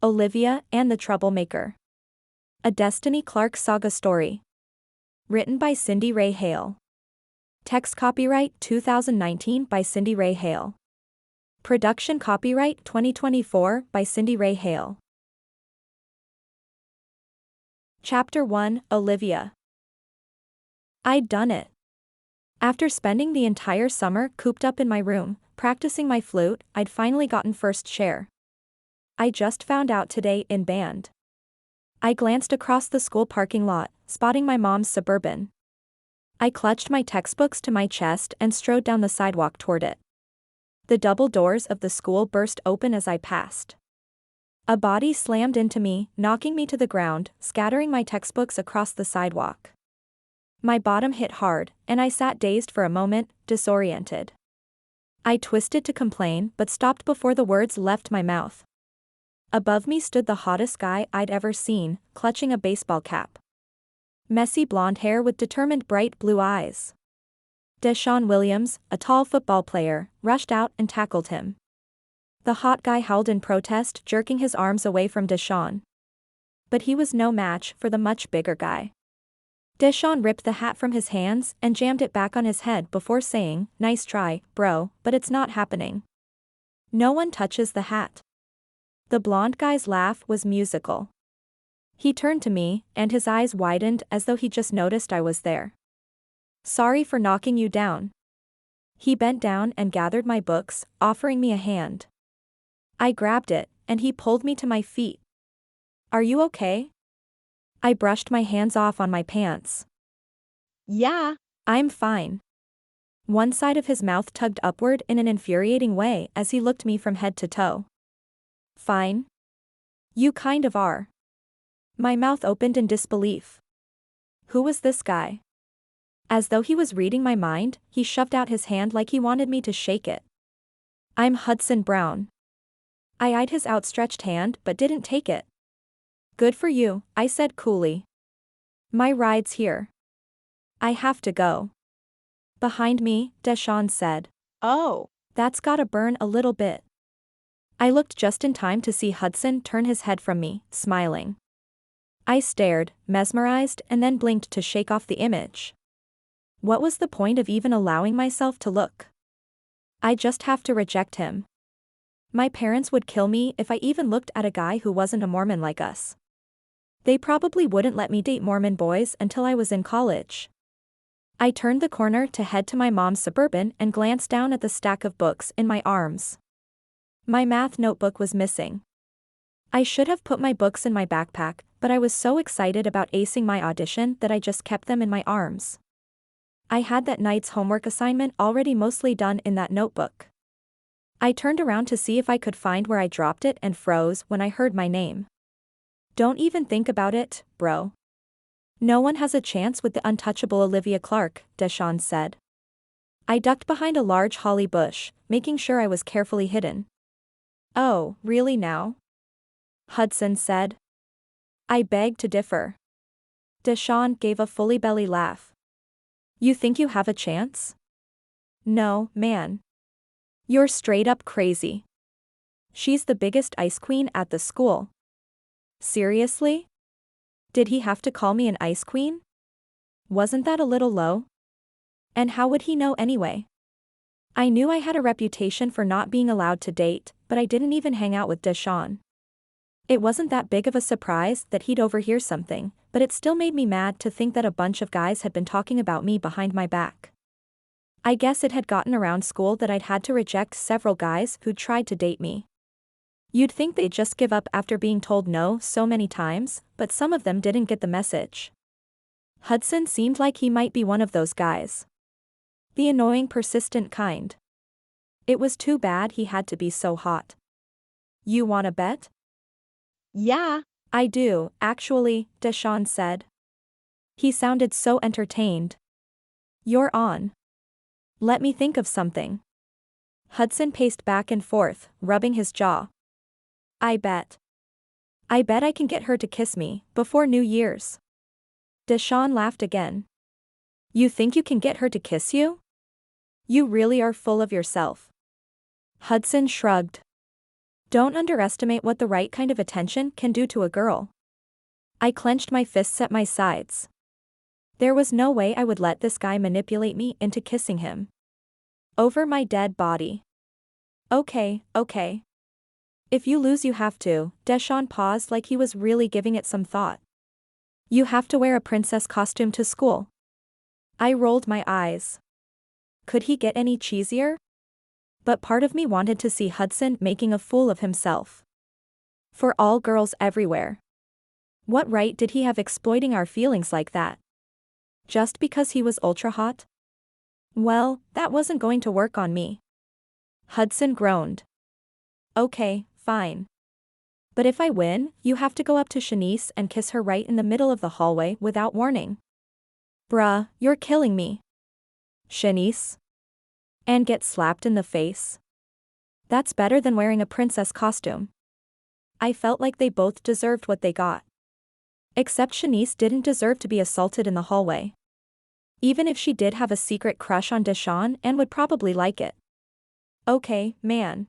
Olivia and the Troublemaker. A Destiny Clark Saga story. Written by Cindy Ray Hale. Text copyright 2019 by Cindy Ray Hale. Production copyright 2024 by Cindy Ray Hale. Chapter 1, Olivia. I'd done it. After spending the entire summer cooped up in my room, practicing my flute, I'd finally gotten first chair. I just found out today in band. I glanced across the school parking lot, spotting my mom's Suburban. I clutched my textbooks to my chest and strode down the sidewalk toward it. The double doors of the school burst open as I passed. A body slammed into me, knocking me to the ground, scattering my textbooks across the sidewalk. My bottom hit hard, and I sat dazed for a moment, disoriented. I twisted to complain but stopped before the words left my mouth. Above me stood the hottest guy I'd ever seen, clutching a baseball cap. Messy blonde hair with determined bright blue eyes. Deshaun Williams, a tall football player, rushed out and tackled him. The hot guy howled in protest, jerking his arms away from Deshaun. But he was no match for the much bigger guy. Deshaun ripped the hat from his hands and jammed it back on his head before saying, "Nice try, bro, but it's not happening. No one touches the hat." The blonde guy's laugh was musical. He turned to me, and his eyes widened as though he just noticed I was there. "Sorry for knocking you down." He bent down and gathered my books, offering me a hand. I grabbed it, and he pulled me to my feet. "Are you okay?" I brushed my hands off on my pants. "Yeah, I'm fine." One side of his mouth tugged upward in an infuriating way as he looked me from head to toe. "Fine? You kind of are." My mouth opened in disbelief. Who was this guy? As though he was reading my mind, he shoved out his hand like he wanted me to shake it. "I'm Hudson Brown." I eyed his outstretched hand but didn't take it. "Good for you," I said coolly. "My ride's here. I have to go." Behind me, Deshaun said. "Oh, "That's gotta burn a little bit." I looked just in time to see Hudson turn his head from me, smiling. I stared, mesmerized, and then blinked to shake off the image. What was the point of even allowing myself to look? I just have to reject him. My parents would kill me if I even looked at a guy who wasn't a Mormon like us. They probably wouldn't let me date Mormon boys until I was in college. I turned the corner to head to my mom's Suburban and glanced down at the stack of books in my arms. My math notebook was missing. I should have put my books in my backpack, but I was so excited about acing my audition that I just kept them in my arms. I had that night's homework assignment already mostly done in that notebook. I turned around to see if I could find where I dropped it and froze when I heard my name. "Don't even think about it, bro. No one has a chance with the untouchable Olivia Clark," Deshaun said. I ducked behind a large holly bush, making sure I was carefully hidden. "Oh, really now?" Hudson said. I begged to differ. Deshaun gave a fully belly laugh. "You think you have a chance? No, man. You're straight up crazy. She's the biggest ice queen at the school." Seriously? Did he have to call me an ice queen? Wasn't that a little low? And how would he know anyway? I knew I had a reputation for not being allowed to date, but I didn't even hang out with Deshaun. It wasn't that big of a surprise that he'd overhear something, but it still made me mad to think that a bunch of guys had been talking about me behind my back. I guess it had gotten around school that I'd had to reject several guys who'd tried to date me. You'd think they'd just give up after being told no so many times, but some of them didn't get the message. Hudson seemed like he might be one of those guys. The annoying, persistent kind. It was too bad he had to be so hot. "You wanna bet?" yeah, "I do, actually," Deshaun said. He sounded so entertained. "You're on. Let me think of something." Hudson paced back and forth, rubbing his jaw. I bet I can get her to kiss me before New Year's." Deshaun laughed again. "You think you can get her to kiss you? You really are full of yourself." Hudson shrugged. Don't underestimate what the right kind of attention can do to a girl. I clenched my fists at my sides. There was no way I would let this guy manipulate me into kissing him. Over my dead body. Okay. If you lose you have to. Deshaun paused like he was really giving it some thought. You have to wear a princess costume to school. I rolled my eyes. Could he get any cheesier? But part of me wanted to see Hudson making a fool of himself. For all girls everywhere. What right did he have exploiting our feelings like that? Just because he was ultra hot? Well, that wasn't going to work on me. Hudson groaned. Okay, fine. But if I win, you have to go up to Shanice and kiss her right in the middle of the hallway without warning. Bruh, you're killing me. Shanice? And get slapped in the face? That's better than wearing a princess costume. I felt like they both deserved what they got. Except Shanice didn't deserve to be assaulted in the hallway. Even if she did have a secret crush on Deshaun and would probably like it. Okay, man.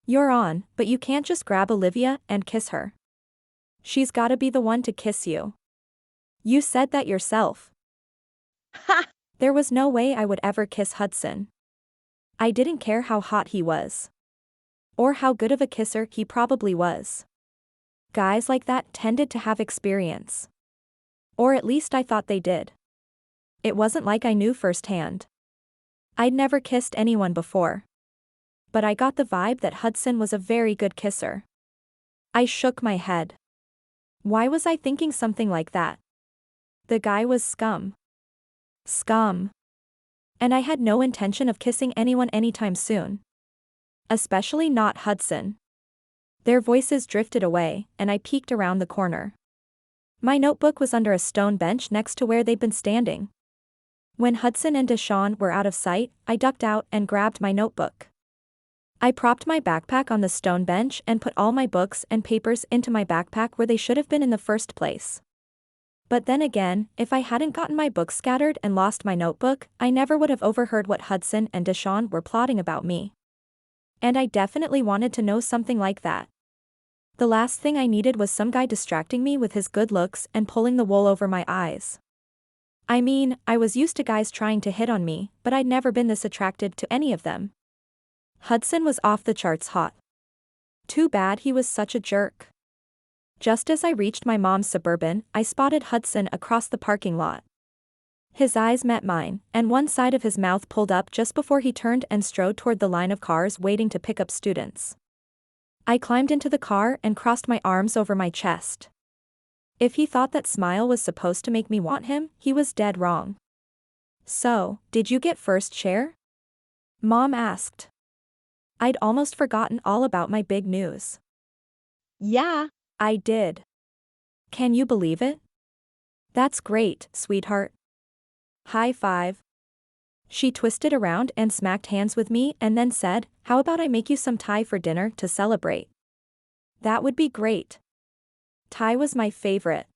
You're on, but you can't just grab Olivia and kiss her. She's gotta be the one to kiss you. You said that yourself. Ha! There was no way I would ever kiss Hudson. I didn't care how hot he was. Or how good of a kisser he probably was. Guys like that tended to have experience. Or at least I thought they did. It wasn't like I knew firsthand. I'd never kissed anyone before. But I got the vibe that Hudson was a very good kisser. I shook my head. Why was I thinking something like that? The guy was scum. Scum. And I had no intention of kissing anyone anytime soon. Especially not Hudson. Their voices drifted away, and I peeked around the corner. My notebook was under a stone bench next to where they'd been standing. When Hudson and Deshaun were out of sight, I ducked out and grabbed my notebook. I propped my backpack on the stone bench and put all my books and papers into my backpack where they should have been in the first place. But then again, if I hadn't gotten my books scattered and lost my notebook, I never would have overheard what Hudson and Deshaun were plotting about me. And I definitely wanted to know something like that. The last thing I needed was some guy distracting me with his good looks and pulling the wool over my eyes. I mean, I was used to guys trying to hit on me, but I'd never been this attracted to any of them. Hudson was off the charts hot. Too bad he was such a jerk. Just as I reached my mom's Suburban, I spotted Hudson across the parking lot. His eyes met mine, and one side of his mouth pulled up just before he turned and strode toward the line of cars waiting to pick up students. I climbed into the car and crossed my arms over my chest. If he thought that smile was supposed to make me want him, he was dead wrong. So, did you get first chair? Mom asked. I'd almost forgotten all about my big news. Yeah. I did. Can you believe it? That's great, sweetheart. High five. She twisted around and smacked hands with me and then said, how about I make you some Thai for dinner to celebrate? That would be great. Thai was my favorite.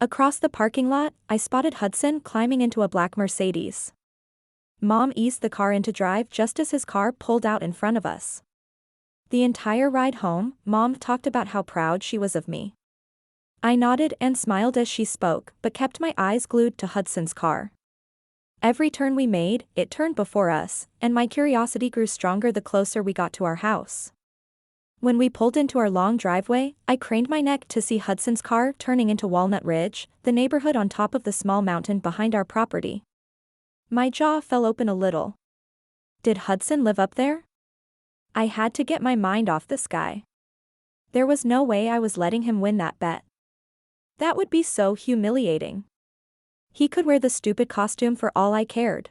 Across the parking lot, I spotted Hudson climbing into a black Mercedes. Mom eased the car into drive just as his car pulled out in front of us. The entire ride home, Mom talked about how proud she was of me. I nodded and smiled as she spoke, but kept my eyes glued to Hudson's car. Every turn we made, it turned before us, and my curiosity grew stronger the closer we got to our house. When we pulled into our long driveway, I craned my neck to see Hudson's car turning into Walnut Ridge, the neighborhood on top of the small mountain behind our property. My jaw fell open a little. Did Hudson live up there? I had to get my mind off this guy. There was no way I was letting him win that bet. That would be so humiliating. He could wear the stupid costume for all I cared.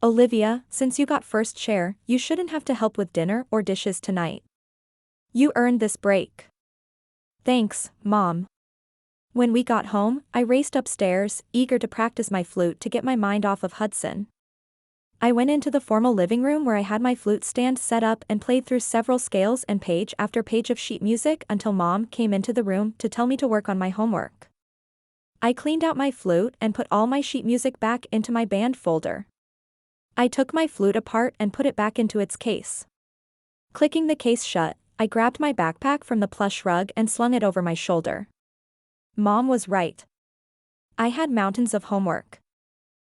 Olivia, since you got first chair, you shouldn't have to help with dinner or dishes tonight. You earned this break. Thanks, Mom. When we got home, I raced upstairs, eager to practice my flute to get my mind off of Hudson. I went into the formal living room where I had my flute stand set up and played through several scales and page after page of sheet music until Mom came into the room to tell me to work on my homework. I cleaned out my flute and put all my sheet music back into my band folder. I took my flute apart and put it back into its case. Clicking the case shut, I grabbed my backpack from the plush rug and slung it over my shoulder. Mom was right. I had mountains of homework.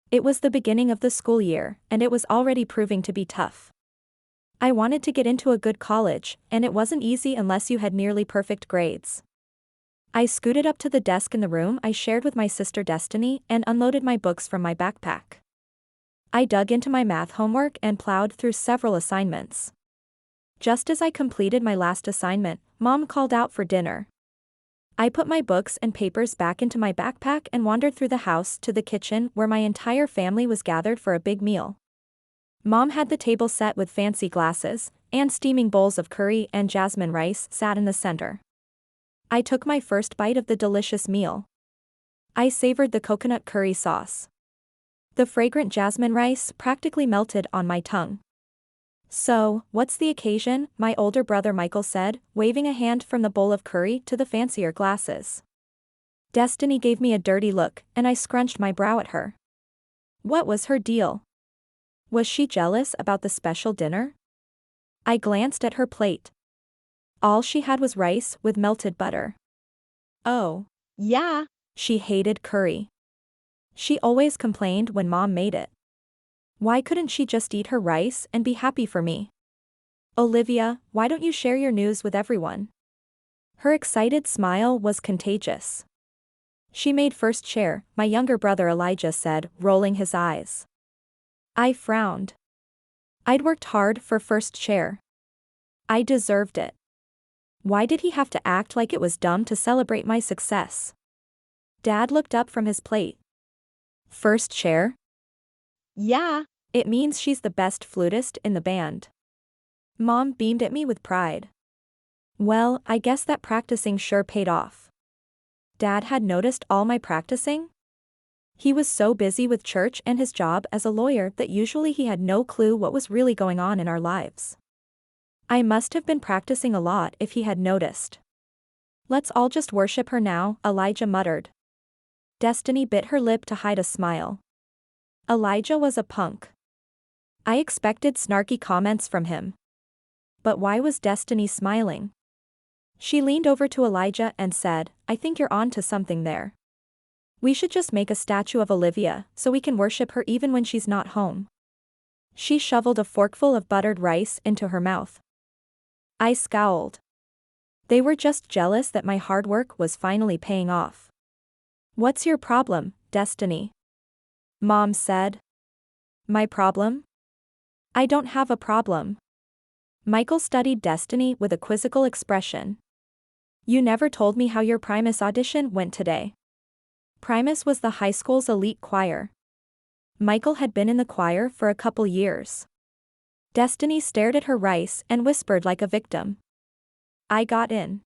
It was the beginning of the school year, and it was already proving to be tough. I wanted to get into a good college, and it wasn't easy unless you had nearly perfect grades. I scooted up to the desk in the room I shared with my sister Destiny and unloaded my books from my backpack. I dug into my math homework and plowed through several assignments. Just as I completed my last assignment, Mom called out for dinner. I put my books and papers back into my backpack and wandered through the house to the kitchen where my entire family was gathered for a big meal. Mom had the table set with fancy glasses, and steaming bowls of curry and jasmine rice sat in the center. I took my first bite of the delicious meal. I savored the coconut curry sauce. The fragrant jasmine rice practically melted on my tongue. "So, what's the occasion?" my older brother Michael said, waving a hand from the bowl of curry to the fancier glasses. Destiny gave me a dirty look, and I scrunched my brow at her. What was her deal? Was she jealous about the special dinner? I glanced at her plate. All she had was rice with melted butter. Oh. Yeah. She hated curry. She always complained when Mom made it. Why couldn't she just eat her rice and be happy for me? Olivia, why don't you share your news with everyone? Her excited smile was contagious. She made first chair, my younger brother Elijah said, rolling his eyes. I frowned. I'd worked hard for first chair. I deserved it. Why did he have to act like it was dumb to celebrate my success? Dad looked up from his plate. First chair? Yeah. It means she's the best flutist in the band. Mom beamed at me with pride. Well, I guess that practicing sure paid off. Dad had noticed all my practicing? He was so busy with church and his job as a lawyer that usually he had no clue what was really going on in our lives. I must have been practicing a lot if he had noticed. Let's all just worship her now, Elijah muttered. Destiny bit her lip to hide a smile. Elijah was a punk. I expected snarky comments from him. But why was Destiny smiling? She leaned over to Elijah and said, I think you're on to something there. We should just make a statue of Olivia, so we can worship her even when she's not home. She shoveled a forkful of buttered rice into her mouth. I scowled. They were just jealous that my hard work was finally paying off. What's your problem, Destiny? Mom said. My problem? I don't have a problem. Michael studied Destiny with a quizzical expression. You never told me how your Primus audition went today. Primus was the high school's elite choir. Michael had been in the choir for a couple years. Destiny stared at her rice and whispered like a victim. I got in.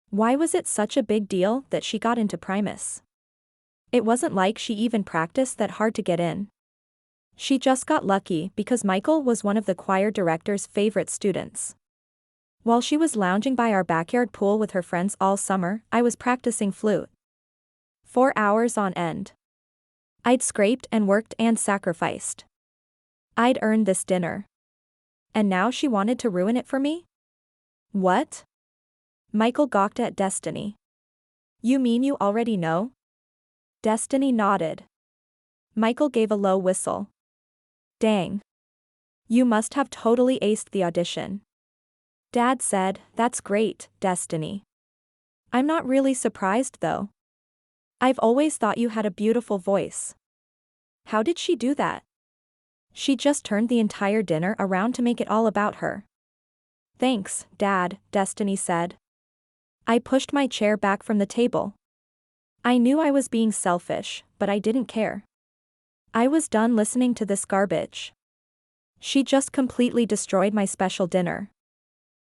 Why was it such a big deal that she got into Primus? It wasn't like she even practiced that hard to get in. She just got lucky because Michael was one of the choir director's favorite students. While she was lounging by our backyard pool with her friends all summer, I was practicing flute. 4 hours on end. I'd scraped and worked and sacrificed. I'd earned this dinner. And now she wanted to ruin it for me? What? Michael gawked at Destiny. You mean you already know? Destiny nodded. Michael gave a low whistle. Dang. You must have totally aced the audition. Dad said, that's great, Destiny. I'm not really surprised though. I've always thought you had a beautiful voice. How did she do that? She just turned the entire dinner around to make it all about her. Thanks, Dad, Destiny said. I pushed my chair back from the table. I knew I was being selfish, but I didn't care. I was done listening to this garbage. She just completely destroyed my special dinner.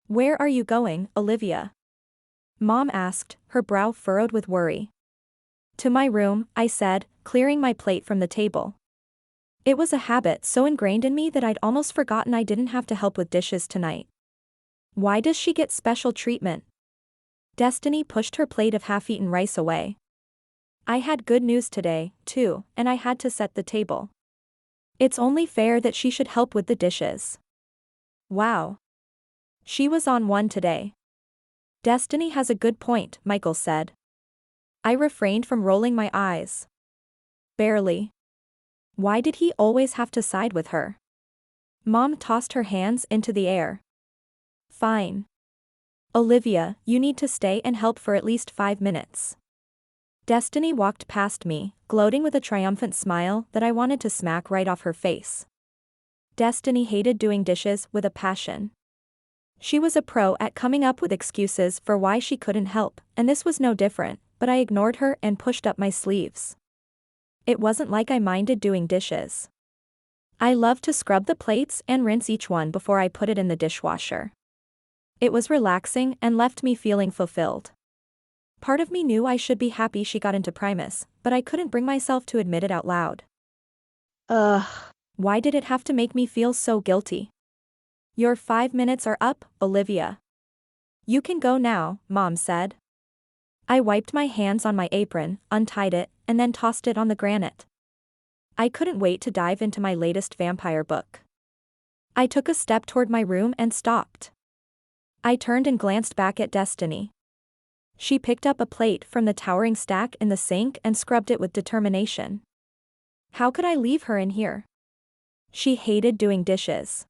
Where are you going, Olivia? Mom asked, her brow furrowed with worry. To my room, I said, clearing my plate from the table. It was a habit so ingrained in me that I'd almost forgotten I didn't have to help with dishes tonight. Why does she get special treatment? Destiny pushed her plate of half-eaten rice away. I had good news today, too, and I had to set the table. It's only fair that she should help with the dishes. Wow. She was on one today. Destiny has a good point, Michael said. I refrained from rolling my eyes. Barely. Why did he always have to side with her? Mom tossed her hands into the air. Fine. Olivia, you need to stay and help for at least 5 minutes. Destiny walked past me, gloating with a triumphant smile that I wanted to smack right off her face. Destiny hated doing dishes with a passion. She was a pro at coming up with excuses for why she couldn't help, and this was no different, but I ignored her and pushed up my sleeves. It wasn't like I minded doing dishes. I loved to scrub the plates and rinse each one before I put it in the dishwasher. It was relaxing and left me feeling fulfilled. Part of me knew I should be happy she got into Primus, but I couldn't bring myself to admit it out loud. Ugh. Why did it have to make me feel so guilty? Your 5 minutes are up, Olivia. You can go now, Mom said. I wiped my hands on my apron, untied it, and then tossed it on the granite. I couldn't wait to dive into my latest vampire book. I took a step toward my room and stopped. I turned and glanced back at Destiny. She picked up a plate from the towering stack in the sink and scrubbed it with determination. How could I leave her in here? She hated doing dishes.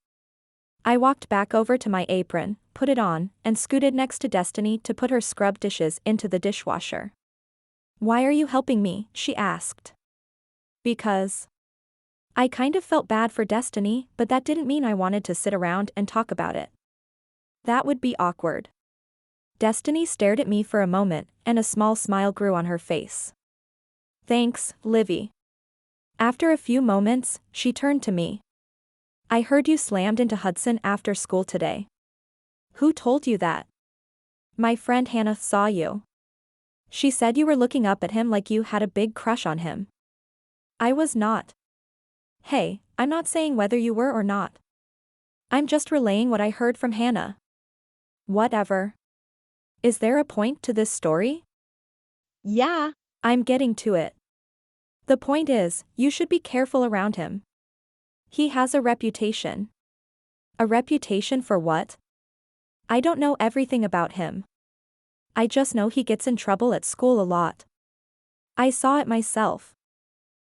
I walked back over to my apron, put it on, and scooted next to Destiny to put her scrubbed dishes into the dishwasher. Why are you helping me? She asked. Because. I kind of felt bad for Destiny, but that didn't mean I wanted to sit around and talk about it. That would be awkward. Destiny stared at me for a moment, and a small smile grew on her face. Thanks, Livy. After a few moments, she turned to me. I heard you slammed into Hudson after school today. Who told you that? My friend Hannah saw you. She said you were looking up at him like you had a big crush on him. I was not. Hey, I'm not saying whether you were or not. I'm just relaying what I heard from Hannah. Whatever. Is there a point to this story? Yeah. I'm getting to it. The point is, you should be careful around him. He has a reputation. A reputation for what? I don't know everything about him. I just know he gets in trouble at school a lot. I saw it myself.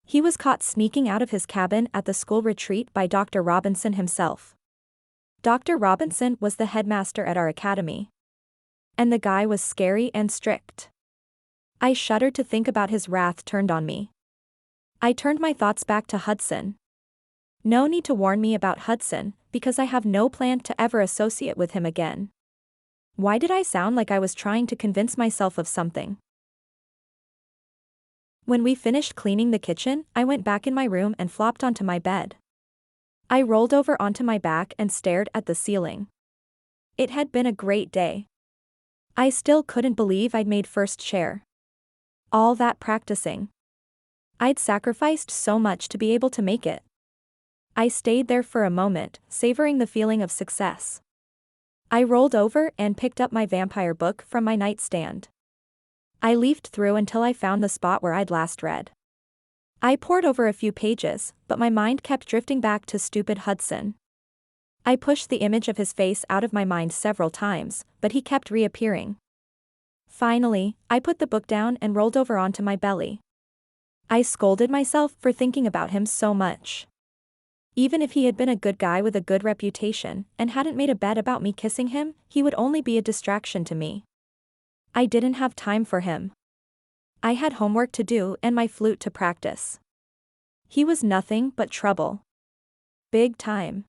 He was caught sneaking out of his cabin at the school retreat by Dr. Robinson himself. Dr. Robinson was the headmaster at our academy. And the guy was scary and strict. I shuddered to think about his wrath turned on me. I turned my thoughts back to Hudson. No need to warn me about Hudson, because I have no plan to ever associate with him again. Why did I sound like I was trying to convince myself of something? When we finished cleaning the kitchen, I went back in my room and flopped onto my bed. I rolled over onto my back and stared at the ceiling. It had been a great day. I still couldn't believe I'd made first chair. All that practicing. I'd sacrificed so much to be able to make it. I stayed there for a moment, savoring the feeling of success. I rolled over and picked up my vampire book from my nightstand. I leafed through until I found the spot where I'd last read. I pored over a few pages, but my mind kept drifting back to stupid Hudson. I pushed the image of his face out of my mind several times, but he kept reappearing. Finally, I put the book down and rolled over onto my belly. I scolded myself for thinking about him so much. Even if he had been a good guy with a good reputation, and hadn't made a bet about me kissing him, he would only be a distraction to me. I didn't have time for him. I had homework to do and my flute to practice. He was nothing but trouble. Big time.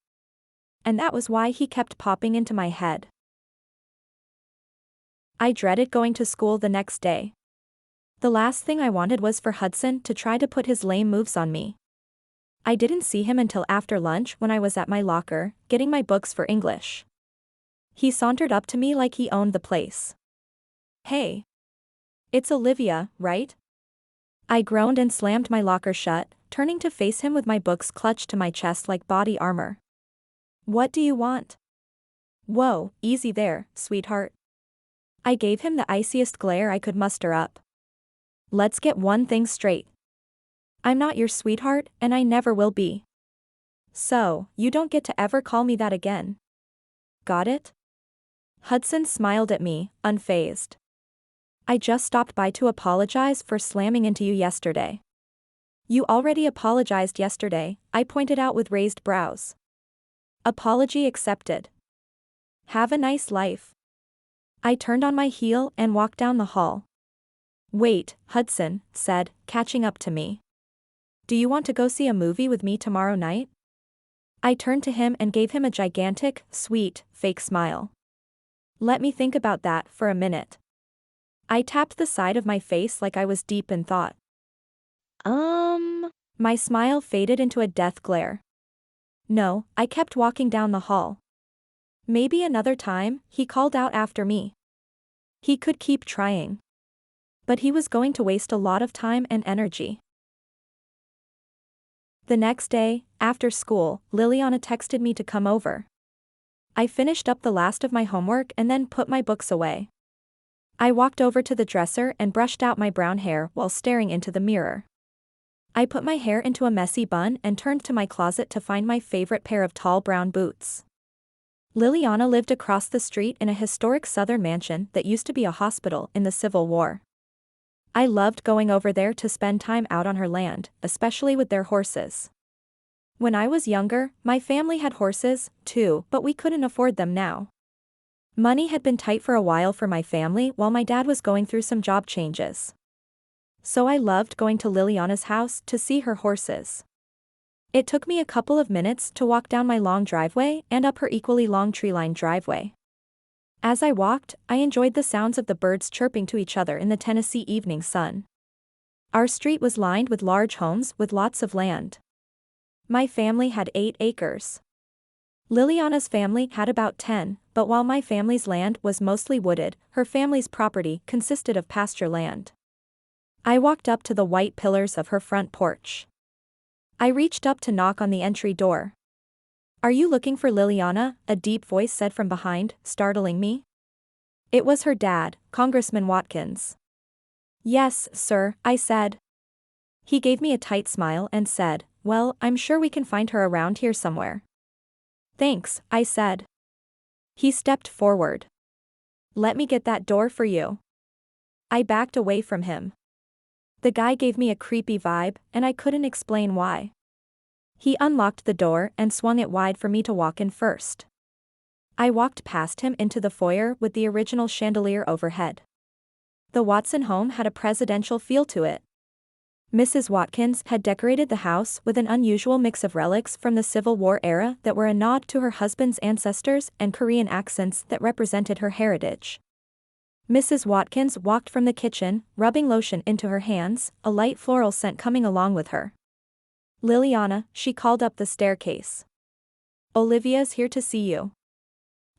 And that was why he kept popping into my head. I dreaded going to school the next day. The last thing I wanted was for Hudson to try to put his lame moves on me. I didn't see him until after lunch when I was at my locker, getting my books for English. He sauntered up to me like he owned the place. Hey. It's Olivia, right? I groaned and slammed my locker shut, turning to face him with my books clutched to my chest like body armor. What do you want? Whoa, easy there, sweetheart. I gave him the iciest glare I could muster up. Let's get one thing straight. I'm not your sweetheart, and I never will be. So, you don't get to ever call me that again. Got it? Hudson smiled at me, unfazed. I just stopped by to apologize for slamming into you yesterday. You already apologized yesterday, I pointed out with raised brows. Apology accepted. Have a nice life. I turned on my heel and walked down the hall. Wait, Hudson said, catching up to me. Do you want to go see a movie with me tomorrow night? I turned to him and gave him a gigantic, sweet, fake smile. Let me think about that for a minute. I tapped the side of my face like I was deep in thought. My smile faded into a death glare. No, I kept walking down the hall. Maybe another time, he called out after me. He could keep trying. But he was going to waste a lot of time and energy. The next day, after school, Liliana texted me to come over. I finished up the last of my homework and then put my books away. I walked over to the dresser and brushed out my brown hair while staring into the mirror. I put my hair into a messy bun and turned to my closet to find my favorite pair of tall brown boots. Liliana lived across the street in a historic southern mansion that used to be a hospital in the Civil War. I loved going over there to spend time out on her land, especially with their horses. When I was younger, my family had horses, too, but we couldn't afford them now. Money had been tight for a while for my family while my dad was going through some job changes. So I loved going to Liliana's house to see her horses. It took me a couple of minutes to walk down my long driveway and up her equally long tree-lined driveway. As I walked, I enjoyed the sounds of the birds chirping to each other in the Tennessee evening sun. Our street was lined with large homes with lots of land. My family had 8 acres. Liliana's family had about 10, but while my family's land was mostly wooded, her family's property consisted of pasture land. I walked up to the white pillars of her front porch. I reached up to knock on the entry door. Are you looking for Liliana? A deep voice said from behind, startling me. It was her dad, Congressman Watkins. Yes, sir, I said. He gave me a tight smile and said, well, I'm sure we can find her around here somewhere. Thanks, I said. He stepped forward. Let me get that door for you. I backed away from him. The guy gave me a creepy vibe, and I couldn't explain why. He unlocked the door and swung it wide for me to walk in first. I walked past him into the foyer with the original chandelier overhead. The Watson home had a presidential feel to it. Mrs. Watkins had decorated the house with an unusual mix of relics from the Civil War era that were a nod to her husband's ancestors and Korean accents that represented her heritage. Mrs. Watkins walked from the kitchen, rubbing lotion into her hands, a light floral scent coming along with her. Liliana, she called up the staircase. Olivia's here to see you.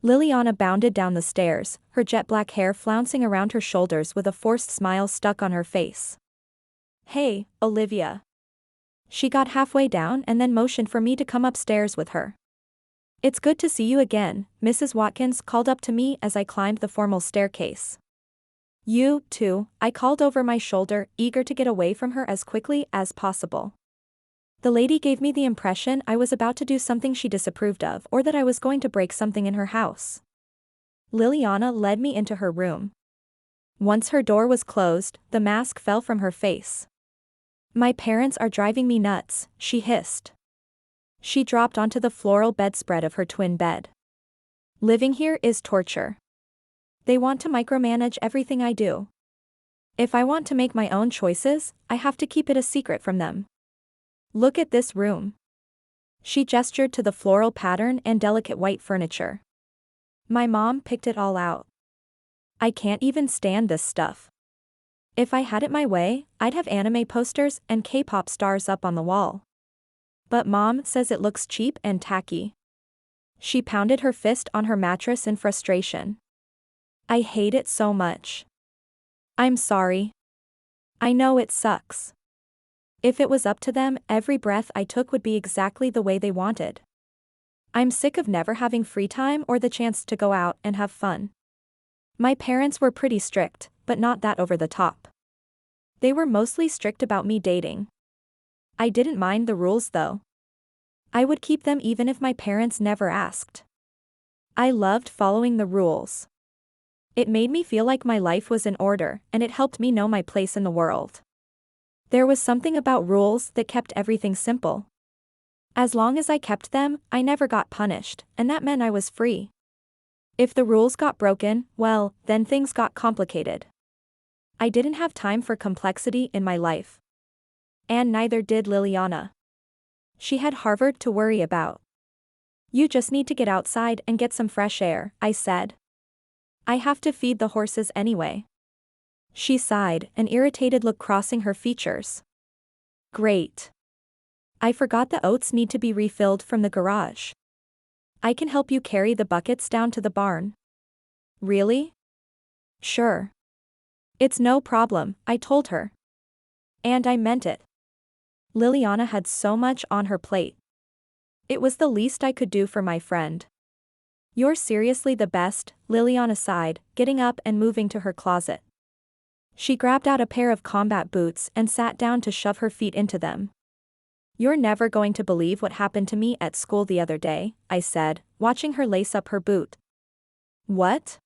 Liliana bounded down the stairs, her jet black hair flouncing around her shoulders with a forced smile stuck on her face. Hey, Olivia. She got halfway down and then motioned for me to come upstairs with her. It's good to see you again, Mrs. Watkins called up to me as I climbed the formal staircase. You, too, I called over my shoulder, eager to get away from her as quickly as possible. The lady gave me the impression I was about to do something she disapproved of or that I was going to break something in her house. Liliana led me into her room. Once her door was closed, the mask fell from her face. My parents are driving me nuts, she hissed. She dropped onto the floral bedspread of her twin bed. Living here is torture. They want to micromanage everything I do. If I want to make my own choices, I have to keep it a secret from them. Look at this room. She gestured to the floral pattern and delicate white furniture. My mom picked it all out. I can't even stand this stuff. If I had it my way, I'd have anime posters and K-pop stars up on the wall. But Mom says it looks cheap and tacky. She pounded her fist on her mattress in frustration. I hate it so much. I'm sorry. I know it sucks. If it was up to them, every breath I took would be exactly the way they wanted. I'm sick of never having free time or the chance to go out and have fun. My parents were pretty strict, but not that over the top. They were mostly strict about me dating. I didn't mind the rules though. I would keep them even if my parents never asked. I loved following the rules. It made me feel like my life was in order, and it helped me know my place in the world. There was something about rules that kept everything simple. As long as I kept them, I never got punished, and that meant I was free. If the rules got broken, well, then things got complicated. I didn't have time for complexity in my life. And neither did Liliana. She had Harvard to worry about. You just need to get outside and get some fresh air, I said. I have to feed the horses anyway. She sighed, an irritated look crossing her features. Great. I forgot the oats need to be refilled from the garage. I can help you carry the buckets down to the barn. Really? Sure. It's no problem, I told her. And I meant it. Liliana had so much on her plate. It was the least I could do for my friend. You're seriously the best, Liliana sighed, getting up and moving to her closet. She grabbed out a pair of combat boots and sat down to shove her feet into them. You're never going to believe what happened to me at school the other day, I said, watching her lace up her boot. What?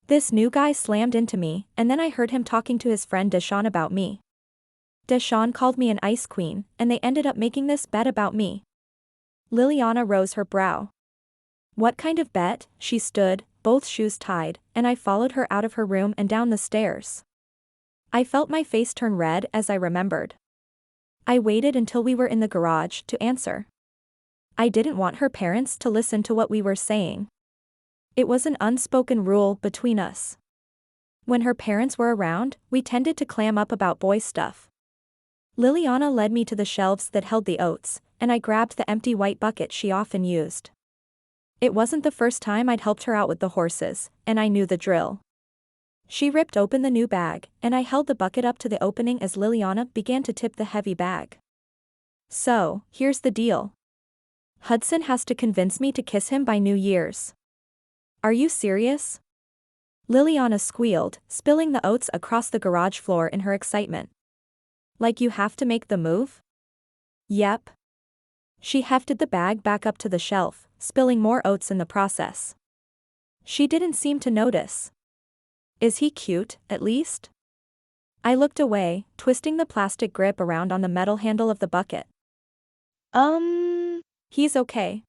This new guy slammed into me, and then I heard him talking to his friend Deshawn about me. Deshawn called me an ice queen, and they ended up making this bet about me. Liliana rose her brow. What kind of bet? She stood, both shoes tied, and I followed her out of her room and down the stairs. I felt my face turn red as I remembered. I waited until we were in the garage to answer. I didn't want her parents to listen to what we were saying. It was an unspoken rule between us. When her parents were around, we tended to clam up about boy stuff. Liliana led me to the shelves that held the oats, and I grabbed the empty white bucket she often used. It wasn't the first time I'd helped her out with the horses, and I knew the drill. She ripped open the new bag, and I held the bucket up to the opening as Liliana began to tip the heavy bag. So, here's the deal. Hudson has to convince me to kiss him by New Year's. Are you serious? Liliana squealed, spilling the oats across the garage floor in her excitement. Like you have to make the move? Yep. She hefted the bag back up to the shelf, spilling more oats in the process. She didn't seem to notice. Is he cute, at least? I looked away, twisting the plastic grip around on the metal handle of the bucket. He's okay.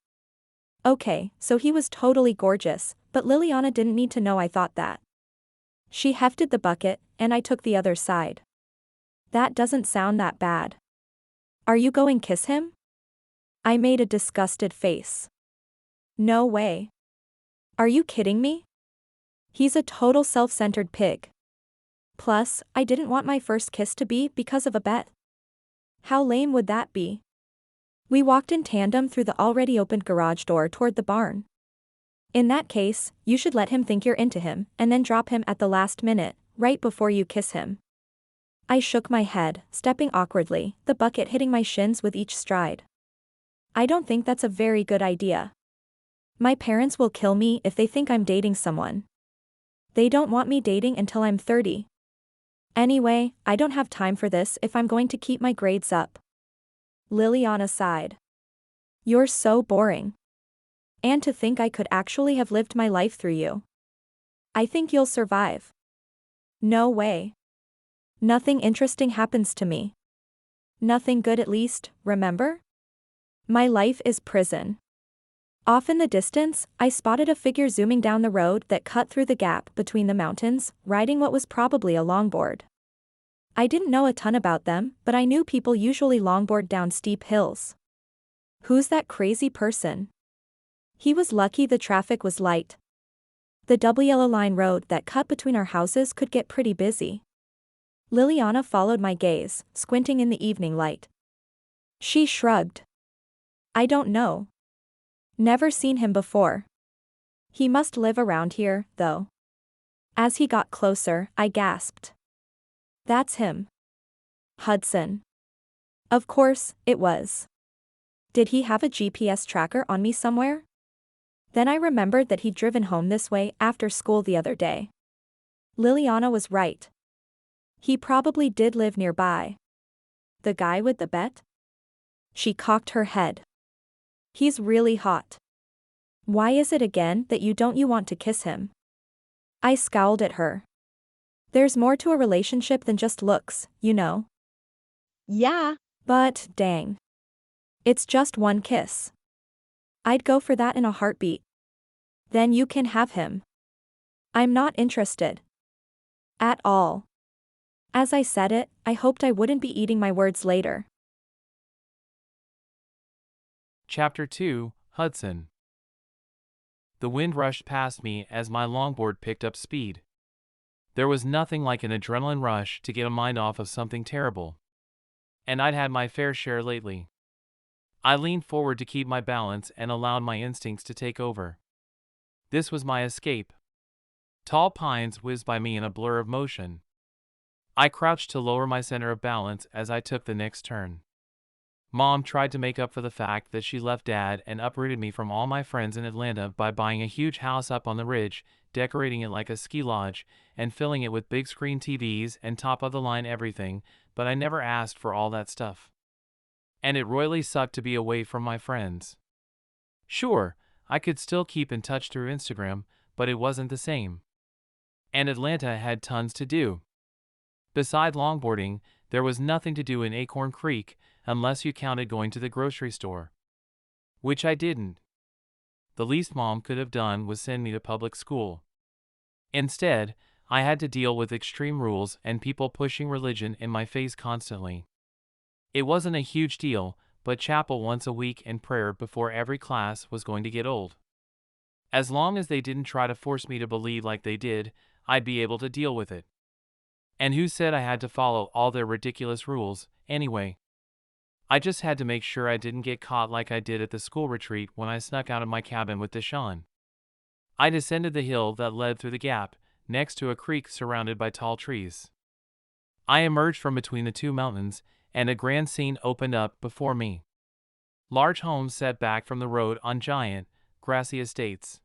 Okay, so he was totally gorgeous, but Liliana didn't need to know I thought that. She hefted the bucket, and I took the other side. That doesn't sound that bad. Are you going to kiss him? I made a disgusted face. No way. Are you kidding me? He's a total self-centered pig. Plus, I didn't want my first kiss to be because of a bet. How lame would that be? We walked in tandem through the already opened garage door toward the barn. In that case, you should let him think you're into him, and then drop him at the last minute, right before you kiss him. I shook my head, stepping awkwardly, the bucket hitting my shins with each stride. I don't think that's a very good idea. My parents will kill me if they think I'm dating someone. They don't want me dating until I'm 30. Anyway, I don't have time for this if I'm going to keep my grades up. Liliana sighed. You're so boring. And to think I could actually have lived my life through you. I think you'll survive. No way. Nothing interesting happens to me. Nothing good at least, remember? My life is prison. Off in the distance, I spotted a figure zooming down the road that cut through the gap between the mountains, riding what was probably a longboard. I didn't know a ton about them, but I knew people usually longboard down steep hills. Who's that crazy person? He was lucky the traffic was light. The double yellow line road that cut between our houses could get pretty busy. Liliana followed my gaze, squinting in the evening light. She shrugged. I don't know. Never seen him before. He must live around here, though. As he got closer, I gasped. That's him. Hudson. Of course, it was. Did he have a GPS tracker on me somewhere? Then I remembered that he'd driven home this way after school the other day. Liliana was right. He probably did live nearby. The guy with the bet? She cocked her head. He's really hot. Why is it again that you don't want to kiss him? I scowled at her. There's more to a relationship than just looks, you know. Yeah. But, dang. It's just one kiss. I'd go for that in a heartbeat. Then you can have him. I'm not interested. At all. As I said it, I hoped I wouldn't be eating my words later. Chapter 2, Hudson. The wind rushed past me as my longboard picked up speed. There was nothing like an adrenaline rush to get a mind off of something terrible. And I'd had my fair share lately. I leaned forward to keep my balance and allowed my instincts to take over. This was my escape. Tall pines whizzed by me in a blur of motion. I crouched to lower my center of balance as I took the next turn. Mom tried to make up for the fact that she left Dad and uprooted me from all my friends in Atlanta by buying a huge house up on the ridge, decorating it like a ski lodge, and filling it with big screen TVs and top-of-the-line everything, but I never asked for all that stuff. And it royally sucked to be away from my friends. Sure, I could still keep in touch through Instagram, but it wasn't the same. And Atlanta had tons to do. Beside longboarding, there was nothing to do in Acorn Creek, unless you counted going to the grocery store. Which I didn't. The least Mom could have done was send me to public school. Instead, I had to deal with extreme rules and people pushing religion in my face constantly. It wasn't a huge deal, but chapel once a week and prayer before every class was going to get old. As long as they didn't try to force me to believe like they did, I'd be able to deal with it. And who said I had to follow all their ridiculous rules, anyway? I just had to make sure I didn't get caught like I did at the school retreat when I snuck out of my cabin with Deshaun. I descended the hill that led through the gap, next to a creek surrounded by tall trees. I emerged from between the two mountains, and a grand scene opened up before me. Large homes set back from the road on giant, grassy estates.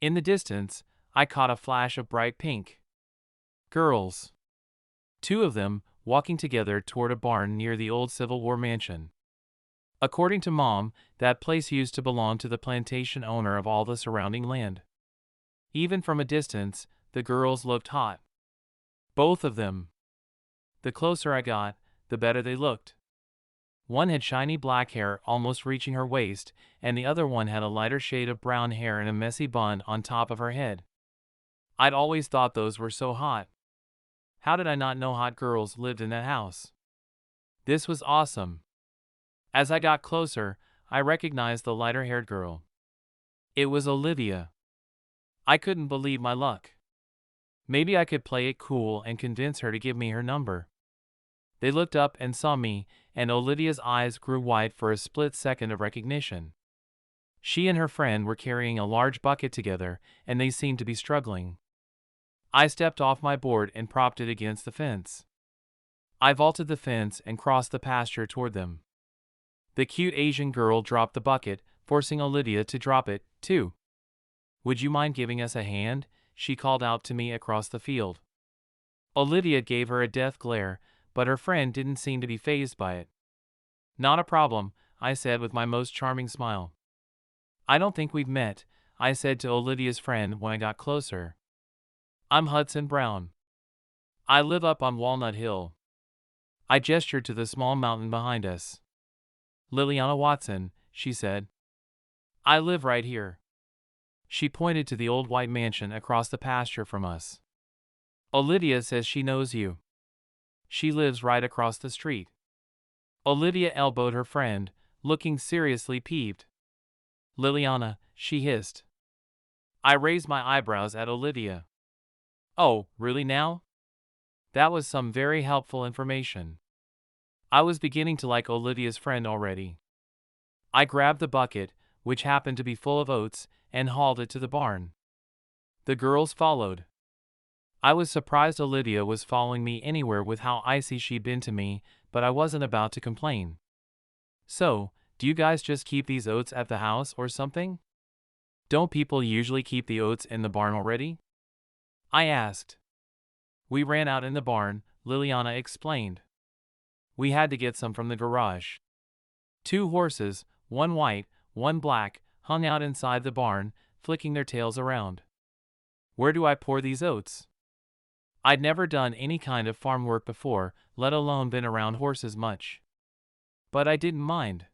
In the distance, I caught a flash of bright pink. Girls. Two of them, walking together toward a barn near the old Civil War mansion. According to Mom, that place used to belong to the plantation owner of all the surrounding land. Even from a distance, the girls looked hot. Both of them. The closer I got, the better they looked. One had shiny black hair almost reaching her waist, and the other one had a lighter shade of brown hair in a messy bun on top of her head. I'd always thought those were so hot. How did I not know hot girls lived in that house? This was awesome. As I got closer, I recognized the lighter-haired girl. It was Olivia. I couldn't believe my luck. Maybe I could play it cool and convince her to give me her number. They looked up and saw me, and Olivia's eyes grew wide for a split second of recognition. She and her friend were carrying a large bucket together, and they seemed to be struggling. I stepped off my board and propped it against the fence. I vaulted the fence and crossed the pasture toward them. The cute Asian girl dropped the bucket, forcing Olivia to drop it, too. "Would you mind giving us a hand?" she called out to me across the field. Olivia gave her a death glare, but her friend didn't seem to be fazed by it. "Not a problem," I said with my most charming smile. "I don't think we've met," I said to Olivia's friend when I got closer. "I'm Hudson Brown. I live up on Walnut Hill." I gestured to the small mountain behind us. "Liliana Watson," she said. "I live right here." She pointed to the old white mansion across the pasture from us. "Olivia says she knows you. She lives right across the street." Olivia elbowed her friend, looking seriously peeved. "Liliana," she hissed. I raised my eyebrows at Olivia. "Oh, really now?" That was some very helpful information. I was beginning to like Olivia's friend already. I grabbed the bucket, which happened to be full of oats, and hauled it to the barn. The girls followed. I was surprised Olivia was following me anywhere with how icy she'd been to me, but I wasn't about to complain. "So, do you guys just keep these oats at the house or something? Don't people usually keep the oats in the barn already?" I asked. "We ran out in the barn," Liliana explained. "We had to get some from the garage." Two horses, one white, one black, hung out inside the barn, flicking their tails around. Where do I pour these oats? I'd never done any kind of farm work before, let alone been around horses much. But I didn't mind.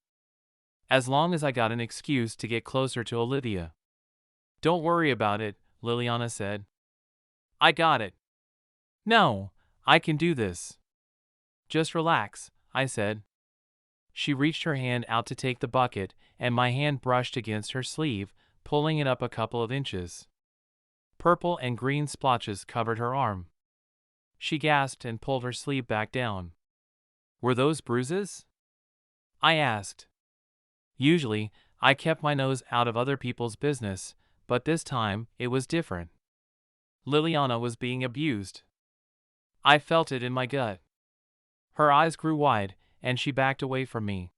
As long as I got an excuse to get closer to Olivia. Don't worry about it, Liliana said. I got it. No, I can do this. Just relax, I said. She reached her hand out to take the bucket, and my hand brushed against her sleeve, pulling it up a couple of inches. Purple and green splotches covered her arm. She gasped and pulled her sleeve back down. Were those bruises? I asked. Usually, I kept my nose out of other people's business, but this time, it was different. Liliana was being abused. I felt it in my gut. Her eyes grew wide, and she backed away from me.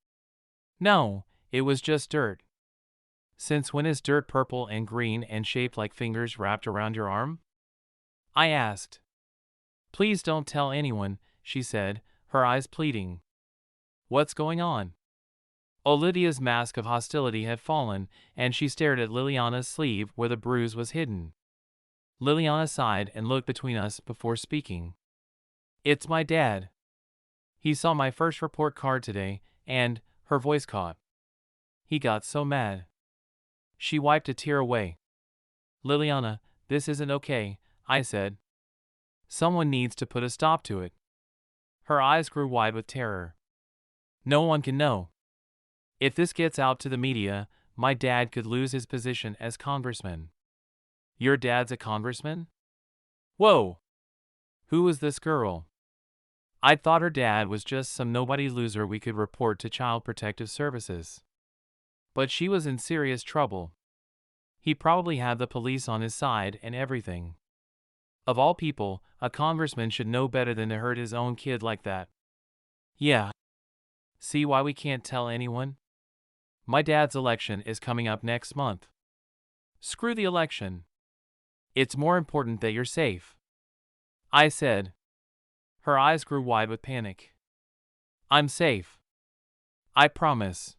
No, it was just dirt. Since when is dirt purple and green and shaped like fingers wrapped around your arm? I asked. Please don't tell anyone, she said, her eyes pleading. What's going on? Olivia's mask of hostility had fallen, and she stared at Liliana's sleeve where the bruise was hidden. Liliana sighed and looked between us before speaking. It's my dad. He saw my first report card today, and, her voice caught. He got so mad. She wiped a tear away. Liliana, this isn't okay, I said. Someone needs to put a stop to it. Her eyes grew wide with terror. No one can know. If this gets out to the media, my dad could lose his position as congressman. Your dad's a congressman? Whoa! Who was this girl? I thought her dad was just some nobody loser we could report to Child Protective Services. But she was in serious trouble. He probably had the police on his side and everything. Of all people, a congressman should know better than to hurt his own kid like that. Yeah. See why we can't tell anyone? My dad's election is coming up next month. Screw the election. It's more important that you're safe. I said. Her eyes grew wide with panic. I'm safe. I promise.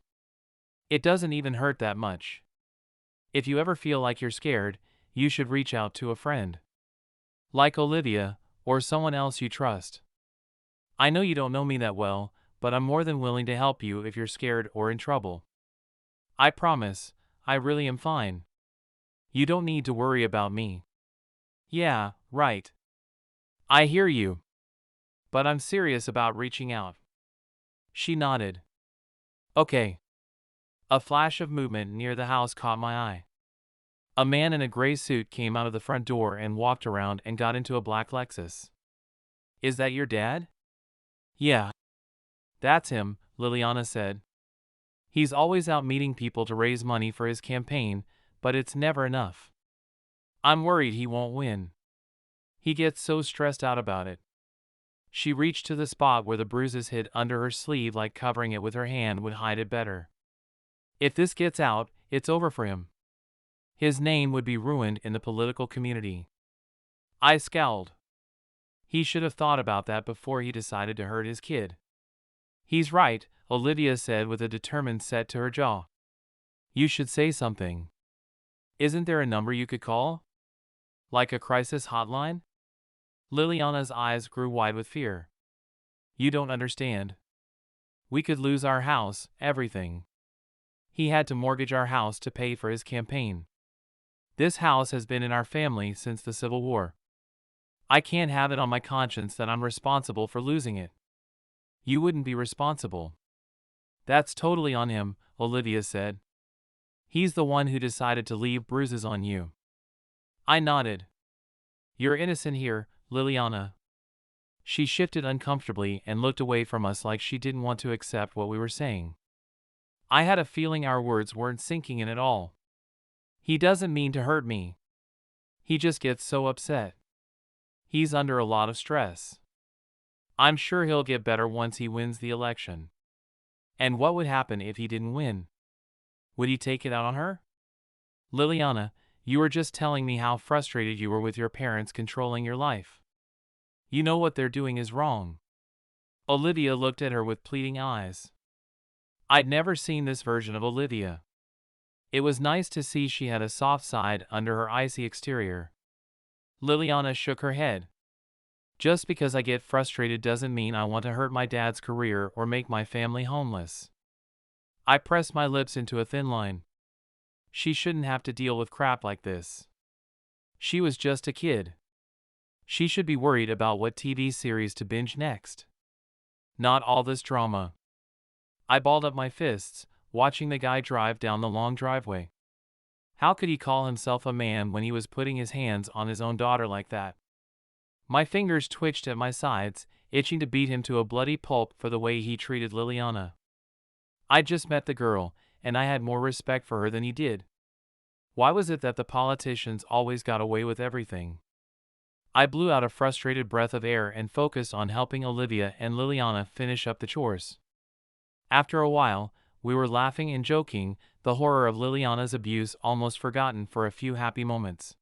It doesn't even hurt that much. If you ever feel like you're scared, you should reach out to a friend. Like Olivia, or someone else you trust. I know you don't know me that well, but I'm more than willing to help you if you're scared or in trouble. I promise, I really am fine. You don't need to worry about me. Yeah, right. I hear you. But I'm serious about reaching out. She nodded. Okay. A flash of movement near the house caught my eye. A man in a gray suit came out of the front door and walked around and got into a black Lexus. Is that your dad? Yeah. That's him, Liliana said. He's always out meeting people to raise money for his campaign, but it's never enough. I'm worried he won't win. He gets so stressed out about it. She reached to the spot where the bruises hid under her sleeve like covering it with her hand would hide it better. If this gets out, it's over for him. His name would be ruined in the political community. I scowled. He should have thought about that before he decided to hurt his kid. He's right, Olivia said with a determined set to her jaw. You should say something. Isn't there a number you could call? Like a crisis hotline? Liliana's eyes grew wide with fear. You don't understand. We could lose our house, everything. He had to mortgage our house to pay for his campaign. This house has been in our family since the Civil War. I can't have it on my conscience that I'm responsible for losing it. You wouldn't be responsible. That's totally on him, Olivia said. He's the one who decided to leave bruises on you. I nodded. You're innocent here, Liliana. She shifted uncomfortably and looked away from us like she didn't want to accept what we were saying. I had a feeling our words weren't sinking in at all. He doesn't mean to hurt me. He just gets so upset. He's under a lot of stress. I'm sure he'll get better once he wins the election. And what would happen if he didn't win? Would he take it out on her? Liliana, you were just telling me how frustrated you were with your parents controlling your life. You know what they're doing is wrong. Olivia looked at her with pleading eyes. I'd never seen this version of Olivia. It was nice to see she had a soft side under her icy exterior. Liliana shook her head. Just because I get frustrated doesn't mean I want to hurt my dad's career or make my family homeless. I pressed my lips into a thin line. She shouldn't have to deal with crap like this. She was just a kid. She should be worried about what TV series to binge next. Not all this drama. I balled up my fists, watching the guy drive down the long driveway. How could he call himself a man when he was putting his hands on his own daughter like that? My fingers twitched at my sides, itching to beat him to a bloody pulp for the way he treated Liliana. I'd just met the girl, and I had more respect for her than he did. Why was it that the politicians always got away with everything? I blew out a frustrated breath of air and focused on helping Olivia and Liliana finish up the chores. After a while, we were laughing and joking, the horror of Liliana's abuse almost forgotten for a few happy moments.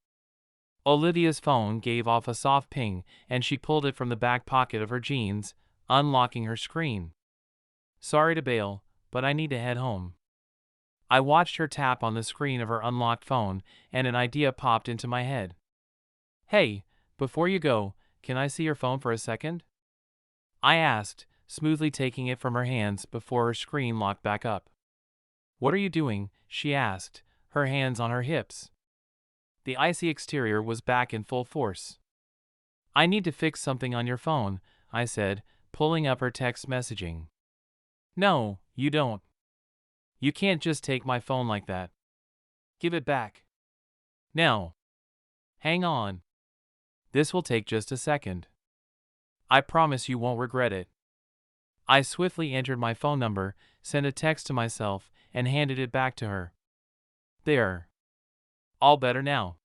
Olivia's phone gave off a soft ping, and she pulled it from the back pocket of her jeans, unlocking her screen. Sorry to bail, but I need to head home. I watched her tap on the screen of her unlocked phone, and an idea popped into my head. Hey, before you go, can I see your phone for a second? I asked, smoothly taking it from her hands before her screen locked back up. What are you doing? She asked, her hands on her hips. The icy exterior was back in full force. I need to fix something on your phone, I said, pulling up her text messaging. No, you don't. You can't just take my phone like that. Give it back. Now. Hang on. This will take just a second. I promise you won't regret it. I swiftly entered my phone number, sent a text to myself, and handed it back to her. There. All better now.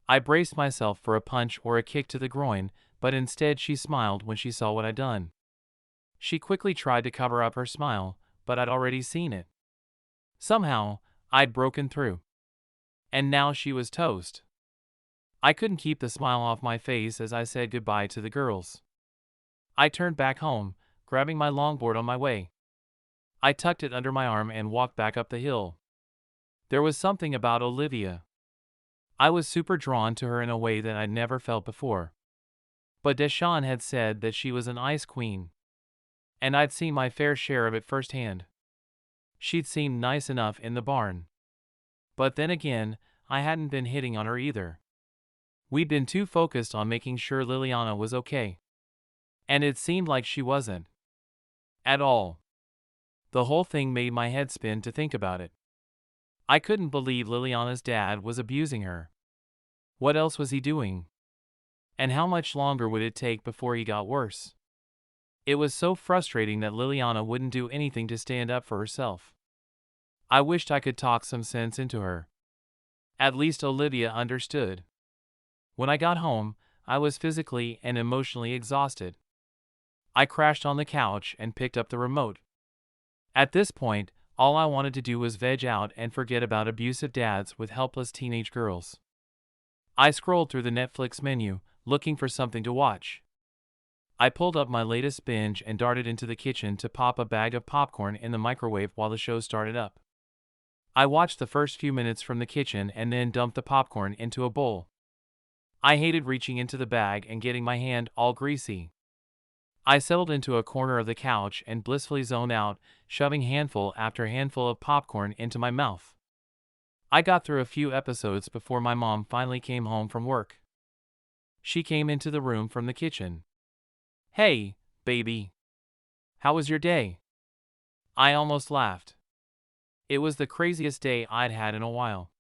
I braced myself for a punch or a kick to the groin, but instead she smiled when she saw what I'd done. She quickly tried to cover up her smile, but I'd already seen it. Somehow, I'd broken through. And now she was toast. I couldn't keep the smile off my face as I said goodbye to the girls. I turned back home, grabbing my longboard on my way. I tucked it under my arm and walked back up the hill. There was something about Olivia. I was super drawn to her in a way that I'd never felt before. But Deshawn had said that she was an ice queen. And I'd seen my fair share of it firsthand. She'd seemed nice enough in the barn. But then again, I hadn't been hitting on her either. We'd been too focused on making sure Liliana was okay. And it seemed like she wasn't. At all. The whole thing made my head spin to think about it. I couldn't believe Liliana's dad was abusing her. What else was he doing? And how much longer would it take before he got worse? It was so frustrating that Liliana wouldn't do anything to stand up for herself. I wished I could talk some sense into her. At least Olivia understood. When I got home, I was physically and emotionally exhausted. I crashed on the couch and picked up the remote. At this point, all I wanted to do was veg out and forget about abusive dads with helpless teenage girls. I scrolled through the Netflix menu, looking for something to watch. I pulled up my latest binge and darted into the kitchen to pop a bag of popcorn in the microwave while the show started up. I watched the first few minutes from the kitchen and then dumped the popcorn into a bowl. I hated reaching into the bag and getting my hand all greasy. I settled into a corner of the couch and blissfully zoned out, shoving handful after handful of popcorn into my mouth. I got through a few episodes before my mom finally came home from work. She came into the room from the kitchen. Hey, baby. How was your day? I almost laughed. It was the craziest day I'd had in a while.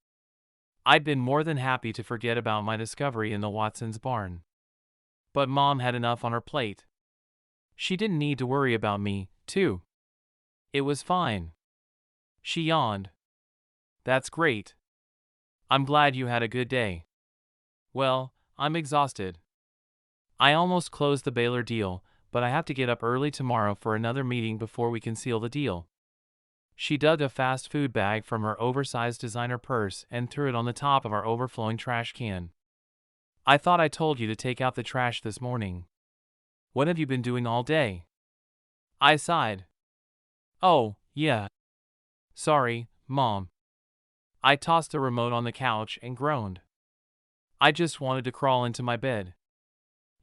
I'd been more than happy to forget about my discovery in the Watson's barn. But Mom had enough on her plate. She didn't need to worry about me, too. It was fine. She yawned. That's great. I'm glad you had a good day. Well, I'm exhausted. I almost closed the Baylor deal, but I have to get up early tomorrow for another meeting before we can seal the deal. She dug a fast food bag from her oversized designer purse and threw it on the top of our overflowing trash can. I thought I told you to take out the trash this morning. What have you been doing all day? I sighed. Oh, yeah. Sorry, Mom. I tossed the remote on the couch and groaned. I just wanted to crawl into my bed.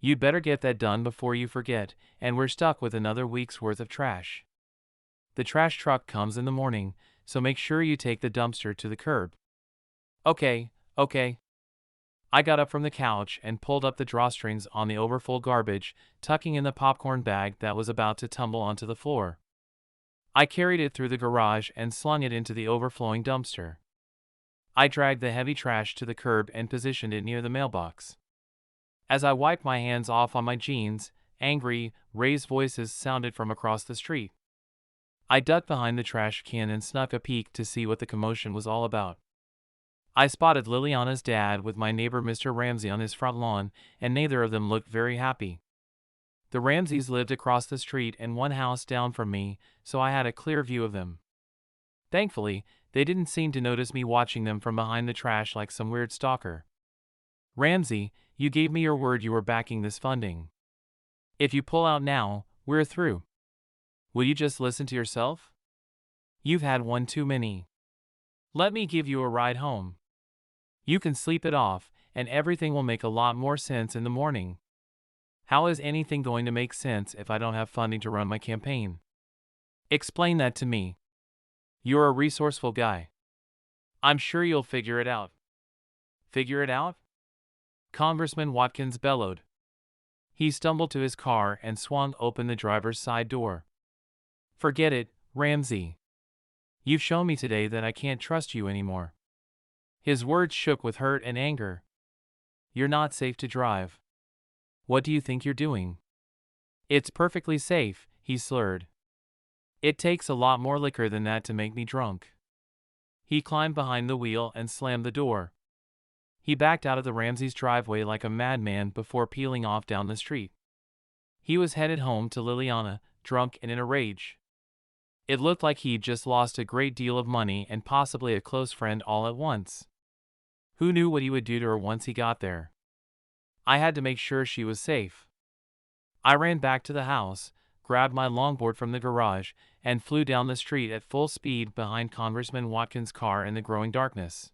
You'd better get that done before you forget, and we're stuck with another week's worth of trash. The trash truck comes in the morning, so make sure you take the dumpster to the curb. Okay. I got up from the couch and pulled up the drawstrings on the overfull garbage, tucking in the popcorn bag that was about to tumble onto the floor. I carried it through the garage and slung it into the overflowing dumpster. I dragged the heavy trash to the curb and positioned it near the mailbox. As I wiped my hands off on my jeans, angry, raised voices sounded from across the street. I ducked behind the trash can and snuck a peek to see what the commotion was all about. I spotted Liliana's dad with my neighbor Mr. Ramsey on his front lawn, and neither of them looked very happy. The Ramseys lived across the street and one house down from me, so I had a clear view of them. Thankfully, they didn't seem to notice me watching them from behind the trash like some weird stalker. Ramsey, you gave me your word you were backing this funding. If you pull out now, we're through. Will you just listen to yourself? You've had one too many. Let me give you a ride home. You can sleep it off, and everything will make a lot more sense in the morning. How is anything going to make sense if I don't have funding to run my campaign? Explain that to me. You're a resourceful guy. I'm sure you'll figure it out. Figure it out? Congressman Watkins bellowed. He stumbled to his car and swung open the driver's side door. Forget it, Ramsey. You've shown me today that I can't trust you anymore. His words shook with hurt and anger. You're not safe to drive. What do you think you're doing? It's perfectly safe, he slurred. It takes a lot more liquor than that to make me drunk. He climbed behind the wheel and slammed the door. He backed out of the Ramseys' driveway like a madman before peeling off down the street. He was headed home to Liliana, drunk and in a rage. It looked like he'd just lost a great deal of money and possibly a close friend all at once. Who knew what he would do to her once he got there? I had to make sure she was safe. I ran back to the house, grabbed my longboard from the garage, and flew down the street at full speed behind Congressman Watkins' car in the growing darkness.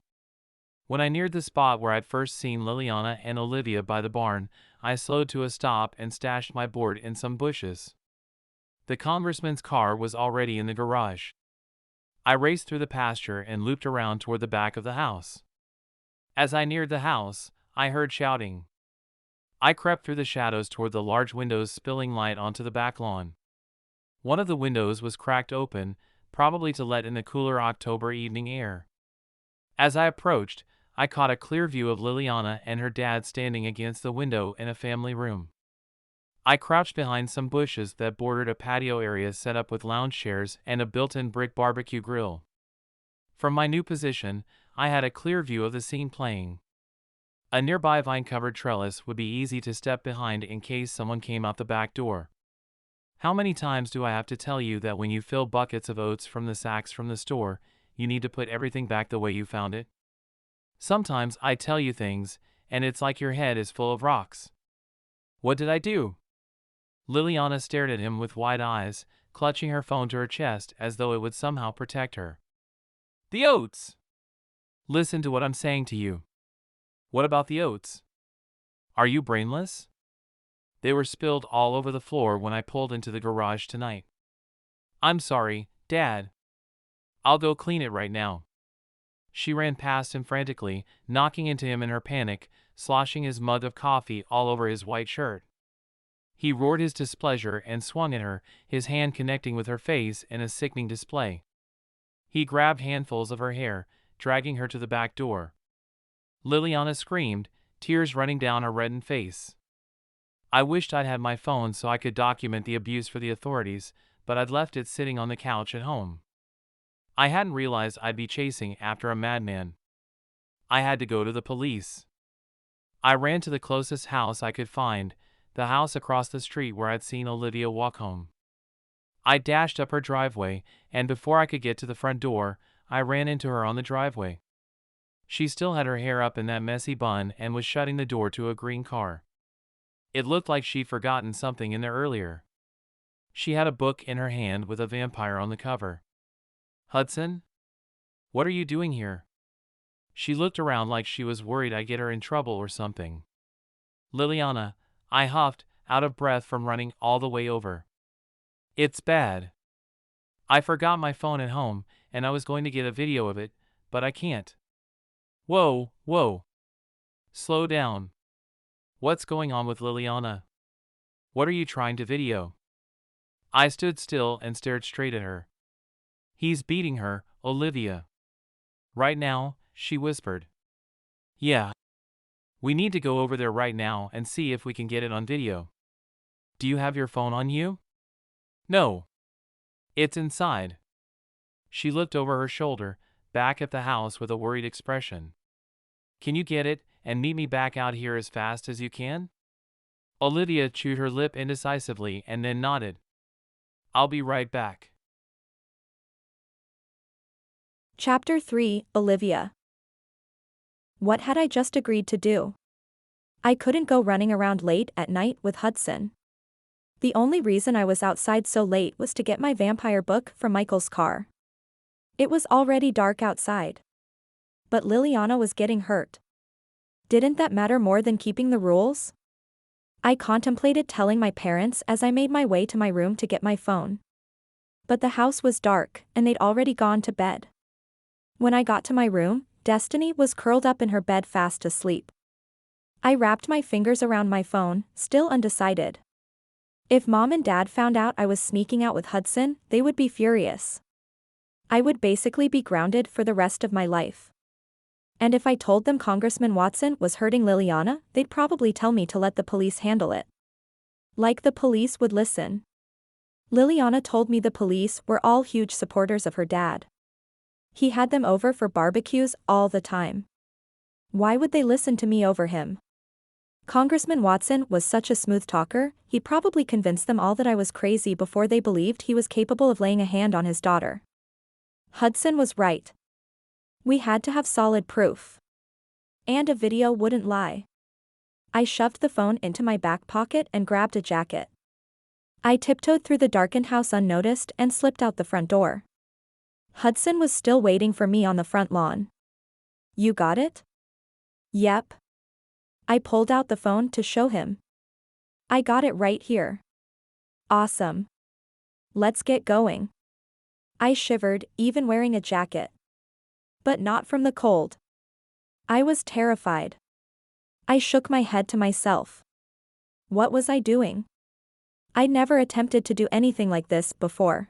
When I neared the spot where I'd first seen Liliana and Olivia by the barn, I slowed to a stop and stashed my board in some bushes. The congressman's car was already in the garage. I raced through the pasture and looped around toward the back of the house. As I neared the house, I heard shouting. I crept through the shadows toward the large windows, spilling light onto the back lawn. One of the windows was cracked open, probably to let in the cooler October evening air. As I approached, I caught a clear view of Liliana and her dad standing against the window in a family room. I crouched behind some bushes that bordered a patio area set up with lounge chairs and a built-in brick barbecue grill. From my new position, I had a clear view of the scene playing. A nearby vine-covered trellis would be easy to step behind in case someone came out the back door. How many times do I have to tell you that when you fill buckets of oats from the sacks from the store, you need to put everything back the way you found it? Sometimes I tell you things, and it's like your head is full of rocks. What did I do? Liliana stared at him with wide eyes, clutching her phone to her chest as though it would somehow protect her. The oats! Listen to what I'm saying to you. What about the oats? Are you brainless? They were spilled all over the floor when I pulled into the garage tonight. I'm sorry, Dad. I'll go clean it right now. She ran past him frantically, knocking into him in her panic, sloshing his mug of coffee all over his white shirt. He roared his displeasure and swung at her, his hand connecting with her face in a sickening display. He grabbed handfuls of her hair, dragging her to the back door. Liliana screamed, tears running down her reddened face. I wished I'd had my phone so I could document the abuse for the authorities, but I'd left it sitting on the couch at home. I hadn't realized I'd be chasing after a madman. I had to go to the police. I ran to the closest house I could find, the house across the street where I'd seen Olivia walk home. I dashed up her driveway, and before I could get to the front door, I ran into her on the driveway. She still had her hair up in that messy bun and was shutting the door to a green car. It looked like she'd forgotten something in there earlier. She had a book in her hand with a vampire on the cover. Hudson? What are you doing here? She looked around like she was worried I'd get her in trouble or something. Liliana, I huffed, out of breath from running all the way over. It's bad. I forgot my phone at home, and I was going to get a video of it, but I can't. Whoa, whoa. Slow down. What's going on with Liliana? What are you trying to video? I stood still and stared straight at her. He's beating her, Olivia. Right now, she whispered. Yeah. We need to go over there right now and see if we can get it on video. Do you have your phone on you? No. It's inside. She looked over her shoulder, back at the house with a worried expression. Can you get it and meet me back out here as fast as you can? Olivia chewed her lip indecisively and then nodded. I'll be right back. Chapter 3, Olivia. What had I just agreed to do? I couldn't go running around late at night with Hudson. The only reason I was outside so late was to get my vampire book from Michael's car. It was already dark outside. But Liliana was getting hurt. Didn't that matter more than keeping the rules? I contemplated telling my parents as I made my way to my room to get my phone. But the house was dark, and they'd already gone to bed. When I got to my room, Destiny was curled up in her bed fast asleep. I wrapped my fingers around my phone, still undecided. If Mom and Dad found out I was sneaking out with Hudson, they would be furious. I would basically be grounded for the rest of my life. And if I told them Congressman Watson was hurting Liliana, they'd probably tell me to let the police handle it. Like the police would listen. Liliana told me the police were all huge supporters of her dad. He had them over for barbecues all the time. Why would they listen to me over him? Congressman Watson was such a smooth talker, he'd probably convince them all that I was crazy before they believed he was capable of laying a hand on his daughter. Hudson was right. We had to have solid proof. And a video wouldn't lie. I shoved the phone into my back pocket and grabbed a jacket. I tiptoed through the darkened house unnoticed and slipped out the front door. Hudson was still waiting for me on the front lawn. You got it? Yep. I pulled out the phone to show him. I got it right here. Awesome. Let's get going. I shivered, even wearing a jacket. But not from the cold. I was terrified. I shook my head to myself. What was I doing? I'd never attempted to do anything like this before.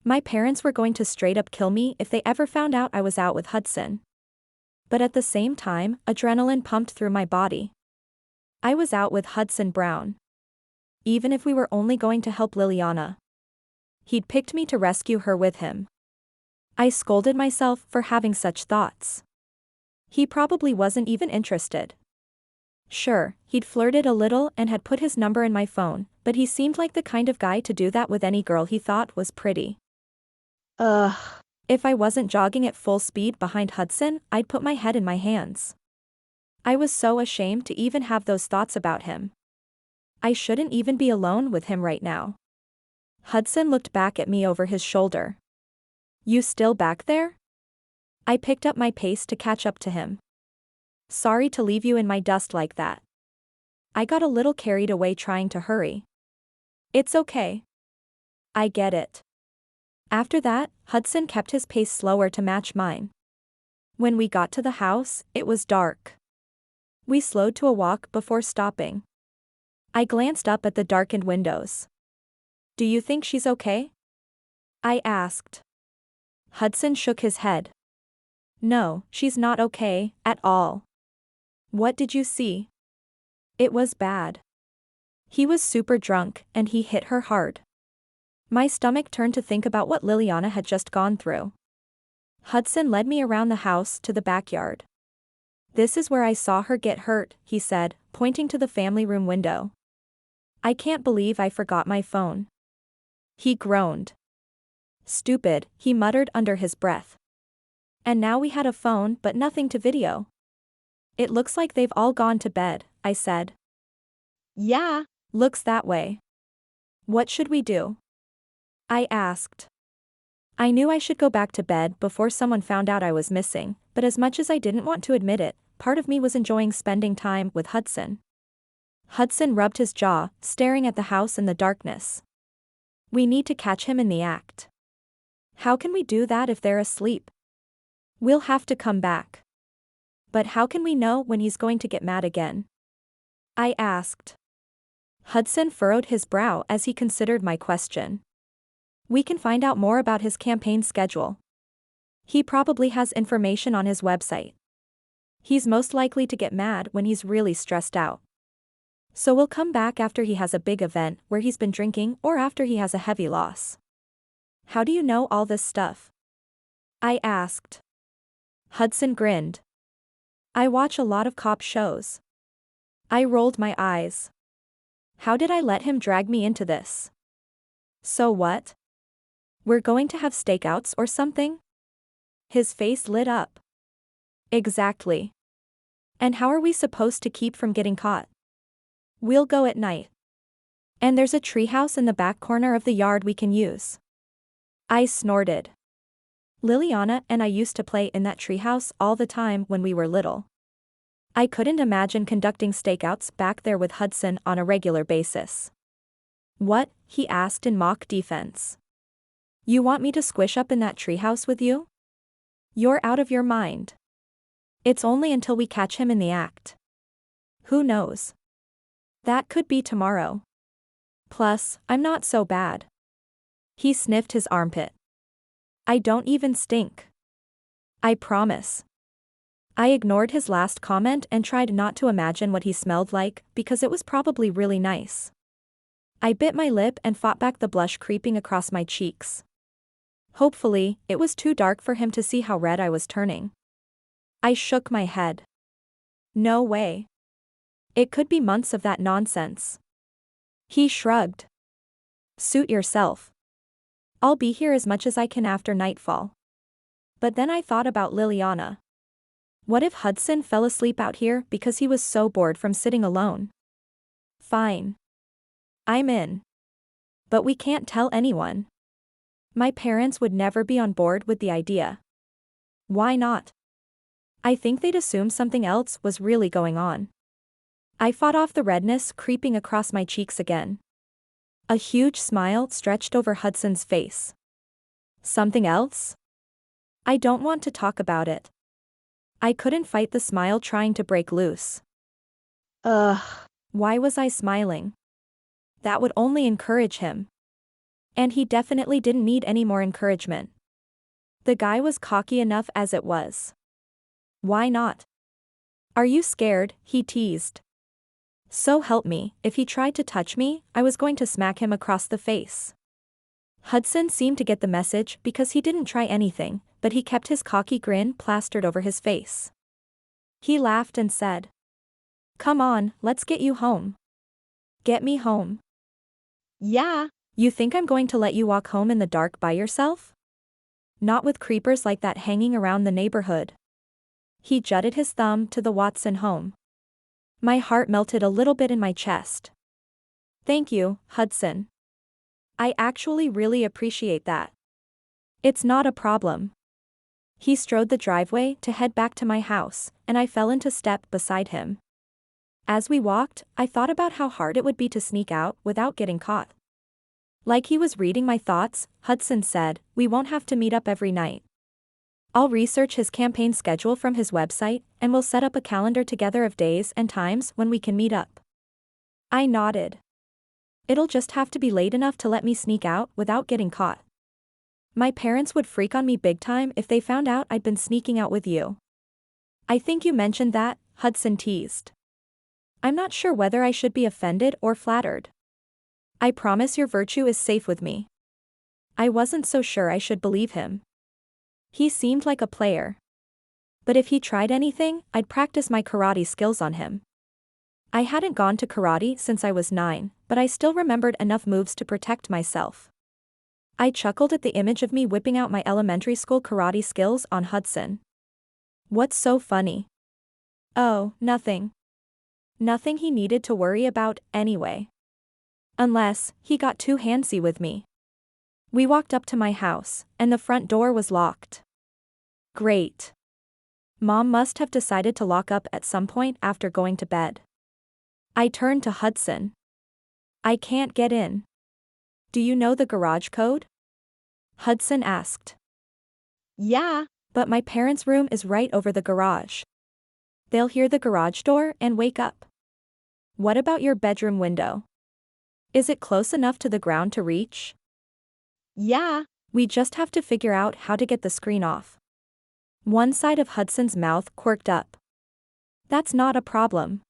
My parents were going to straight up kill me if they ever found out I was out with Hudson. But at the same time, adrenaline pumped through my body. I was out with Hudson Brown. Even if we were only going to help Liliana. He'd picked me to rescue her with him. I scolded myself for having such thoughts. He probably wasn't even interested. Sure, he'd flirted a little and had put his number in my phone, but he seemed like the kind of guy to do that with any girl he thought was pretty. If I wasn't jogging at full speed behind Hudson, I'd put my head in my hands. I was so ashamed to even have those thoughts about him. I shouldn't even be alone with him right now. Hudson looked back at me over his shoulder. You still back there? I picked up my pace to catch up to him. Sorry to leave you in my dust like that. I got a little carried away trying to hurry. It's okay. I get it. After that, Hudson kept his pace slower to match mine. When we got to the house, it was dark. We slowed to a walk before stopping. I glanced up at the darkened windows. Do you think she's okay? I asked. Hudson shook his head. No, she's not okay, at all. What did you see? It was bad. He was super drunk, and he hit her hard. My stomach turned to think about what Liliana had just gone through. Hudson led me around the house to the backyard. This is where I saw her get hurt, he said, pointing to the family room window. I can't believe I forgot my phone. He groaned. Stupid, he muttered under his breath. And now we had a phone but nothing to video. It looks like they've all gone to bed, I said. Yeah. Looks that way. What should we do? I asked. I knew I should go back to bed before someone found out I was missing, but as much as I didn't want to admit it, part of me was enjoying spending time with Hudson. Hudson rubbed his jaw, staring at the house in the darkness. We need to catch him in the act. How can we do that if they're asleep? We'll have to come back. But how can we know when he's going to get mad again? I asked. Hudson furrowed his brow as he considered my question. We can find out more about his campaign schedule. He probably has information on his website. He's most likely to get mad when he's really stressed out. So we'll come back after he has a big event where he's been drinking or after he has a heavy loss. How do you know all this stuff? I asked. Hudson grinned. I watch a lot of cop shows. I rolled my eyes. How did I let him drag me into this? So what? We're going to have stakeouts or something? His face lit up. Exactly. And how are we supposed to keep from getting caught? We'll go at night. And there's a treehouse in the back corner of the yard we can use. I snorted. Liliana and I used to play in that treehouse all the time when we were little. I couldn't imagine conducting stakeouts back there with Hudson on a regular basis. What? He asked in mock defense. You want me to squish up in that treehouse with you? You're out of your mind. It's only until we catch him in the act. Who knows? That could be tomorrow. Plus, I'm not so bad. He sniffed his armpit. I don't even stink. I promise. I ignored his last comment and tried not to imagine what he smelled like, because it was probably really nice. I bit my lip and fought back the blush creeping across my cheeks. Hopefully, it was too dark for him to see how red I was turning. I shook my head. No way. It could be months of that nonsense. He shrugged. Suit yourself. I'll be here as much as I can after nightfall. But then I thought about Liliana. What if Hudson fell asleep out here because he was so bored from sitting alone? Fine. I'm in. But we can't tell anyone. My parents would never be on board with the idea. Why not? I think they'd assume something else was really going on. I fought off the redness creeping across my cheeks again. A huge smile stretched over Hudson's face. Something else? I don't want to talk about it. I couldn't fight the smile trying to break loose. Ugh. Why was I smiling? That would only encourage him. And he definitely didn't need any more encouragement. The guy was cocky enough as it was. Why not? Are you scared? He teased. So help me, if he tried to touch me, I was going to smack him across the face. Hudson seemed to get the message because he didn't try anything, but he kept his cocky grin plastered over his face. He laughed and said, Come on, let's get you home. Get me home. Yeah. You think I'm going to let you walk home in the dark by yourself? Not with creepers like that hanging around the neighborhood. He jutted his thumb to the Watson home. My heart melted a little bit in my chest. Thank you, Hudson. I actually really appreciate that. It's not a problem. He strode the driveway to head back to my house, and I fell into step beside him. As we walked, I thought about how hard it would be to sneak out without getting caught. Like he was reading my thoughts, Hudson said, We won't have to meet up every night. I'll research his campaign schedule from his website, and we'll set up a calendar together of days and times when we can meet up. I nodded. It'll just have to be late enough to let me sneak out without getting caught. My parents would freak on me big time if they found out I'd been sneaking out with you. I think you mentioned that, Hudson teased. I'm not sure whether I should be offended or flattered. I promise your virtue is safe with me. I wasn't so sure I should believe him. He seemed like a player. But if he tried anything, I'd practice my karate skills on him. I hadn't gone to karate since I was 9, but I still remembered enough moves to protect myself. I chuckled at the image of me whipping out my elementary school karate skills on Hudson. What's so funny? Oh, nothing. Nothing he needed to worry about, anyway. Unless, he got too handsy with me. We walked up to my house, and the front door was locked. Great. Mom must have decided to lock up at some point after going to bed. I turned to Hudson. I can't get in. Do you know the garage code? Hudson asked. Yeah, But my parents' room is right over the garage. They'll hear the garage door and wake up. What about your bedroom window? Is it close enough to the ground to reach? yeah, We just have to figure out how to get the screen off. One side of Hudson's mouth quirked up. That's not a problem.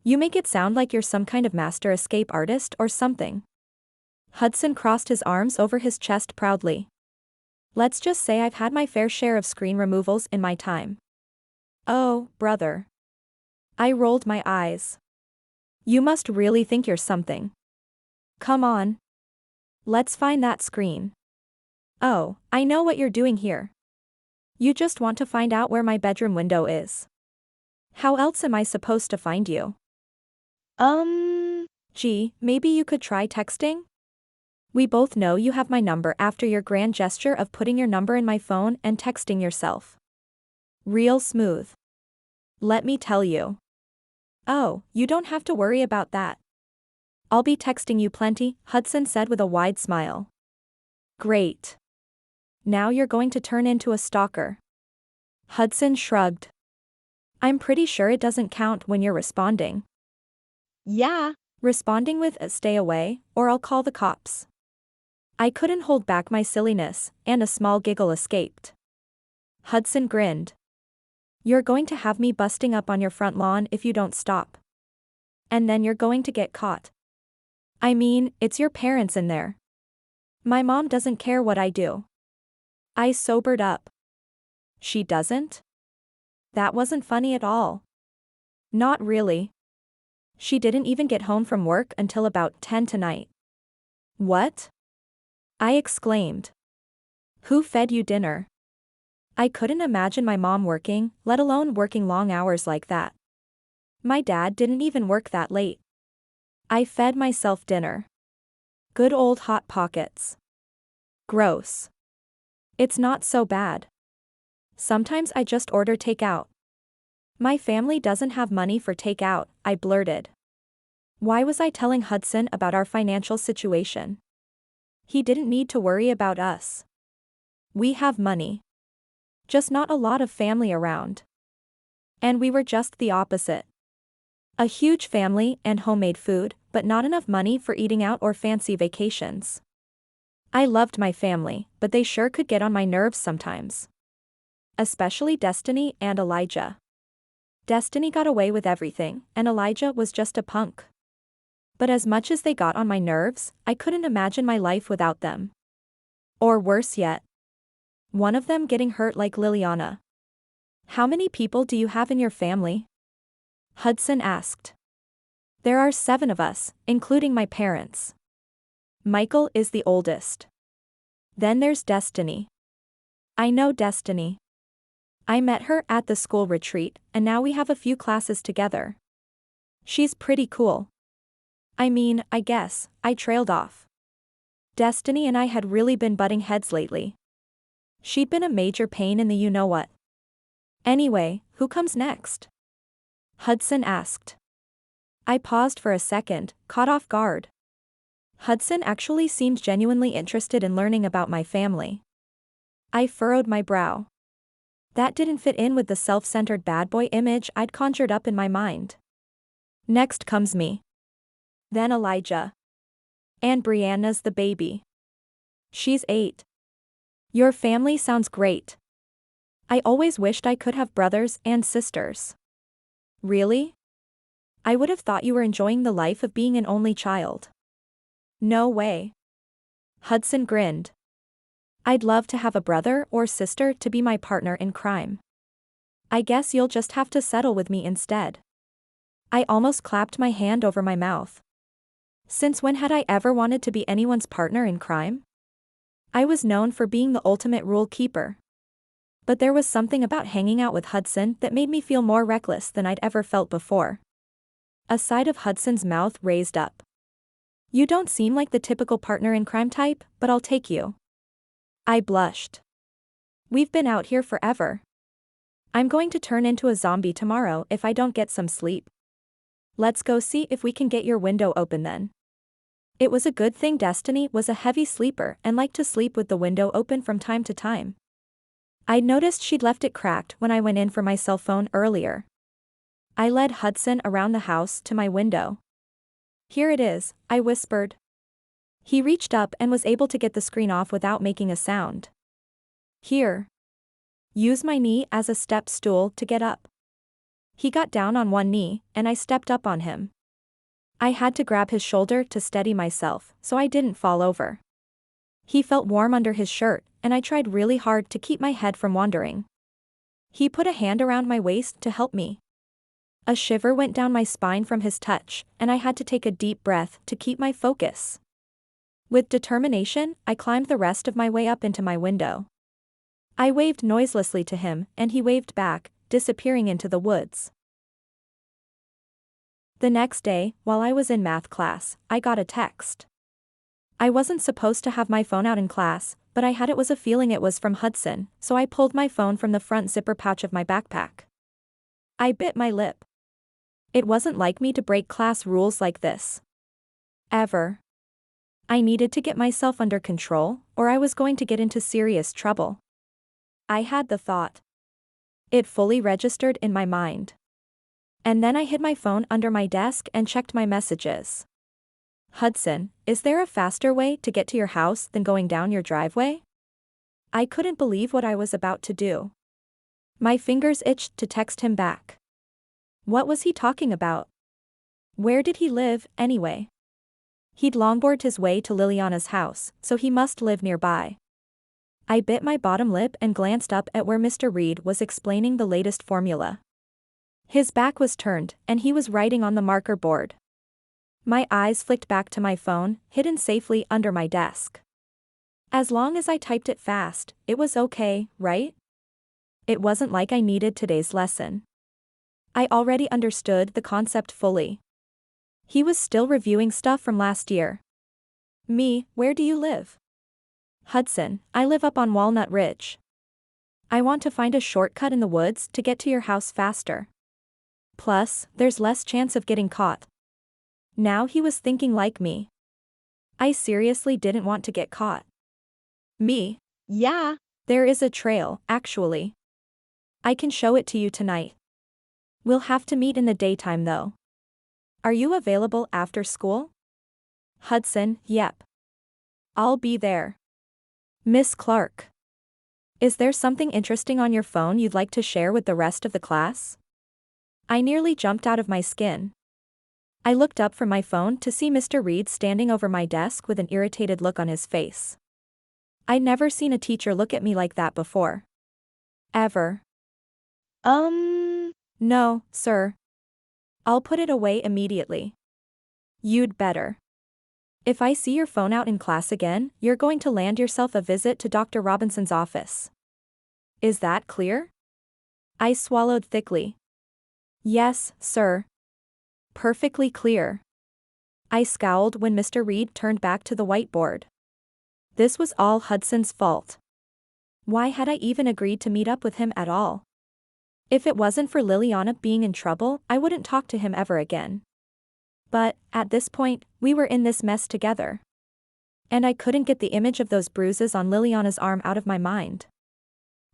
You make it sound like you're some kind of master escape artist or something. Hudson crossed his arms over his chest proudly. Let's just say I've had my fair share of screen removals in my time. Oh, brother. I rolled my eyes. You must really think you're something. Come on. Let's find that screen. Oh, I know what you're doing here. You just want to find out where my bedroom window is. How else am I supposed to find you? Gee, maybe you could try texting? We both know you have my number after your grand gesture of putting your number in my phone and texting yourself. Real smooth. Let me tell you. Oh, you don't have to worry about that. I'll be texting you plenty, Hudson said with a wide smile. Great. Now you're going to turn into a stalker. Hudson shrugged. I'm pretty sure it doesn't count when you're responding. yeah, Responding with a stay away, or I'll call the cops. I couldn't hold back my silliness, and a small giggle escaped. Hudson grinned. You're going to have me busting up on your front lawn if you don't stop. And then you're going to get caught. I mean, it's your parents in there. My mom doesn't care what I do. I sobered up. She doesn't? That wasn't funny at all. Not really. She didn't even get home from work until about 10 tonight. What? I exclaimed. Who fed you dinner? I couldn't imagine my mom working, let alone working long hours like that. My dad didn't even work that late. I fed myself dinner. Good old Hot Pockets. Gross. It's not so bad. Sometimes I just order takeout. My family doesn't have money for takeout, I blurted. Why was I telling Hudson about our financial situation? He didn't need to worry about us. We have money. Just not a lot of family around. And we were just the opposite. A huge family and homemade food, but not enough money for eating out or fancy vacations. I loved my family, but they sure could get on my nerves sometimes. Especially Destiny and Elijah. Destiny got away with everything, and Elijah was just a punk. But as much as they got on my nerves, I couldn't imagine my life without them. Or worse yet. One of them getting hurt like Liliana. How many people do you have in your family? Hudson asked. There are 7 of us, including my parents. Michael is the oldest. Then there's Destiny. I know Destiny. I met her at the school retreat, and now we have a few classes together. She's pretty cool. I mean, I guess, I trailed off. Destiny and I had really been butting heads lately. She'd been a major pain in the you-know-what. Anyway, who comes next? Hudson asked. I paused for a second, caught off guard. Hudson actually seemed genuinely interested in learning about my family. I furrowed my brow. That didn't fit in with the self-centered bad boy image I'd conjured up in my mind. Next comes me. Then Elijah. And Brianna's the baby. She's 8. Your family sounds great. I always wished I could have brothers and sisters. Really? I would have thought you were enjoying the life of being an only child. No way. Hudson grinned. I'd love to have a brother or sister to be my partner in crime. I guess you'll just have to settle with me instead. I almost clapped my hand over my mouth. Since when had I ever wanted to be anyone's partner in crime? I was known for being the ultimate rule keeper. But there was something about hanging out with Hudson that made me feel more reckless than I'd ever felt before. A side of Hudson's mouth raised up. You don't seem like the typical partner in crime type, but I'll take you. I blushed. We've been out here forever. I'm going to turn into a zombie tomorrow if I don't get some sleep. Let's go see if we can get your window open then. It was a good thing Destiny was a heavy sleeper and liked to sleep with the window open from time to time. I'd noticed she'd left it cracked when I went in for my cell phone earlier. I led Hudson around the house to my window. Here it is, I whispered. He reached up and was able to get the screen off without making a sound. Here. Use my knee as a step stool to get up. He got down on one knee, and I stepped up on him. I had to grab his shoulder to steady myself, so I didn't fall over. He felt warm under his shirt, and I tried really hard to keep my head from wandering. He put a hand around my waist to help me. A shiver went down my spine from his touch, and I had to take a deep breath to keep my focus. With determination, I climbed the rest of my way up into my window. I waved noiselessly to him, and he waved back, disappearing into the woods. The next day, while I was in math class, I got a text. I wasn't supposed to have my phone out in class, but I had it was a feeling it was from Hudson, so I pulled my phone from the front zipper pouch of my backpack. I bit my lip. It wasn't like me to break class rules like this. Ever. I needed to get myself under control, or I was going to get into serious trouble. I had the thought. It fully registered in my mind. And then I hid my phone under my desk and checked my messages. Hudson, is there a faster way to get to your house than going down your driveway? I couldn't believe what I was about to do. My fingers itched to text him back. What was he talking about? Where did he live, anyway? He'd longboarded his way to Liliana's house, so he must live nearby. I bit my bottom lip and glanced up at where Mr. Reed was explaining the latest formula. His back was turned, and he was writing on the marker board. My eyes flicked back to my phone, hidden safely under my desk. As long as I typed it fast, it was okay, right? It wasn't like I needed today's lesson. I already understood the concept fully. He was still reviewing stuff from last year. Me, where do you live? Hudson, I live up on Walnut Ridge. I want to find a shortcut in the woods to get to your house faster. Plus, there's less chance of getting caught. Now he was thinking like me. I seriously didn't want to get caught. Me? Yeah. There is a trail, actually. I can show it to you tonight. We'll have to meet in the daytime though. Are you available after school? Hudson, yep. I'll be there. Miss Clark. Is there something interesting on your phone you'd like to share with the rest of the class? I nearly jumped out of my skin. I looked up from my phone to see Mr. Reed standing over my desk with an irritated look on his face. I'd never seen a teacher look at me like that before. Ever. No, sir. I'll put it away immediately. You'd better. If I see your phone out in class again, you're going to land yourself a visit to Dr. Robinson's office. Is that clear? I swallowed thickly. Yes, sir. Perfectly clear. I scowled when Mr. Reed turned back to the whiteboard. This was all Hudson's fault. Why had I even agreed to meet up with him at all? If it wasn't for Liliana being in trouble, I wouldn't talk to him ever again. But, at this point, we were in this mess together. And I couldn't get the image of those bruises on Liliana's arm out of my mind.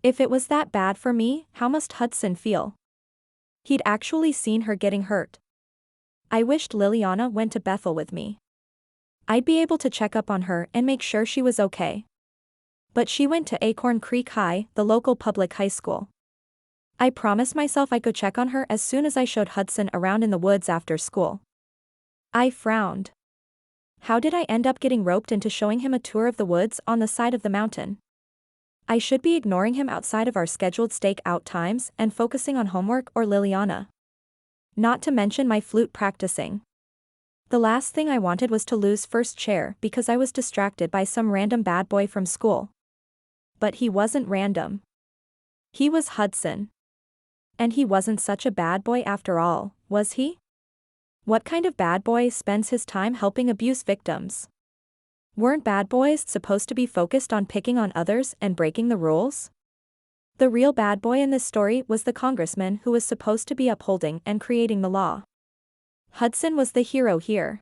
If it was that bad for me, how must Hudson feel? He'd actually seen her getting hurt. I wished Liliana went to Bethel with me. I'd be able to check up on her and make sure she was okay. But she went to Acorn Creek High, the local public high school. I promised myself I could check on her as soon as I showed Hudson around in the woods after school. I frowned. How did I end up getting roped into showing him a tour of the woods on the side of the mountain? I should be ignoring him outside of our scheduled stake-out times and focusing on homework or Liliana. Not to mention my flute practicing. The last thing I wanted was to lose first chair because I was distracted by some random bad boy from school. But he wasn't random. He was Hudson. And he wasn't such a bad boy after all, was he? What kind of bad boy spends his time helping abuse victims? Weren't bad boys supposed to be focused on picking on others and breaking the rules? The real bad boy in this story was the congressman who was supposed to be upholding and creating the law. Hudson was the hero here.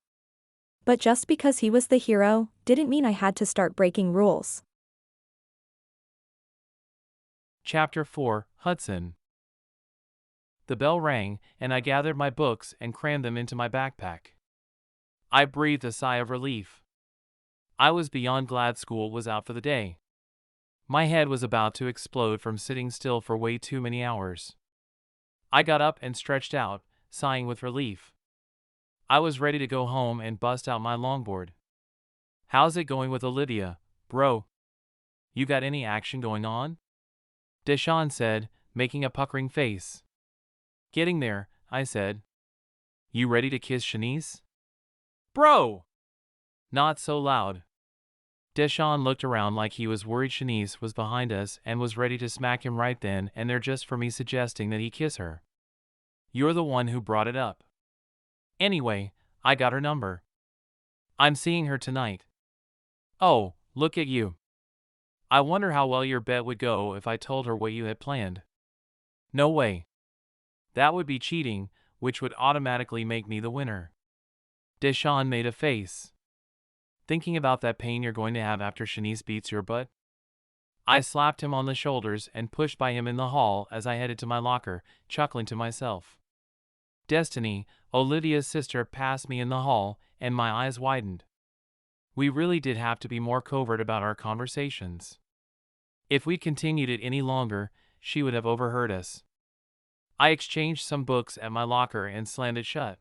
But just because he was the hero, didn't mean I had to start breaking rules. Chapter 4, Hudson. The bell rang, and I gathered my books and crammed them into my backpack. I breathed a sigh of relief. I was beyond glad school was out for the day. My head was about to explode from sitting still for way too many hours. I got up and stretched out, sighing with relief. I was ready to go home and bust out my longboard. "How's it going with Olivia, bro? You got any action going on?" Deshawn said, making a puckering face. "Getting there," I said. "You ready to kiss Shanice?" "Bro!" "Not so loud." Deshawn looked around like he was worried Shanice was behind us and was ready to smack him right then and there just for me suggesting that he kiss her. "You're the one who brought it up. Anyway, I got her number. I'm seeing her tonight." "Oh, look at you. I wonder how well your bet would go if I told her what you had planned." "No way. That would be cheating, which would automatically make me the winner." Deshawn made a face. "Thinking about that pain you're going to have after Shanice beats your butt?" I slapped him on the shoulders and pushed by him in the hall as I headed to my locker, chuckling to myself. Destiny, Olivia's sister, passed me in the hall, and my eyes widened. We really did have to be more covert about our conversations. If we continued it any longer, she would have overheard us. I exchanged some books at my locker and slammed it shut.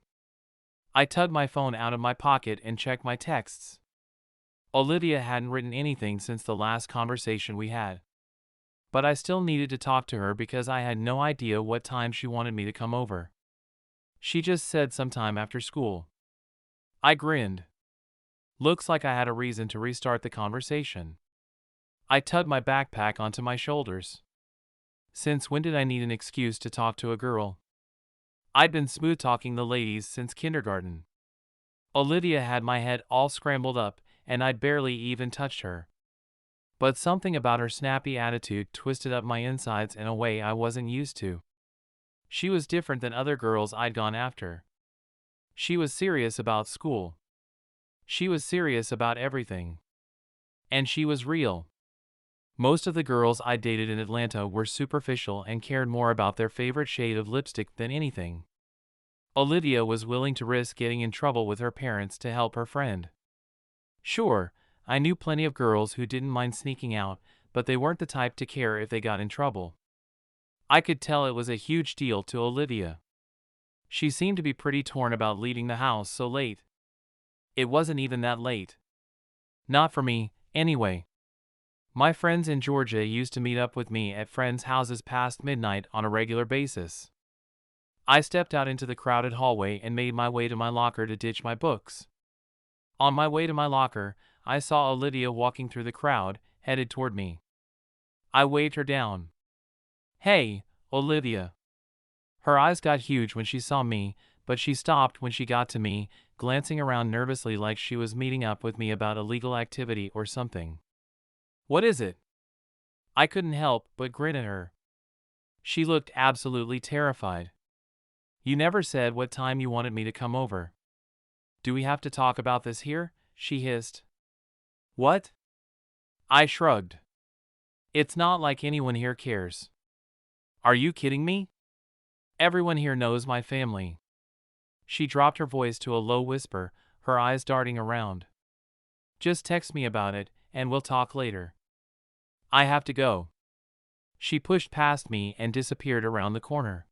I tugged my phone out of my pocket and checked my texts. Olivia hadn't written anything since the last conversation we had. But I still needed to talk to her because I had no idea what time she wanted me to come over. She just said sometime after school. I grinned. Looks like I had a reason to restart the conversation. I tugged my backpack onto my shoulders. Since when did I need an excuse to talk to a girl? I'd been smooth-talking the ladies since kindergarten. Olivia had my head all scrambled up, and I'd barely even touched her. But something about her snappy attitude twisted up my insides in a way I wasn't used to. She was different than other girls I'd gone after. She was serious about school. She was serious about everything. And she was real. Most of the girls I dated in Atlanta were superficial and cared more about their favorite shade of lipstick than anything. Olivia was willing to risk getting in trouble with her parents to help her friend. Sure, I knew plenty of girls who didn't mind sneaking out, but they weren't the type to care if they got in trouble. I could tell it was a huge deal to Olivia. She seemed to be pretty torn about leaving the house so late. It wasn't even that late. Not for me, anyway. My friends in Georgia used to meet up with me at friends' houses past midnight on a regular basis. I stepped out into the crowded hallway and made my way to my locker to ditch my books. On my way to my locker, I saw Olivia walking through the crowd, headed toward me. I waved her down. "Hey, Olivia." Her eyes got huge when she saw me, but she stopped when she got to me, glancing around nervously like she was meeting up with me about illegal activity or something. "What is it?" I couldn't help but grin at her. She looked absolutely terrified. "You never said what time you wanted me to come over." "Do we have to talk about this here?" she hissed. "What?" I shrugged. "It's not like anyone here cares." "Are you kidding me? Everyone here knows my family." She dropped her voice to a low whisper, her eyes darting around. "Just text me about it, and we'll talk later. I have to go." She pushed past me and disappeared around the corner.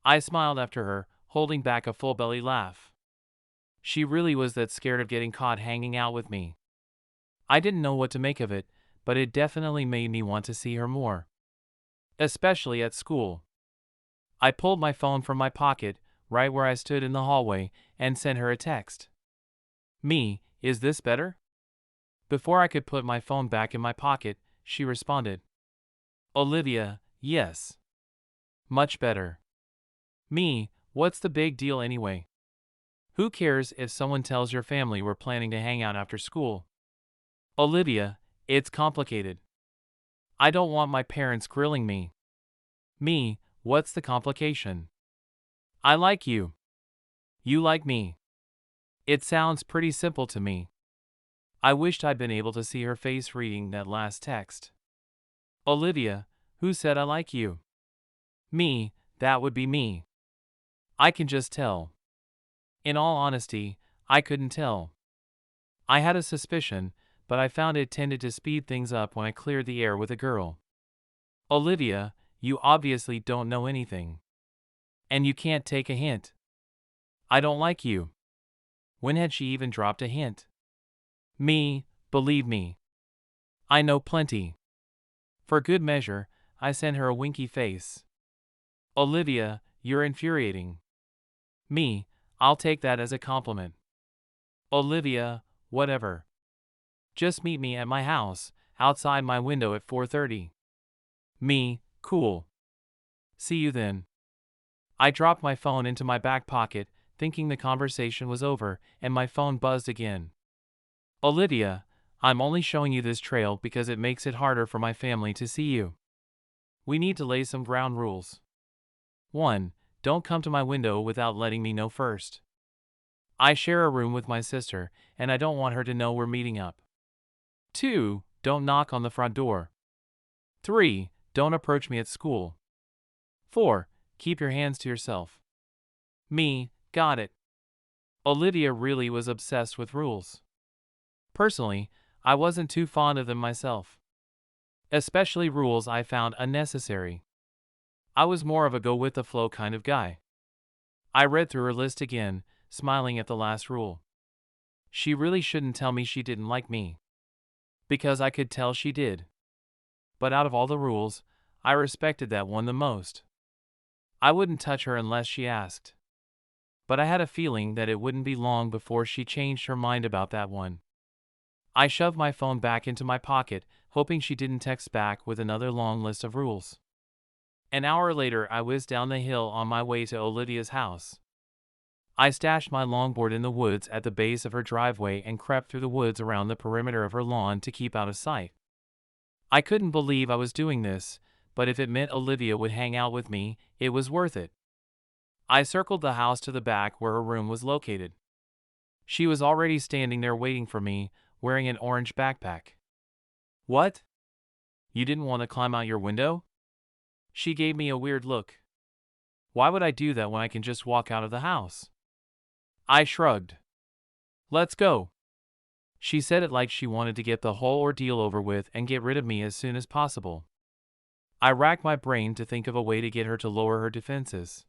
I smiled after her, holding back a full-belly laugh. She really was that scared of getting caught hanging out with me. I didn't know what to make of it, but it definitely made me want to see her more. Especially at school. I pulled my phone from my pocket, right where I stood in the hallway, and sent her a text. "Me, is this better?" Before I could put my phone back in my pocket, she responded. "Olivia, yes. Much better." "Me, what's the big deal anyway? Who cares if someone tells your family we're planning to hang out after school?" "Olivia, it's complicated." I don't want my parents grilling me. Me, what's the complication? I like you. You like me. It sounds pretty simple to me. I wished I'd been able to see her face reading that last text. Olivia, who said I like you? Me, that would be me. I can just tell. In all honesty, I couldn't tell. I had a suspicion, but I found it tended to speed things up when I cleared the air with a girl. Olivia, you obviously don't know anything. And you can't take a hint. I don't like you. When had she even dropped a hint? Me, believe me. I know plenty. For good measure, I sent her a winky face. Olivia, you're infuriating. Me, I'll take that as a compliment. Olivia, whatever. Just meet me at my house, outside my window at 4:30. Me, cool. See you then. I dropped my phone into my back pocket, thinking the conversation was over, and my phone buzzed again. Olivia, I'm only showing you this trail because it makes it harder for my family to see you. We need to lay some ground rules. 1. Don't come to my window without letting me know first. I share a room with my sister, and I don't want her to know we're meeting up. 2. Don't knock on the front door. 3. Don't approach me at school. 4. Keep your hands to yourself. Me, got it. Olivia really was obsessed with rules. Personally, I wasn't too fond of them myself. Especially rules I found unnecessary. I was more of a go-with-the-flow kind of guy. I read through her list again, smiling at the last rule. She really shouldn't tell me she didn't like me. Because I could tell she did. But out of all the rules, I respected that one the most. I wouldn't touch her unless she asked. But I had a feeling that it wouldn't be long before she changed her mind about that one. I shoved my phone back into my pocket, hoping she didn't text back with another long list of rules. An hour later, I whizzed down the hill on my way to Olivia's house. I stashed my longboard in the woods at the base of her driveway and crept through the woods around the perimeter of her lawn to keep out of sight. I couldn't believe I was doing this, but if it meant Olivia would hang out with me, it was worth it. I circled the house to the back where her room was located. She was already standing there waiting for me, wearing an orange backpack. What? You didn't want to climb out your window? She gave me a weird look. Why would I do that when I can just walk out of the house? I shrugged. Let's go. She said it like she wanted to get the whole ordeal over with and get rid of me as soon as possible. I racked my brain to think of a way to get her to lower her defenses.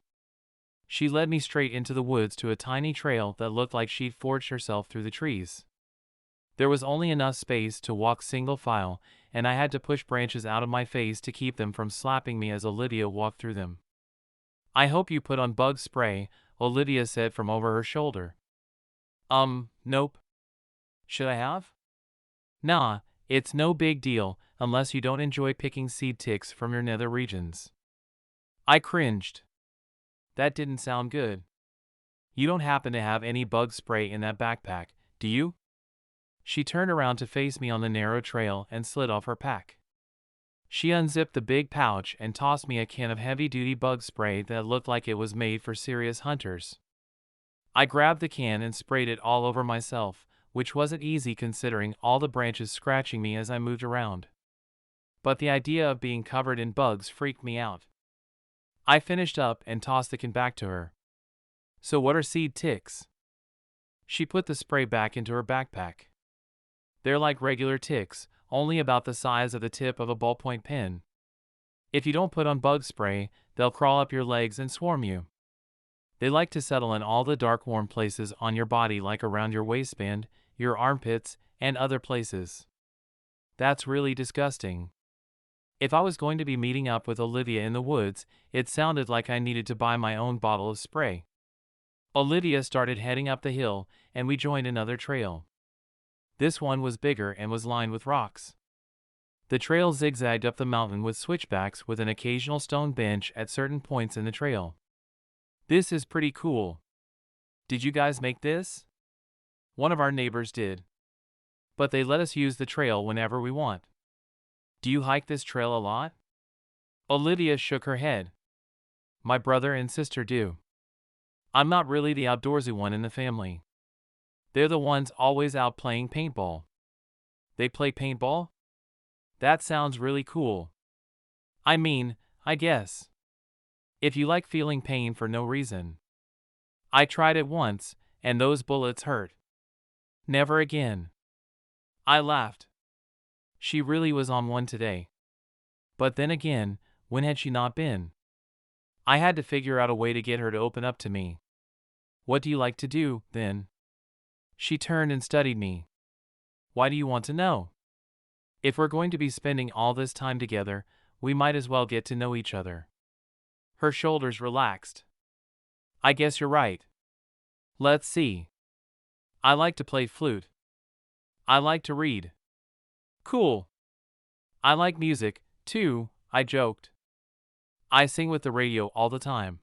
She led me straight into the woods to a tiny trail that looked like she'd forged herself through the trees. There was only enough space to walk single file, and I had to push branches out of my face to keep them from slapping me as Olivia walked through them. I hope you put on bug spray, Olivia said from over her shoulder. Nope. Should I have? Nah, it's no big deal, unless you don't enjoy picking seed ticks from your nether regions. I cringed. That didn't sound good. You don't happen to have any bug spray in that backpack, do you? She turned around to face me on the narrow trail and slid off her pack. She unzipped the big pouch and tossed me a can of heavy-duty bug spray that looked like it was made for serious hunters. I grabbed the can and sprayed it all over myself, which wasn't easy considering all the branches scratching me as I moved around. But the idea of being covered in bugs freaked me out. I finished up and tossed the can back to her. So what are seed ticks? She put the spray back into her backpack. They're like regular ticks, only about the size of the tip of a ballpoint pen. If you don't put on bug spray, they'll crawl up your legs and swarm you. They like to settle in all the dark warm places on your body, like around your waistband, your armpits, and other places. That's really disgusting. If I was going to be meeting up with Olivia in the woods, it sounded like I needed to buy my own bottle of spray. Olivia started heading up the hill, and we joined another trail. This one was bigger and was lined with rocks. The trail zigzagged up the mountain with switchbacks with an occasional stone bench at certain points in the trail. This is pretty cool. Did you guys make this? One of our neighbors did. But they let us use the trail whenever we want. Do you hike this trail a lot? Olivia shook her head. My brother and sister do. I'm not really the outdoorsy one in the family. They're the ones always out playing paintball. They play paintball? That sounds really cool. I mean, I guess. If you like feeling pain for no reason. I tried it once, and those bullets hurt. Never again. I laughed. She really was on one today. But then again, when had she not been? I had to figure out a way to get her to open up to me. What do you like to do, then? She turned and studied me. Why do you want to know? If we're going to be spending all this time together, we might as well get to know each other. Her shoulders relaxed. I guess you're right. Let's see. I like to play flute. I like to read. Cool. I like music, too, I joked. I sing with the radio all the time.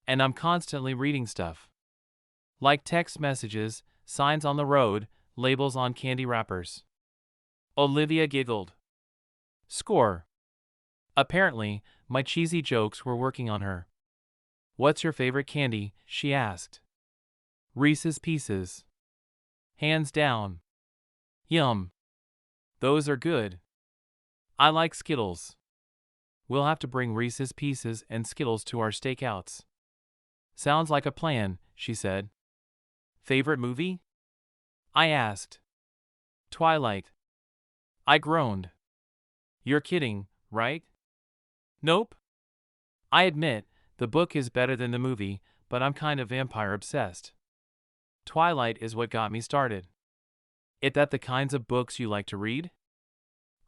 And I'm constantly reading stuff. Like text messages, signs on the road, labels on candy wrappers. Olivia giggled. Score. Apparently, my cheesy jokes were working on her. What's your favorite candy? She asked. Reese's Pieces. Hands down. Yum. Those are good. I like Skittles. We'll have to bring Reese's Pieces and Skittles to our stakeouts. Sounds like a plan, she said. Favorite movie? I asked. Twilight. I groaned. You're kidding, right? Nope. I admit, the book is better than the movie, but I'm kind of vampire obsessed. Twilight is what got me started. Is that the kinds of books you like to read?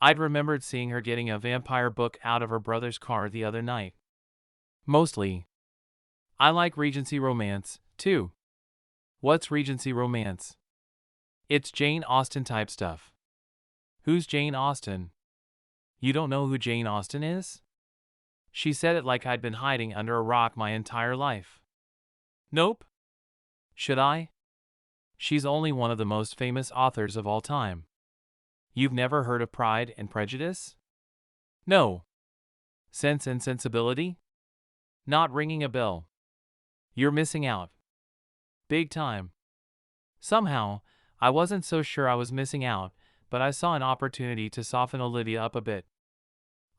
I'd remembered seeing her getting a vampire book out of her brother's car the other night. Mostly. I like Regency romance, too. What's Regency romance? It's Jane Austen type stuff. Who's Jane Austen? You don't know who Jane Austen is? She said it like I'd been hiding under a rock my entire life. Nope. Should I? She's only one of the most famous authors of all time. You've never heard of Pride and Prejudice? No. Sense and Sensibility? Not ringing a bell. You're missing out. Big time. Somehow, I wasn't so sure I was missing out, but I saw an opportunity to soften Olivia up a bit.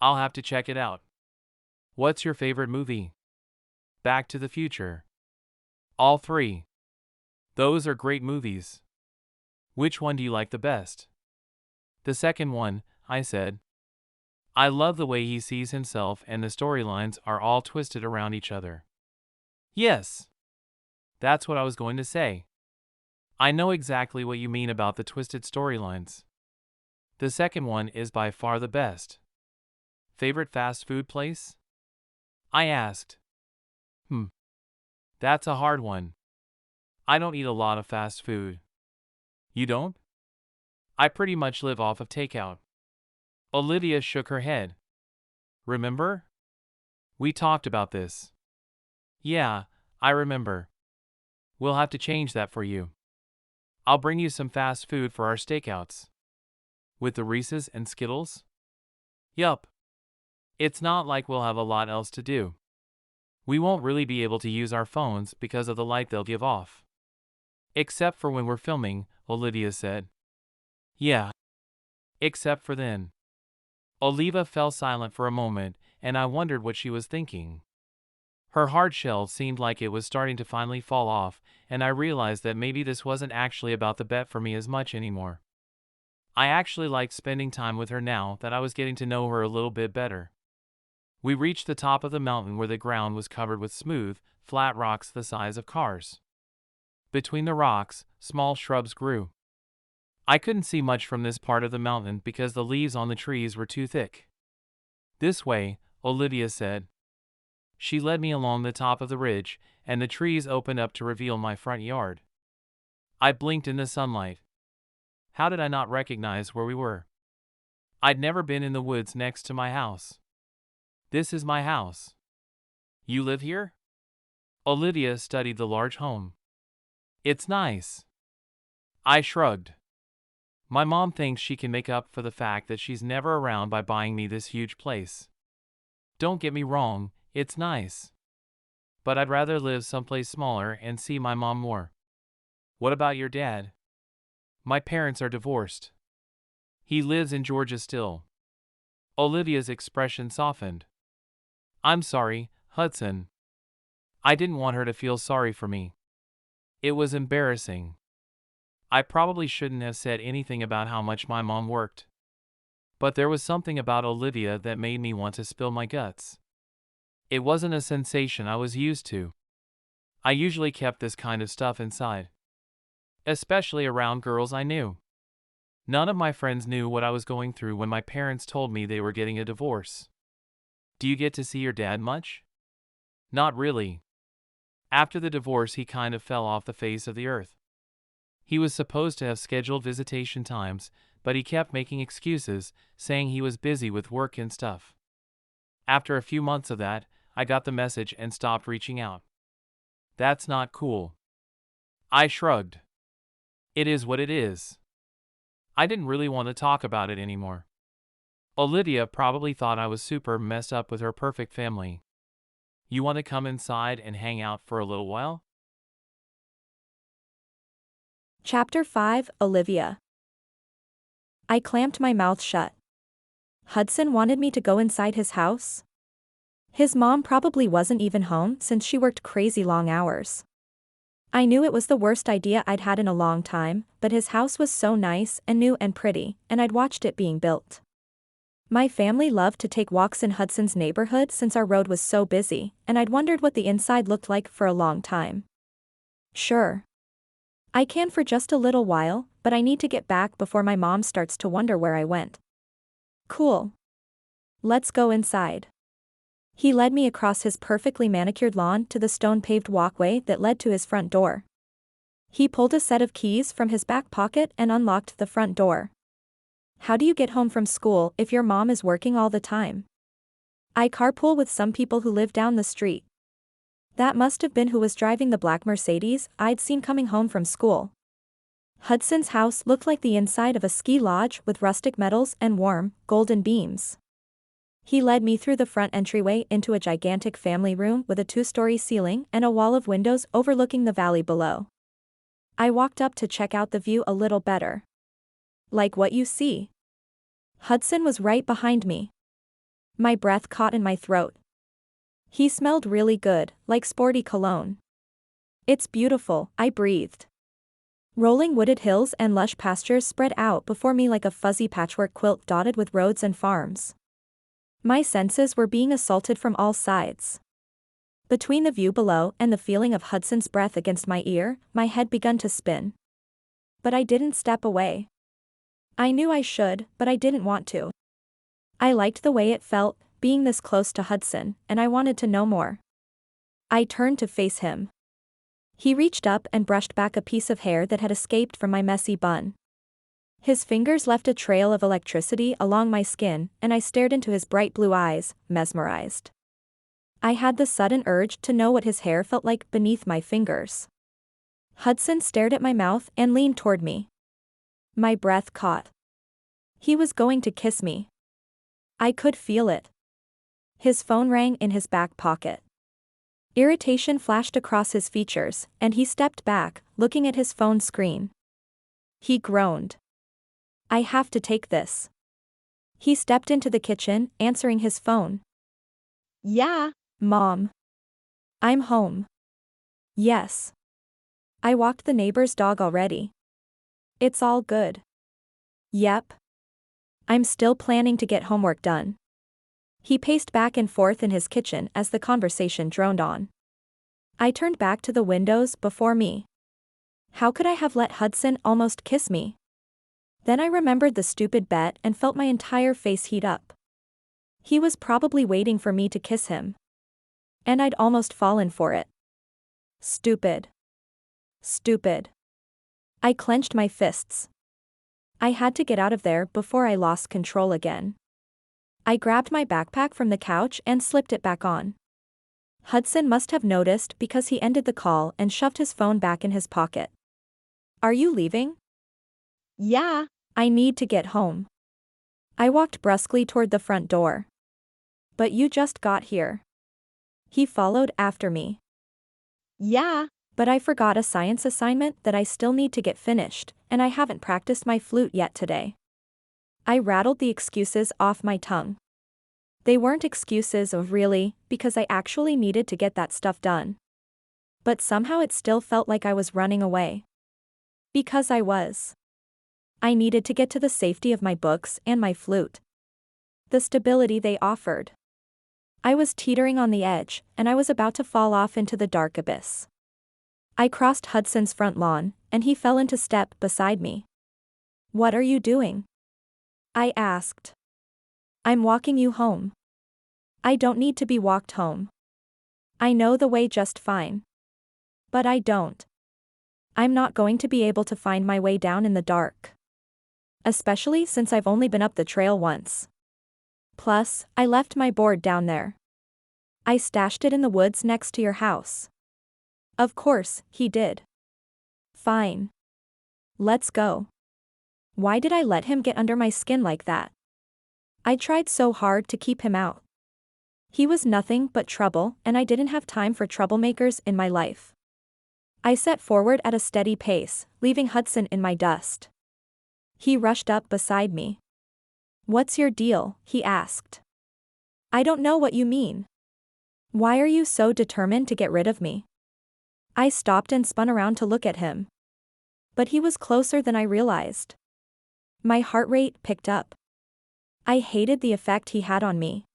I'll have to check it out. What's your favorite movie? Back to the Future. All three. Those are great movies. Which one do you like the best? The second one, I said. I love the way he sees himself and the storylines are all twisted around each other. Yes. That's what I was going to say. I know exactly what you mean about the twisted storylines. The second one is by far the best. Favorite fast food place? I asked. That's a hard one. I don't eat a lot of fast food. You don't? I pretty much live off of takeout. Olivia shook her head. Remember? We talked about this. Yeah, I remember. We'll have to change that for you. I'll bring you some fast food for our stakeouts. With the Reese's and Skittles? Yup. It's not like we'll have a lot else to do. We won't really be able to use our phones because of the light they'll give off. Except for when we're filming, Olivia said. Yeah. Except for then. Olivia fell silent for a moment, and I wondered what she was thinking. Her hard shell seemed like it was starting to finally fall off, and I realized that maybe this wasn't actually about the bet for me as much anymore. I actually liked spending time with her now that I was getting to know her a little bit better. We reached the top of the mountain where the ground was covered with smooth, flat rocks the size of cars. Between the rocks, small shrubs grew. I couldn't see much from this part of the mountain because the leaves on the trees were too thick. This way, Olivia said. She led me along the top of the ridge, and the trees opened up to reveal my front yard. I blinked in the sunlight. How did I not recognize where we were? I'd never been in the woods next to my house. This is my house. You live here? Olivia studied the large home. It's nice. I shrugged. My mom thinks she can make up for the fact that she's never around by buying me this huge place. Don't get me wrong, it's nice. But I'd rather live someplace smaller and see my mom more. What about your dad? My parents are divorced. He lives in Georgia still. Olivia's expression softened. I'm sorry, Hudson. I didn't want her to feel sorry for me. It was embarrassing. I probably shouldn't have said anything about how much my mom worked. But there was something about Olivia that made me want to spill my guts. It wasn't a sensation I was used to. I usually kept this kind of stuff inside. Especially around girls I knew. None of my friends knew what I was going through when my parents told me they were getting a divorce. Do you get to see your dad much? Not really. After the divorce, he kind of fell off the face of the earth. He was supposed to have scheduled visitation times, but he kept making excuses, saying he was busy with work and stuff. After a few months of that, I got the message and stopped reaching out. That's not cool. I shrugged. It is what it is. I didn't really want to talk about it anymore. Olivia probably thought I was super messed up with her perfect family. You want to come inside and hang out for a little while? Chapter 5, Olivia. I clamped my mouth shut. Hudson wanted me to go inside his house? His mom probably wasn't even home since she worked crazy long hours. I knew it was the worst idea I'd had in a long time, but his house was so nice and new and pretty, and I'd watched it being built. My family loved to take walks in Hudson's neighborhood since our road was so busy, and I'd wondered what the inside looked like for a long time. Sure. I can for just a little while, but I need to get back before my mom starts to wonder where I went. Cool. Let's go inside. He led me across his perfectly manicured lawn to the stone-paved walkway that led to his front door. He pulled a set of keys from his back pocket and unlocked the front door. How do you get home from school if your mom is working all the time? I carpool with some people who live down the street. That must have been who was driving the black Mercedes I'd seen coming home from school. Hudson's house looked like the inside of a ski lodge with rustic metals and warm, golden beams. He led me through the front entryway into a gigantic family room with a 2-story ceiling and a wall of windows overlooking the valley below. I walked up to check out the view a little better. Like what you see. Hudson was right behind me. My breath caught in my throat. He smelled really good, like sporty cologne. It's beautiful, I breathed. Rolling wooded hills and lush pastures spread out before me like a fuzzy patchwork quilt dotted with roads and farms. My senses were being assaulted from all sides. Between the view below and the feeling of Hudson's breath against my ear, my head began to spin. But I didn't step away. I knew I should, but I didn't want to. I liked the way it felt, being this close to Hudson, and I wanted to know more. I turned to face him. He reached up and brushed back a piece of hair that had escaped from my messy bun. His fingers left a trail of electricity along my skin, and I stared into his bright blue eyes, mesmerized. I had the sudden urge to know what his hair felt like beneath my fingers. Hudson stared at my mouth and leaned toward me. My breath caught. He was going to kiss me. I could feel it. His phone rang in his back pocket. Irritation flashed across his features, and he stepped back, looking at his phone screen. He groaned. I have to take this. He stepped into the kitchen, answering his phone. Yeah. Mom. I'm home. Yes. I walked the neighbor's dog already. It's all good. Yep. I'm still planning to get homework done. He paced back and forth in his kitchen as the conversation droned on. I turned back to the windows before me. How could I have let Hudson almost kiss me? Then I remembered the stupid bet and felt my entire face heat up. He was probably waiting for me to kiss him. And I'd almost fallen for it. Stupid. Stupid. I clenched my fists. I had to get out of there before I lost control again. I grabbed my backpack from the couch and slipped it back on. Hudson must have noticed because he ended the call and shoved his phone back in his pocket. Are you leaving? Yeah. I need to get home. I walked brusquely toward the front door. But you just got here. He followed after me. Yeah, But I forgot a science assignment that I still need to get finished, and I haven't practiced my flute yet today. I rattled the excuses off my tongue. They weren't excuses of really, because I actually needed to get that stuff done. But somehow it still felt like I was running away. Because I was. I needed to get to the safety of my books and my flute. The stability they offered. I was teetering on the edge, and I was about to fall off into the dark abyss. I crossed Hudson's front lawn, and he fell into step beside me. What are you doing? I asked. I'm walking you home. I don't need to be walked home. I know the way just fine. But I don't. I'm not going to be able to find my way down in the dark. Especially since I've only been up the trail once. Plus, I left my board down there. I stashed it in the woods next to your house. Of course, he did. Fine. Let's go. Why did I let him get under my skin like that? I tried so hard to keep him out. He was nothing but trouble, and I didn't have time for troublemakers in my life. I set forward at a steady pace, leaving Hudson in my dust. He rushed up beside me. What's your deal? He asked. I don't know what you mean. Why are you so determined to get rid of me? I stopped and spun around to look at him. But he was closer than I realized. My heart rate picked up. I hated the effect he had on me.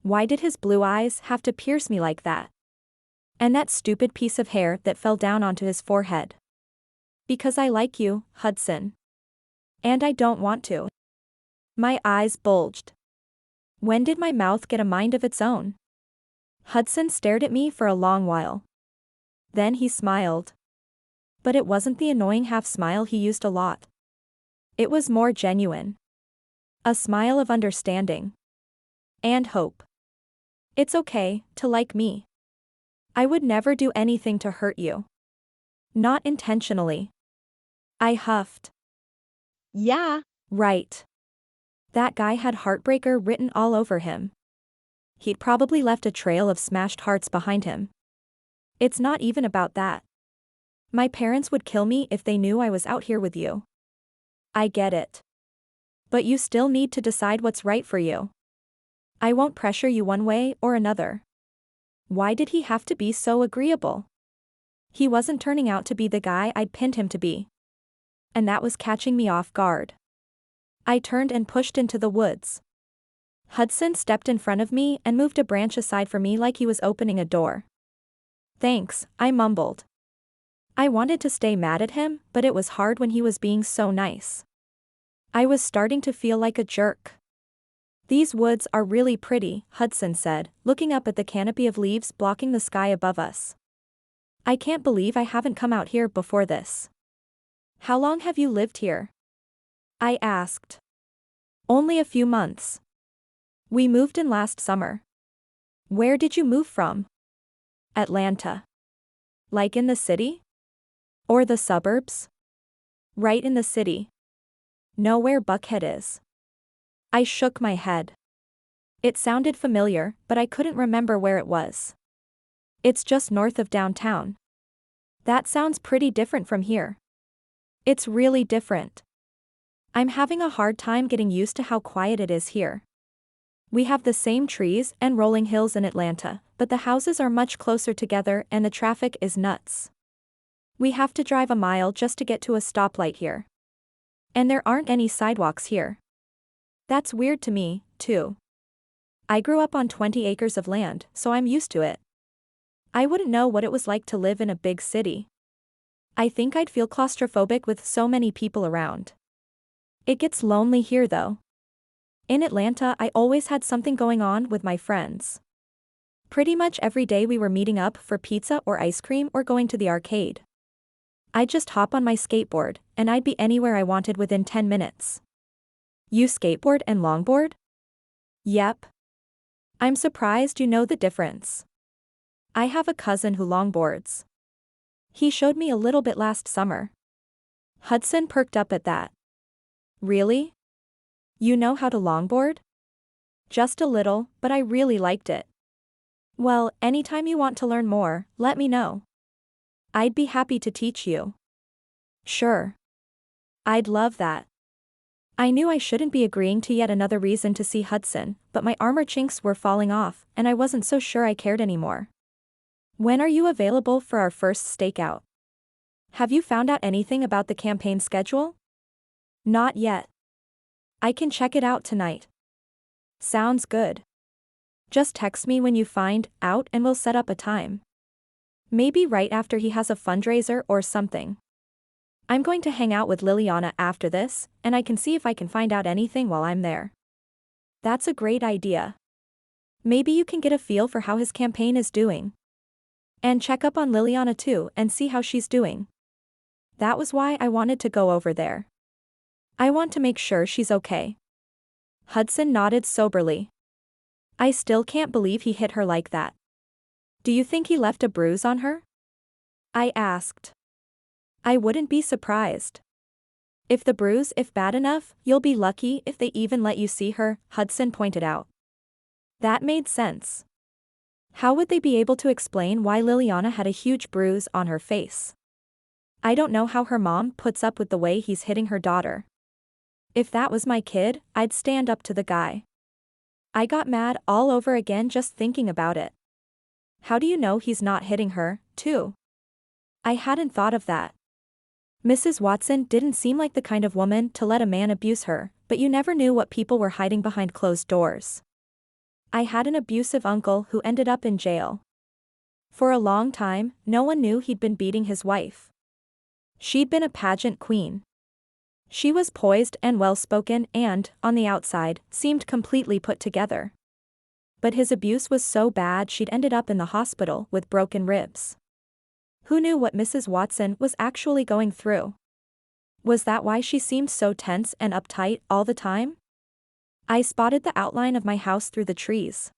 Why did his blue eyes have to pierce me like that? And that stupid piece of hair that fell down onto his forehead. Because I like you, Hudson. And I don't want to. My eyes bulged. When did my mouth get a mind of its own? Hudson stared at me for a long while. Then he smiled. But it wasn't the annoying half smile he used a lot. It was more genuine. A smile of understanding. And hope. It's okay to like me. I would never do anything to hurt you. Not intentionally. I huffed. yeah, Right. That guy had Heartbreaker written all over him. He'd probably left a trail of smashed hearts behind him. It's not even about that. My parents would kill me if they knew I was out here with you. I get it. But you still need to decide what's right for you. I won't pressure you one way or another. Why did he have to be so agreeable? He wasn't turning out to be the guy I'd pinned him to be. And that was catching me off guard. I turned and pushed into the woods. Hudson stepped in front of me and moved a branch aside for me like he was opening a door. Thanks, I mumbled. I wanted to stay mad at him, but it was hard when he was being so nice. I was starting to feel like a jerk. These woods are really pretty, Hudson said, looking up at the canopy of leaves blocking the sky above us. I can't believe I haven't come out here before this. How long have you lived here? I asked. Only a few months. We moved in last summer. Where did you move from? Atlanta. Like in the city? Or the suburbs? Right in the city. Know where Buckhead is? I shook my head. It sounded familiar, but I couldn't remember where it was. It's just north of downtown. That sounds pretty different from here. It's really different. I'm having a hard time getting used to how quiet it is here. We have the same trees and rolling hills in Atlanta, but the houses are much closer together and the traffic is nuts. We have to drive a mile just to get to a stoplight here. And there aren't any sidewalks here. That's weird to me, too. I grew up on 20 acres of land, so I'm used to it. I wouldn't know what it was like to live in a big city. I think I'd feel claustrophobic with so many people around. It gets lonely here though. In Atlanta, I always had something going on with my friends. Pretty much every day we were meeting up for pizza or ice cream or going to the arcade. I'd just hop on my skateboard, and I'd be anywhere I wanted within 10 minutes. You skateboard and longboard? Yep. I'm surprised you know the difference. I have a cousin who longboards. He showed me a little bit last summer. Hudson perked up at that. Really? You know how to longboard? Just a little, but I really liked it. Well, anytime you want to learn more, let me know. I'd be happy to teach you. Sure. I'd love that. I knew I shouldn't be agreeing to yet another reason to see Hudson, but my armor chinks were falling off, and I wasn't so sure I cared anymore. When are you available for our first stakeout? Have you found out anything about the campaign schedule? Not yet. I can check it out tonight. Sounds good. Just text me when you find out and we'll set up a time. Maybe right after he has a fundraiser or something. I'm going to hang out with Liliana after this, and I can see if I can find out anything while I'm there. That's a great idea. Maybe you can get a feel for how his campaign is doing. And check up on Liliana too and see how she's doing. That was why I wanted to go over there. I want to make sure she's okay. Hudson nodded soberly. I still can't believe he hit her like that. Do you think he left a bruise on her? I asked. I wouldn't be surprised. If the bruise if bad enough, you'll be lucky if they even let you see her, Hudson pointed out. That made sense. How would they be able to explain why Liliana had a huge bruise on her face? I don't know how her mom puts up with the way he's hitting her daughter. If that was my kid, I'd stand up to the guy. I got mad all over again just thinking about it. How do you know he's not hitting her, too? I hadn't thought of that. Mrs. Watson didn't seem like the kind of woman to let a man abuse her, but you never knew what people were hiding behind closed doors. I had an abusive uncle who ended up in jail. For a long time, no one knew he'd been beating his wife. She'd been a pageant queen. She was poised and well-spoken and, on the outside, seemed completely put together. But his abuse was so bad she'd ended up in the hospital with broken ribs. Who knew what Mrs. Watson was actually going through? Was that why she seemed so tense and uptight all the time? I spotted the outline of my house through the trees.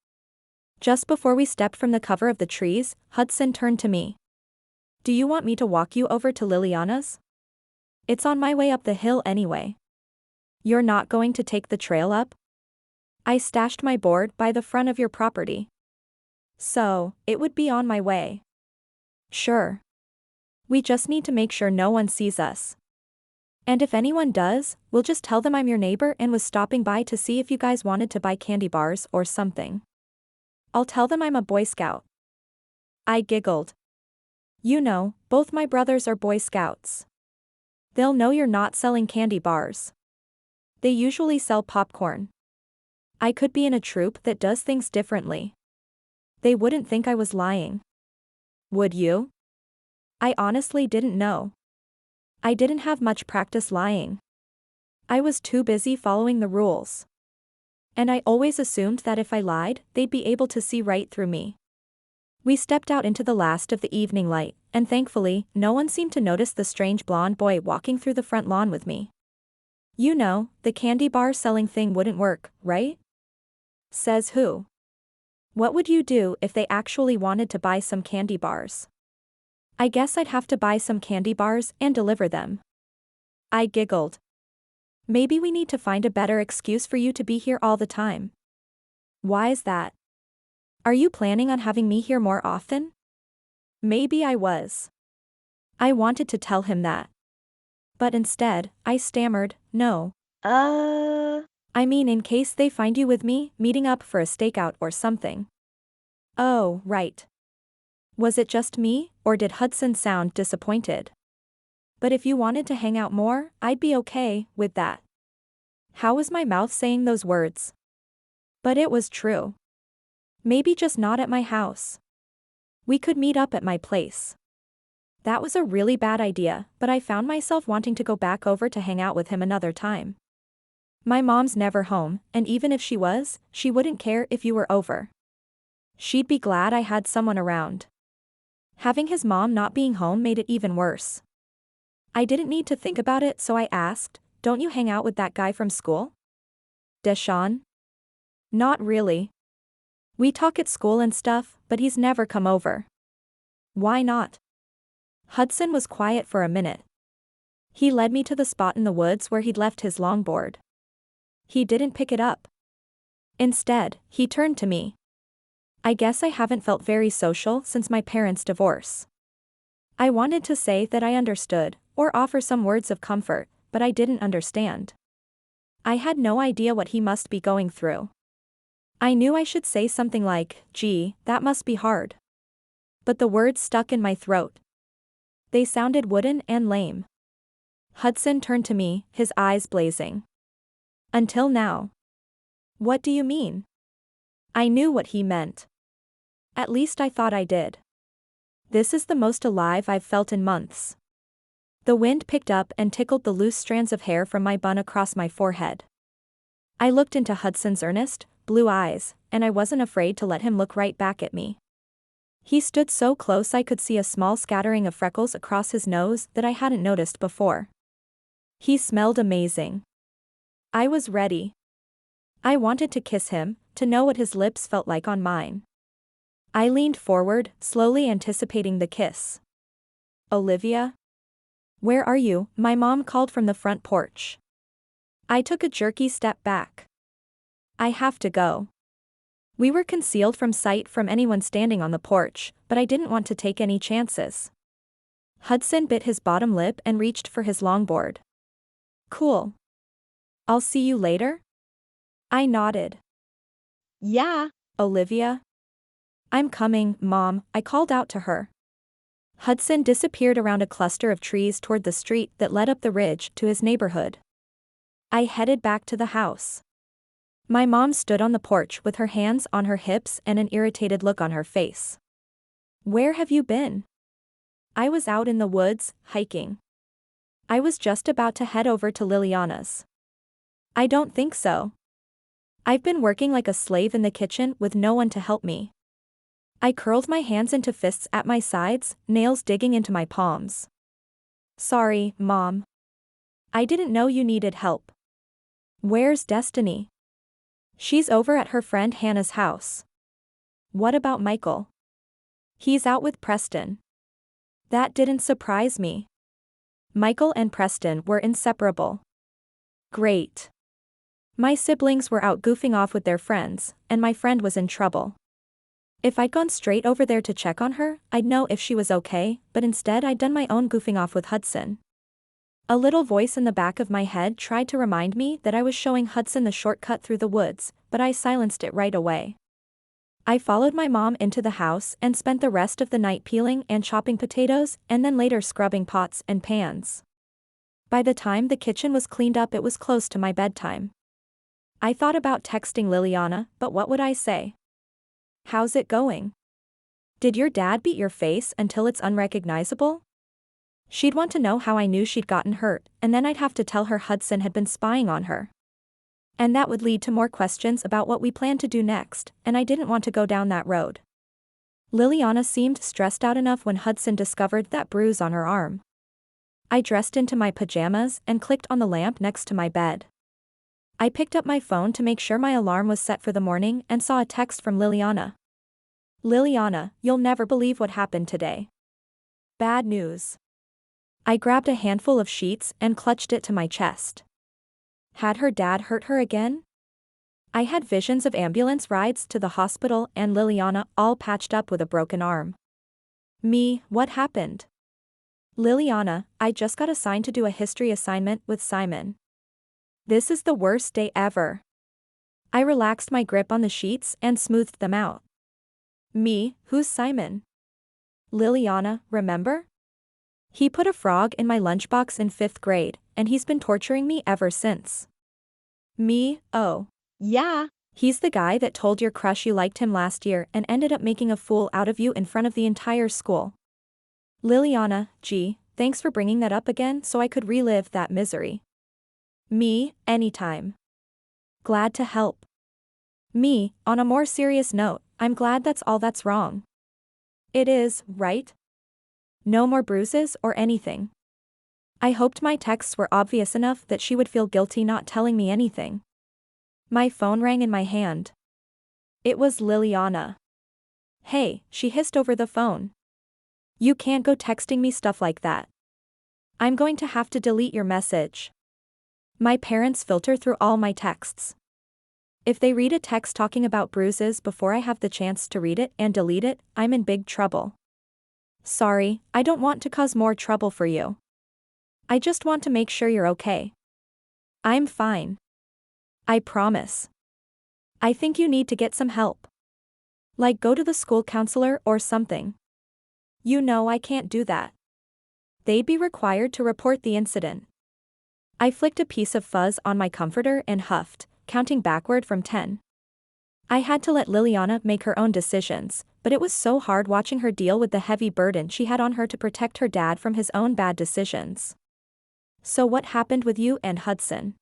Just before we stepped from the cover of the trees, Hudson turned to me. Do you want me to walk you over to Liliana's? It's on my way up the hill anyway. You're not going to take the trail up? I stashed my board by the front of your property. So, it would be on my way. Sure. We just need to make sure no one sees us. And if anyone does, we'll just tell them I'm your neighbor and was stopping by to see if you guys wanted to buy candy bars or something. I'll tell them I'm a Boy Scout. I giggled. You know, both my brothers are Boy Scouts. They'll know you're not selling candy bars. They usually sell popcorn. I could be in a troop that does things differently. They wouldn't think I was lying. Would you? I honestly didn't know. I didn't have much practice lying. I was too busy following the rules. And I always assumed that if I lied, they'd be able to see right through me. We stepped out into the last of the evening light, and thankfully, no one seemed to notice the strange blonde boy walking through the front lawn with me. You know, the candy bar selling thing wouldn't work, right? Says who? What would you do if they actually wanted to buy some candy bars? I guess I'd have to buy some candy bars and deliver them. I giggled. Maybe we need to find a better excuse for you to be here all the time. Why is that? Are you planning on having me here more often? Maybe I was. I wanted to tell him that. But instead, I stammered, no. I mean in case they find you with me, meeting up for a stakeout or something. Oh, right. Was it just me, or did Hudson sound disappointed? But if you wanted to hang out more, I'd be okay with that. How was my mouth saying those words? But it was true. Maybe just not at my house. We could meet up at my place. That was a really bad idea, but I found myself wanting to go back over to hang out with him another time. My mom's never home, and even if she was, she wouldn't care if you were over. She'd be glad I had someone around. Having his mom not being home made it even worse. I didn't need to think about it, so I asked, don't you hang out with that guy from school? Deshaun? Not really. We talk at school and stuff, but he's never come over. Why not? Hudson was quiet for a minute. He led me to the spot in the woods where he'd left his longboard. He didn't pick it up. Instead, he turned to me. I guess I haven't felt very social since my parents' divorce. I wanted to say that I understood, or offer some words of comfort, but I didn't understand. I had no idea what he must be going through. I knew I should say something like, "Gee, that must be hard." But the words stuck in my throat. They sounded wooden and lame. Hudson turned to me, his eyes blazing. "Until now." "What do you mean?" I knew what he meant. At least I thought I did. This is the most alive I've felt in months. The wind picked up and tickled the loose strands of hair from my bun across my forehead. I looked into Hudson's earnest, blue eyes, and I wasn't afraid to let him look right back at me. He stood so close I could see a small scattering of freckles across his nose that I hadn't noticed before. He smelled amazing. I was ready. I wanted to kiss him, to know what his lips felt like on mine. I leaned forward, slowly anticipating the kiss. "Olivia? Where are you?" my mom called from the front porch. I took a jerky step back. "I have to go." We were concealed from sight from anyone standing on the porch, but I didn't want to take any chances. Hudson bit his bottom lip and reached for his longboard. "Cool. I'll see you later?" I nodded. Yeah. "Olivia?" "I'm coming, Mom," I called out to her. Hudson disappeared around a cluster of trees toward the street that led up the ridge to his neighborhood. I headed back to the house. My mom stood on the porch with her hands on her hips and an irritated look on her face. "Where have you been?" "I was out in the woods, hiking." I was just about to head over to Liliana's. "I don't think so. I've been working like a slave in the kitchen with no one to help me." I curled my hands into fists at my sides, nails digging into my palms. "Sorry, Mom. I didn't know you needed help." "Where's Destiny?" "She's over at her friend Hannah's house." "What about Michael?" "He's out with Preston." That didn't surprise me. Michael and Preston were inseparable. Great. My siblings were out goofing off with their friends, and my friend was in trouble. If I'd gone straight over there to check on her, I'd know if she was okay, but instead I'd done my own goofing off with Hudson. A little voice in the back of my head tried to remind me that I was showing Hudson the shortcut through the woods, but I silenced it right away. I followed my mom into the house and spent the rest of the night peeling and chopping potatoes and then later scrubbing pots and pans. By the time the kitchen was cleaned up, it was close to my bedtime. I thought about texting Liliana, but what would I say? "How's it going? Did your dad beat your face until it's unrecognizable?" She'd want to know how I knew she'd gotten hurt, and then I'd have to tell her Hudson had been spying on her. And that would lead to more questions about what we planned to do next, and I didn't want to go down that road. Liliana seemed stressed out enough when Hudson discovered that bruise on her arm. I dressed into my pajamas and clicked on the lamp next to my bed. I picked up my phone to make sure my alarm was set for the morning and saw a text from Liliana. "Liliana, you'll never believe what happened today. Bad news." I grabbed a handful of sheets and clutched it to my chest. Had her dad hurt her again? I had visions of ambulance rides to the hospital and Liliana all patched up with a broken arm. Me, what happened? "Liliana, I just got assigned to do a history assignment with Simon. This is the worst day ever." I relaxed my grip on the sheets and smoothed them out. "Me, who's Simon?" "Liliana, remember? He put a frog in my lunchbox in 5th grade, and he's been torturing me ever since." "Me, oh. Yeah. He's the guy that told your crush you liked him last year and ended up making a fool out of you in front of the entire school." "Liliana, gee, thanks for bringing that up again so I could relive that misery." "Me, anytime. Glad to help." "Me, on a more serious note, I'm glad that's all that's wrong." "It is, right? No more bruises or anything." I hoped my texts were obvious enough that she would feel guilty not telling me anything. My phone rang in my hand. It was Liliana. "Hey," she hissed over the phone. "You can't go texting me stuff like that." I'm going to have to delete your message. My parents filter through all my texts. If they read a text talking about bruises before I have the chance to read it and delete it, I'm in big trouble. Sorry, I don't want to cause more trouble for you. I just want to make sure you're okay. I'm fine. I promise. I think you need to get some help. Like go to the school counselor or something. You know I can't do that. They'd be required to report the incident. I flicked a piece of fuzz on my comforter and huffed, counting backward from 10. I had to let Liliana make her own decisions, but it was so hard watching her deal with the heavy burden she had on her to protect her dad from his own bad decisions. So what happened with you and Hudson?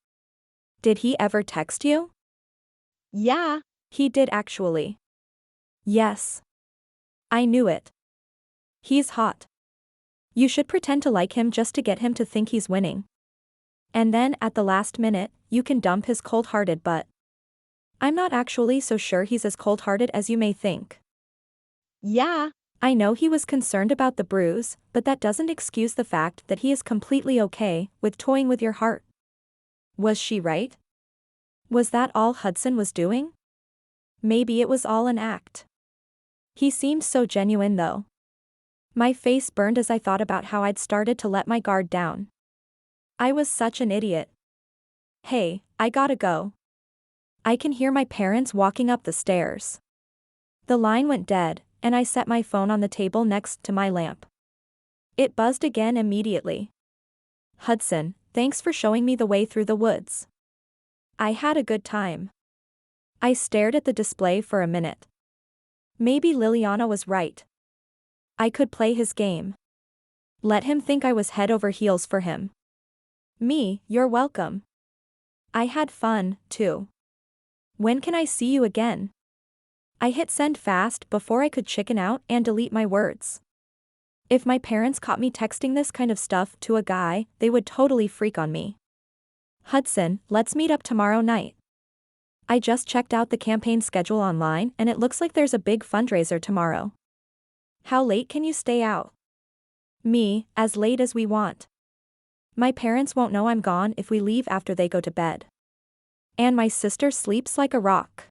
Did he ever text you? Yeah. He did actually. Yes. I knew it. He's hot. You should pretend to like him just to get him to think he's winning. And then at the last minute, you can dump his cold-hearted butt. I'm not actually so sure he's as cold-hearted as you may think. Yeah. I know he was concerned about the bruise, but that doesn't excuse the fact that he is completely okay with toying with your heart. Was she right? Was that all Hudson was doing? Maybe it was all an act. He seemed so genuine though. My face burned as I thought about how I'd started to let my guard down. I was such an idiot. Hey, I gotta go. I can hear my parents walking up the stairs. The line went dead, and I set my phone on the table next to my lamp. It buzzed again immediately. Hudson, thanks for showing me the way through the woods. I had a good time. I stared at the display for a minute. Maybe Liliana was right. I could play his game. Let him think I was head over heels for him. You're welcome. I had fun, too. When can I see you again? I hit send fast before I could chicken out and delete my words. If my parents caught me texting this kind of stuff to a guy, they would totally freak on me. Hudson, let's meet up tomorrow night. I just checked out the campaign schedule online and it looks like there's a big fundraiser tomorrow. How late can you stay out? As late as we want. My parents won't know I'm gone if we leave after they go to bed. And my sister sleeps like a rock.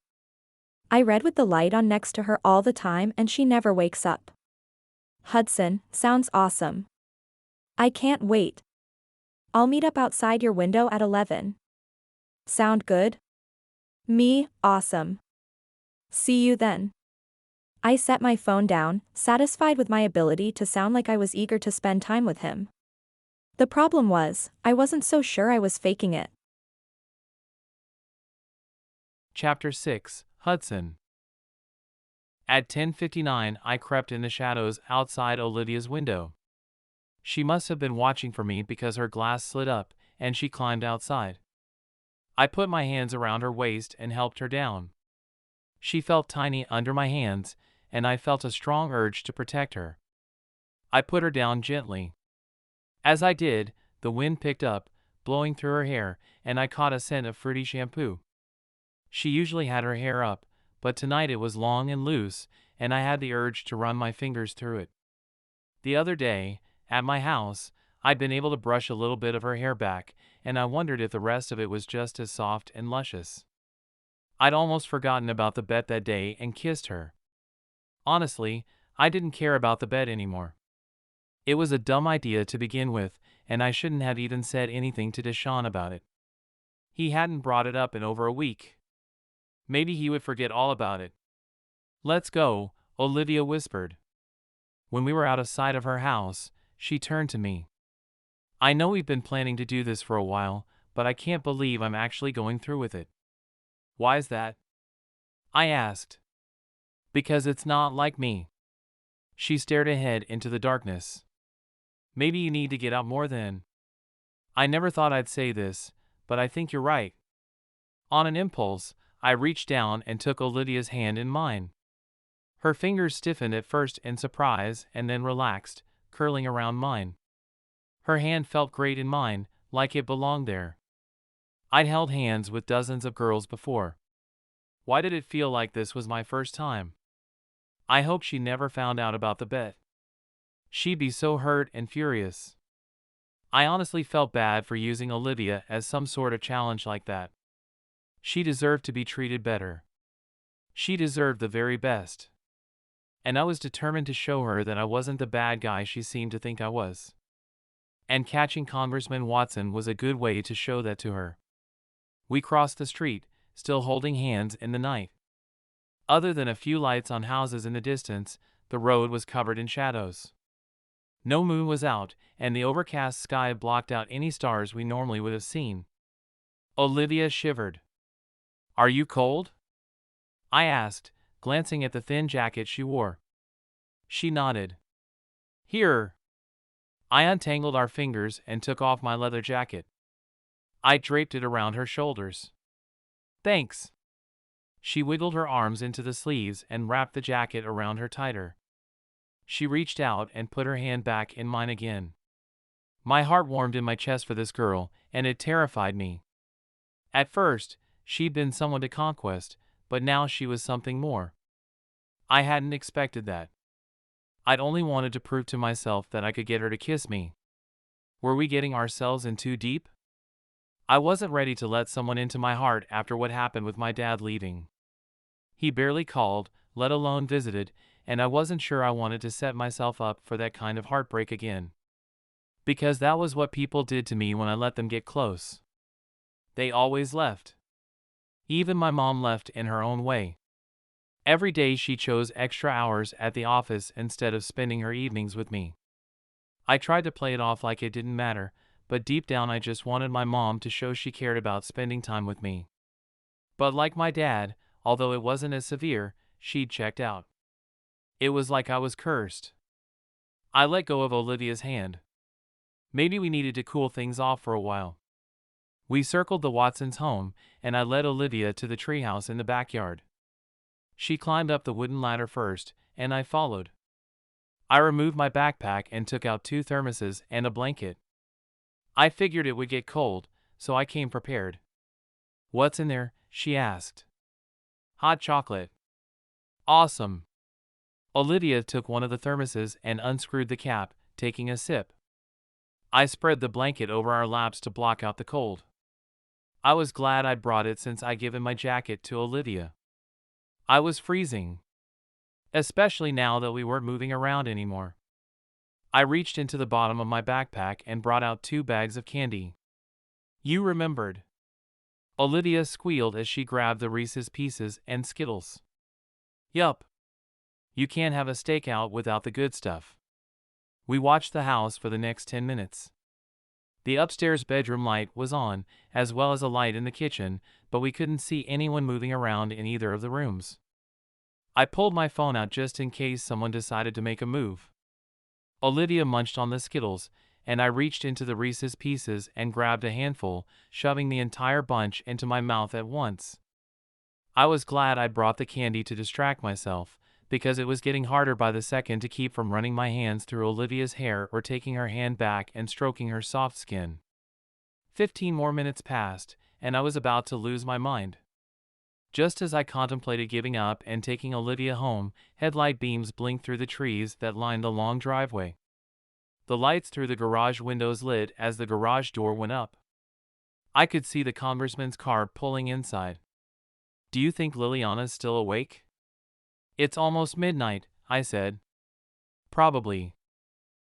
I read with the light on next to her all the time and she never wakes up. Hudson, sounds awesome. I can't wait. I'll meet up outside your window at 11. Sound good? Awesome. See you then. I set my phone down, satisfied with my ability to sound like I was eager to spend time with him. The problem was, I wasn't so sure I was faking it. Chapter 6, Hudson. At 10:59 I crept in the shadows outside Olivia's window. She must have been watching for me because her glass slid up, and she climbed outside. I put my hands around her waist and helped her down. She felt tiny under my hands, and I felt a strong urge to protect her. I put her down gently. As I did, the wind picked up, blowing through her hair, and I caught a scent of fruity shampoo. She usually had her hair up, but tonight it was long and loose, and I had the urge to run my fingers through it. The other day, at my house, I'd been able to brush a little bit of her hair back, and I wondered if the rest of it was just as soft and luscious. I'd almost forgotten about the bet that day and kissed her. Honestly, I didn't care about the bet anymore. It was a dumb idea to begin with, and I shouldn't have even said anything to Deshaun about it. He hadn't brought it up in over a week. Maybe he would forget all about it. Let's go, Olivia whispered. When we were out of sight of her house, she turned to me. I know we've been planning to do this for a while, but I can't believe I'm actually going through with it. Why's that? I asked. Because it's not like me. She stared ahead into the darkness. Maybe you need to get out more then. I never thought I'd say this, but I think you're right. On an impulse, I reached down and took Olivia's hand in mine. Her fingers stiffened at first in surprise and then relaxed, curling around mine. Her hand felt great in mine, like it belonged there. I'd held hands with dozens of girls before. Why did it feel like this was my first time? I hoped she never found out about the bet. She'd be so hurt and furious. I honestly felt bad for using Olivia as some sort of challenge like that. She deserved to be treated better. She deserved the very best. And I was determined to show her that I wasn't the bad guy she seemed to think I was. And catching Congressman Watson was a good way to show that to her. We crossed the street, still holding hands in the night. Other than a few lights on houses in the distance, the road was covered in shadows. No moon was out, and the overcast sky blocked out any stars we normally would have seen. Olivia shivered. "Are you cold?" I asked, glancing at the thin jacket she wore. She nodded. "Here." I untangled our fingers and took off my leather jacket. I draped it around her shoulders. "Thanks." She wiggled her arms into the sleeves and wrapped the jacket around her tighter. She reached out and put her hand back in mine again. My heart warmed in my chest for this girl, and it terrified me. At first, she'd been someone to conquest, but now she was something more. I hadn't expected that. I'd only wanted to prove to myself that I could get her to kiss me. Were we getting ourselves in too deep? I wasn't ready to let someone into my heart after what happened with my dad leaving. He barely called, let alone visited, and I wasn't sure I wanted to set myself up for that kind of heartbreak again. Because that was what people did to me when I let them get close. They always left. Even my mom left in her own way. Every day she chose extra hours at the office instead of spending her evenings with me. I tried to play it off like it didn't matter, but deep down I just wanted my mom to show she cared about spending time with me. But like my dad, although it wasn't as severe, she'd checked out. It was like I was cursed. I let go of Olivia's hand. Maybe we needed to cool things off for a while. We circled the Watsons' home, and I led Olivia to the treehouse in the backyard. She climbed up the wooden ladder first, and I followed. I removed my backpack and took out 2 thermoses and a blanket. I figured it would get cold, so I came prepared. "What's in there?" she asked. "Hot chocolate." "Awesome." Olivia took one of the thermoses and unscrewed the cap, taking a sip. I spread the blanket over our laps to block out the cold. I was glad I'd brought it since I'd given my jacket to Olivia. I was freezing. Especially now that we weren't moving around anymore. I reached into the bottom of my backpack and brought out 2 bags of candy. "You remembered." Olivia squealed as she grabbed the Reese's Pieces and Skittles. "Yup. You can't have a stakeout without the good stuff." We watched the house for the next 10 minutes. The upstairs bedroom light was on, as well as a light in the kitchen, but we couldn't see anyone moving around in either of the rooms. I pulled my phone out just in case someone decided to make a move. Olivia munched on the Skittles, and I reached into the Reese's Pieces and grabbed a handful, shoving the entire bunch into my mouth at once. I was glad I'd brought the candy to distract myself, because it was getting harder by the second to keep from running my hands through Olivia's hair or taking her hand back and stroking her soft skin. 15 more minutes passed, and I was about to lose my mind. Just as I contemplated giving up and taking Olivia home, headlight beams blinked through the trees that lined the long driveway. The lights through the garage windows lit as the garage door went up. I could see the congressman's car pulling inside. "Do you think Liliana's still awake?" "It's almost midnight," I said. "Probably.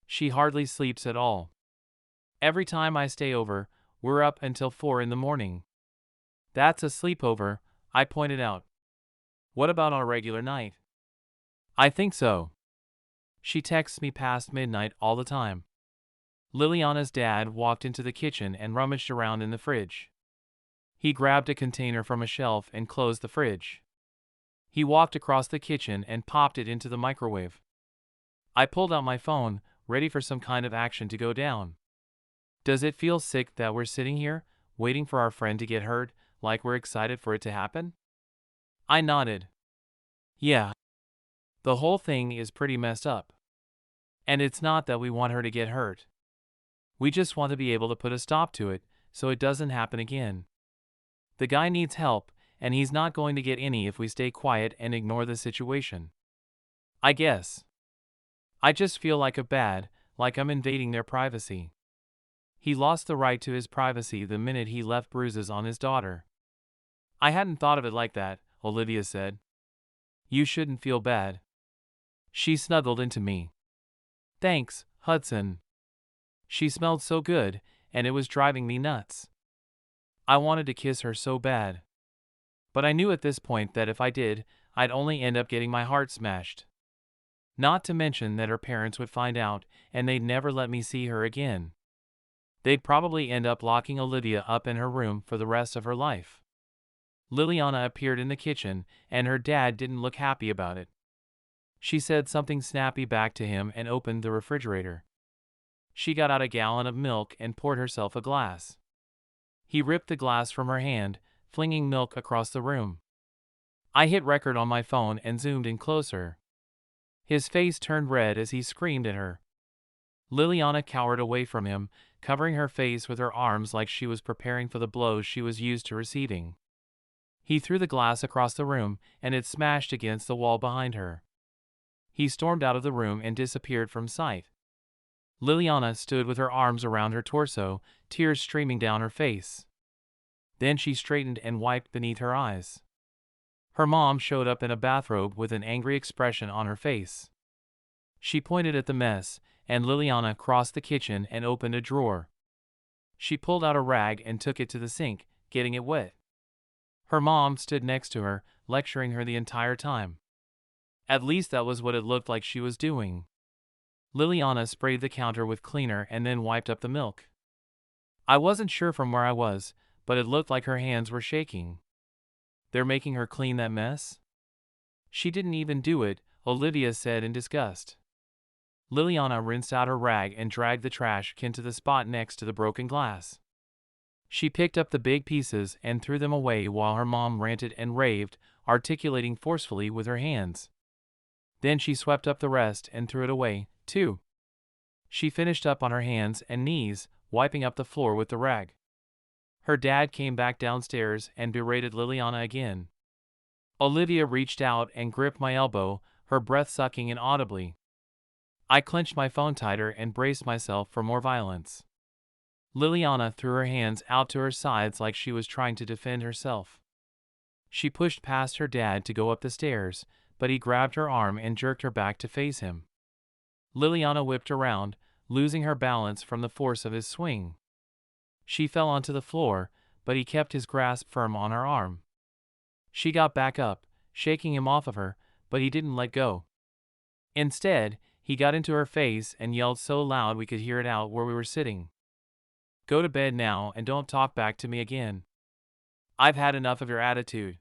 She hardly sleeps at all. Every time I stay over, we're up until 4 in the morning." "That's a sleepover," I pointed out. "What about on a regular night?" "I think so. She texts me past midnight all the time." Liliana's dad walked into the kitchen and rummaged around in the fridge. He grabbed a container from a shelf and closed the fridge. He walked across the kitchen and popped it into the microwave. I pulled out my phone, ready for some kind of action to go down. "Does it feel sick that we're sitting here, waiting for our friend to get hurt, like we're excited for it to happen?" I nodded. "Yeah. The whole thing is pretty messed up. And it's not that we want her to get hurt. We just want to be able to put a stop to it, so it doesn't happen again. The guy needs help, and he's not going to get any if we stay quiet and ignore the situation. I guess. I just feel like I'm invading their privacy." He lost the right to his privacy the minute he left bruises on his daughter. I hadn't thought of it like that, Olivia said. You shouldn't feel bad. She snuggled into me. Thanks, Hudson. She smelled so good, and it was driving me nuts. I wanted to kiss her so bad. But I knew at this point that if I did, I'd only end up getting my heart smashed. Not to mention that her parents would find out, and they'd never let me see her again. They'd probably end up locking Olivia up in her room for the rest of her life. Liliana appeared in the kitchen, and her dad didn't look happy about it. She said something snappy back to him and opened the refrigerator. She got out a gallon of milk and poured herself a glass. He ripped the glass from her hand, flinging milk across the room. I hit record on my phone and zoomed in closer. His face turned red as he screamed at her. Liliana cowered away from him, covering her face with her arms like she was preparing for the blows she was used to receiving. He threw the glass across the room, and it smashed against the wall behind her. He stormed out of the room and disappeared from sight. Liliana stood with her arms around her torso, tears streaming down her face. Then she straightened and wiped beneath her eyes. Her mom showed up in a bathrobe with an angry expression on her face. She pointed at the mess, and Liliana crossed the kitchen and opened a drawer. She pulled out a rag and took it to the sink, getting it wet. Her mom stood next to her, lecturing her the entire time. At least that was what it looked like she was doing. Liliana sprayed the counter with cleaner and then wiped up the milk. I wasn't sure from where I was, but it looked like her hands were shaking. They're making her clean that mess? She didn't even do it, Olivia said in disgust. Liliana rinsed out her rag and dragged the trash can to the spot next to the broken glass. She picked up the big pieces and threw them away while her mom ranted and raved, articulating forcefully with her hands. Then she swept up the rest and threw it away, too. She finished up on her hands and knees, wiping up the floor with the rag. Her dad came back downstairs and berated Liliana again. Olivia reached out and gripped my elbow, her breath sucking inaudibly. I clenched my phone tighter and braced myself for more violence. Liliana threw her hands out to her sides like she was trying to defend herself. She pushed past her dad to go up the stairs, but he grabbed her arm and jerked her back to face him. Liliana whipped around, losing her balance from the force of his swing. She fell onto the floor, but he kept his grasp firm on her arm. She got back up, shaking him off of her, but he didn't let go. Instead, he got into her face and yelled so loud we could hear it out where we were sitting. Go to bed now and don't talk back to me again. I've had enough of your attitude.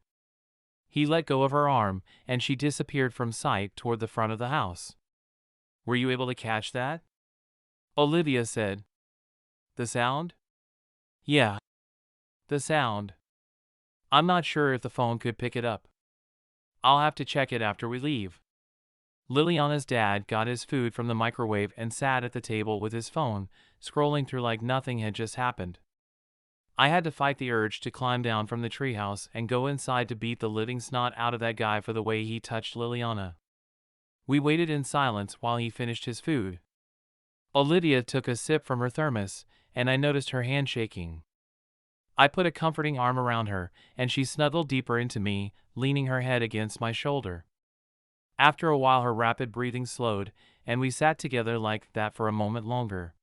He let go of her arm, and she disappeared from sight toward the front of the house. Were you able to catch that? Olivia said. The sound? Yeah. The sound. I'm not sure if the phone could pick it up. I'll have to check it after we leave. Liliana's dad got his food from the microwave and sat at the table with his phone, scrolling through like nothing had just happened. I had to fight the urge to climb down from the treehouse and go inside to beat the living snot out of that guy for the way he touched Liliana. We waited in silence while he finished his food. Olivia took a sip from her thermos, and I noticed her hand shaking. I put a comforting arm around her, and she snuggled deeper into me, leaning her head against my shoulder. After a while her rapid breathing slowed, and we sat together like that for a moment longer.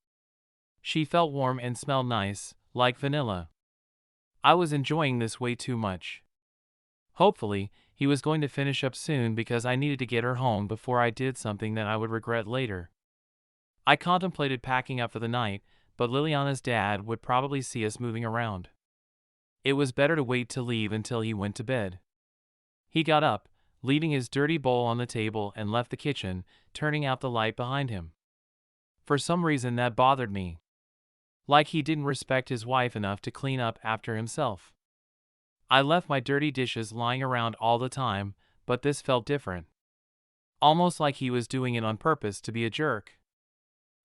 She felt warm and smelled nice, like vanilla. I was enjoying this way too much. Hopefully, he was going to finish up soon because I needed to get her home before I did something that I would regret later. I contemplated packing up for the night, but Liliana's dad would probably see us moving around. It was better to wait to leave until he went to bed. He got up, leaving his dirty bowl on the table, and left the kitchen, turning out the light behind him. For some reason that bothered me. Like he didn't respect his wife enough to clean up after himself. I left my dirty dishes lying around all the time, but this felt different. Almost like he was doing it on purpose to be a jerk.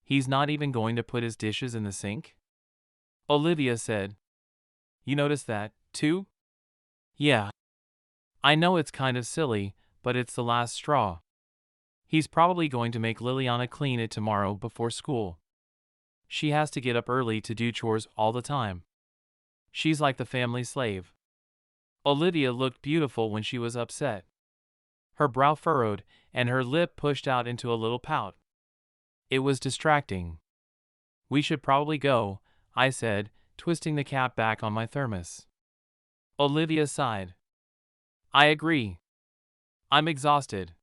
He's not even going to put his dishes in the sink? Olivia said. You noticed that, too? Yeah. I know it's kind of silly, but it's the last straw. He's probably going to make Liliana clean it tomorrow before school. She has to get up early to do chores all the time. She's like the family slave. Olivia looked beautiful when she was upset. Her brow furrowed, and her lip pushed out into a little pout. It was distracting. We should probably go, I said, twisting the cap back on my thermos. Olivia sighed. I agree. I'm exhausted.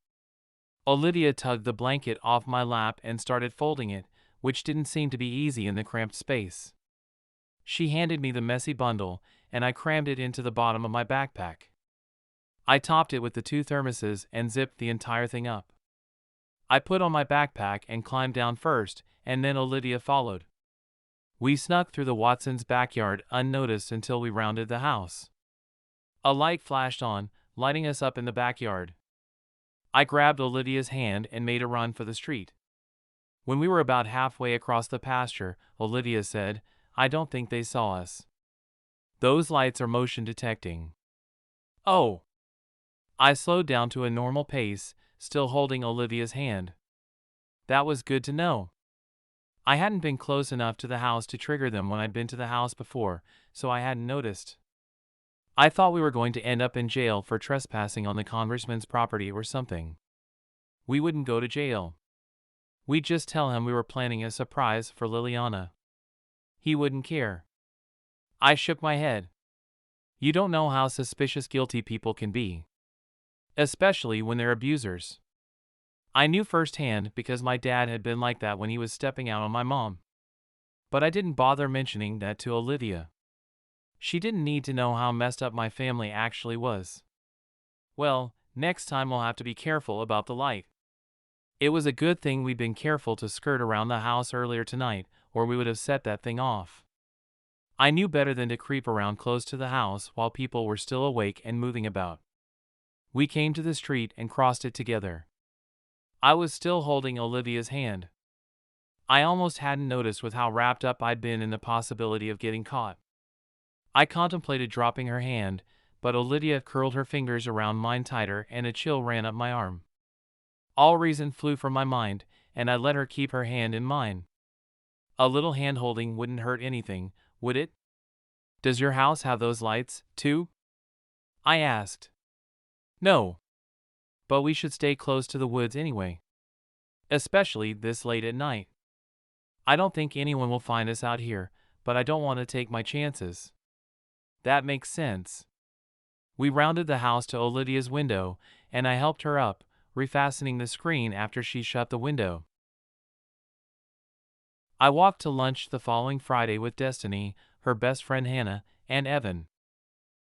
Olivia tugged the blanket off my lap and started folding it, which didn't seem to be easy in the cramped space. She handed me the messy bundle, and I crammed it into the bottom of my backpack. I topped it with the 2 thermoses and zipped the entire thing up. I put on my backpack and climbed down first, and then Olivia followed. We snuck through the Watsons' backyard unnoticed until we rounded the house. A light flashed on, lighting us up in the backyard. I grabbed Olivia's hand and made a run for the street. When we were about halfway across the pasture, Olivia said, I don't think they saw us. Those lights are motion detecting. Oh! I slowed down to a normal pace, still holding Olivia's hand. That was good to know. I hadn't been close enough to the house to trigger them when I'd been to the house before, so I hadn't noticed. I thought we were going to end up in jail for trespassing on the congressman's property or something. We wouldn't go to jail. We'd just tell him we were planning a surprise for Liliana. He wouldn't care. I shook my head. You don't know how suspicious guilty people can be. Especially when they're abusers. I knew firsthand because my dad had been like that when he was stepping out on my mom. But I didn't bother mentioning that to Olivia. She didn't need to know how messed up my family actually was. Well, next time we'll have to be careful about the light. It was a good thing we'd been careful to skirt around the house earlier tonight, or we would have set that thing off. I knew better than to creep around close to the house while people were still awake and moving about. We came to the street and crossed it together. I was still holding Olivia's hand. I almost hadn't noticed with how wrapped up I'd been in the possibility of getting caught. I contemplated dropping her hand, but Olivia curled her fingers around mine tighter and a chill ran up my arm. All reason flew from my mind, and I let her keep her hand in mine. A little hand-holding wouldn't hurt anything, would it? Does your house have those lights, too? I asked. No. But we should stay close to the woods anyway. Especially this late at night. I don't think anyone will find us out here, but I don't want to take my chances. That makes sense. We rounded the house to Olivia's window, and I helped her up, refastening the screen after she shut the window. I walked to lunch the following Friday with Destiny, her best friend Hannah, and Evan.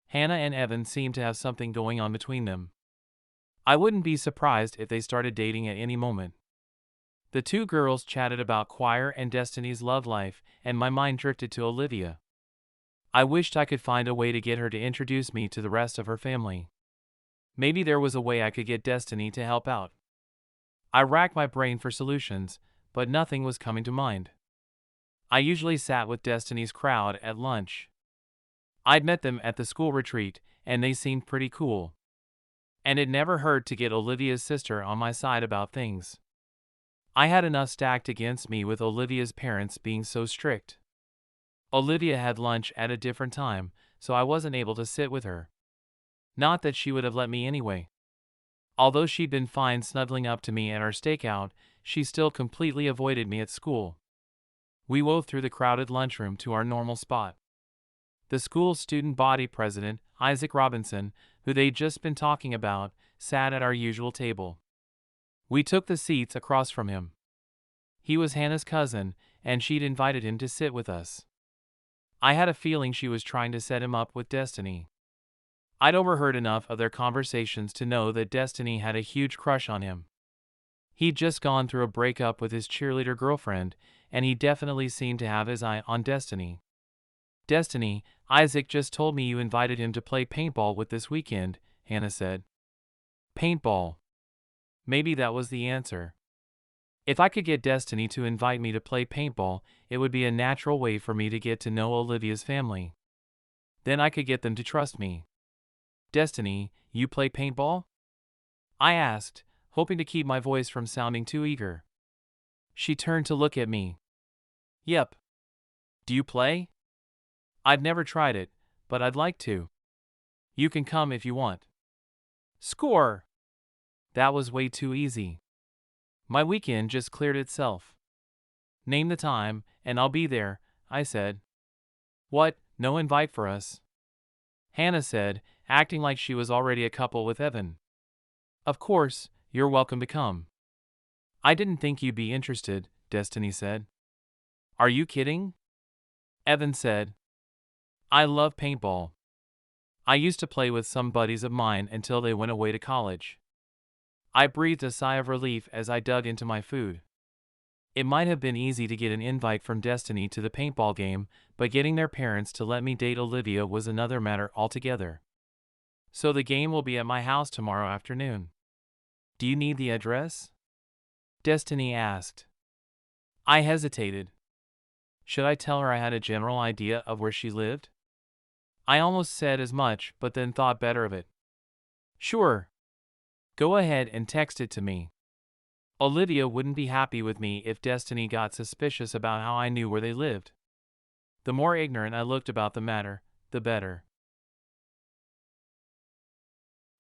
Hannah and Evan seemed to have something going on between them. I wouldn't be surprised if they started dating at any moment. The 2 girls chatted about choir and Destiny's love life, and my mind drifted to Olivia. I wished I could find a way to get her to introduce me to the rest of her family. Maybe there was a way I could get Destiny to help out. I racked my brain for solutions, but nothing was coming to mind. I usually sat with Destiny's crowd at lunch. I'd met them at the school retreat, and they seemed pretty cool. And it never hurt to get Olivia's sister on my side about things. I had enough stacked against me with Olivia's parents being so strict. Olivia had lunch at a different time, so I wasn't able to sit with her. Not that she would have let me anyway. Although she'd been fine snuggling up to me at our stakeout, she still completely avoided me at school. We wove through the crowded lunchroom to our normal spot. The school's student body president, Isaac Robinson, who they'd just been talking about, sat at our usual table. We took the seats across from him. He was Hannah's cousin, and she'd invited him to sit with us. I had a feeling she was trying to set him up with Destiny. I'd overheard enough of their conversations to know that Destiny had a huge crush on him. He'd just gone through a breakup with his cheerleader girlfriend, and he definitely seemed to have his eye on Destiny. Destiny, Isaac just told me you invited him to play paintball with this weekend, Hannah said. Paintball. Maybe that was the answer. If I could get Destiny to invite me to play paintball, it would be a natural way for me to get to know Olivia's family. Then I could get them to trust me. Destiny, you play paintball? I asked, hoping to keep my voice from sounding too eager. She turned to look at me. Yep. Do you play? I've never tried it, but I'd like to. You can come if you want. Score! That was way too easy. My weekend just cleared itself. Name the time, and I'll be there, I said. What, no invite for us? Hannah said, acting like she was already a couple with Evan. Of course, you're welcome to come. I didn't think you'd be interested, Destiny said. Are you kidding? Evan said. I love paintball. I used to play with some buddies of mine until they went away to college. I breathed a sigh of relief as I dug into my food. It might have been easy to get an invite from Destiny to the paintball game, but getting their parents to let me date Olivia was another matter altogether. So the game will be at my house tomorrow afternoon. Do you need the address? Destiny asked. I hesitated. Should I tell her I had a general idea of where she lived? I almost said as much, but then thought better of it. Sure. Go ahead and text it to me. Olivia wouldn't be happy with me if Destiny got suspicious about how I knew where they lived. The more ignorant I looked about the matter, the better.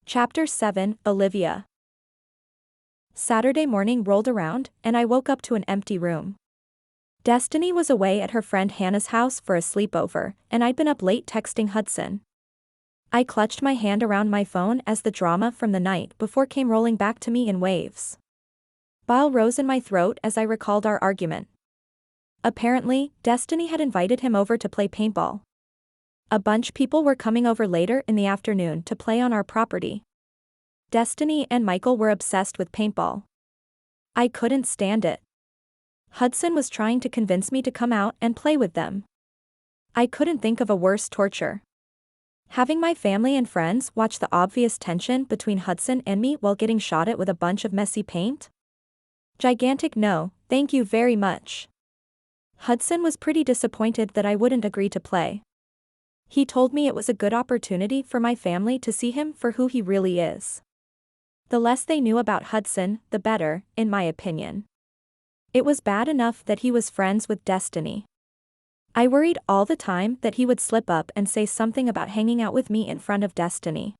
Chapter 7, Olivia. Saturday morning rolled around, and I woke up to an empty room. Destiny was away at her friend Hannah's house for a sleepover, and I'd been up late texting Hudson. I clutched my hand around my phone as the drama from the night before came rolling back to me in waves. Bile rose in my throat as I recalled our argument. Apparently, Destiny had invited him over to play paintball. A bunch people were coming over later in the afternoon to play on our property. Destiny and Michael were obsessed with paintball. I couldn't stand it. Hudson was trying to convince me to come out and play with them. I couldn't think of a worse torture. Having my family and friends watch the obvious tension between Hudson and me while getting shot at with a bunch of messy paint? Gigantic no, thank you very much. Hudson was pretty disappointed that I wouldn't agree to play. He told me it was a good opportunity for my family to see him for who he really is. The less they knew about Hudson, the better, in my opinion. It was bad enough that he was friends with Destiny. I worried all the time that he would slip up and say something about hanging out with me in front of Destiny.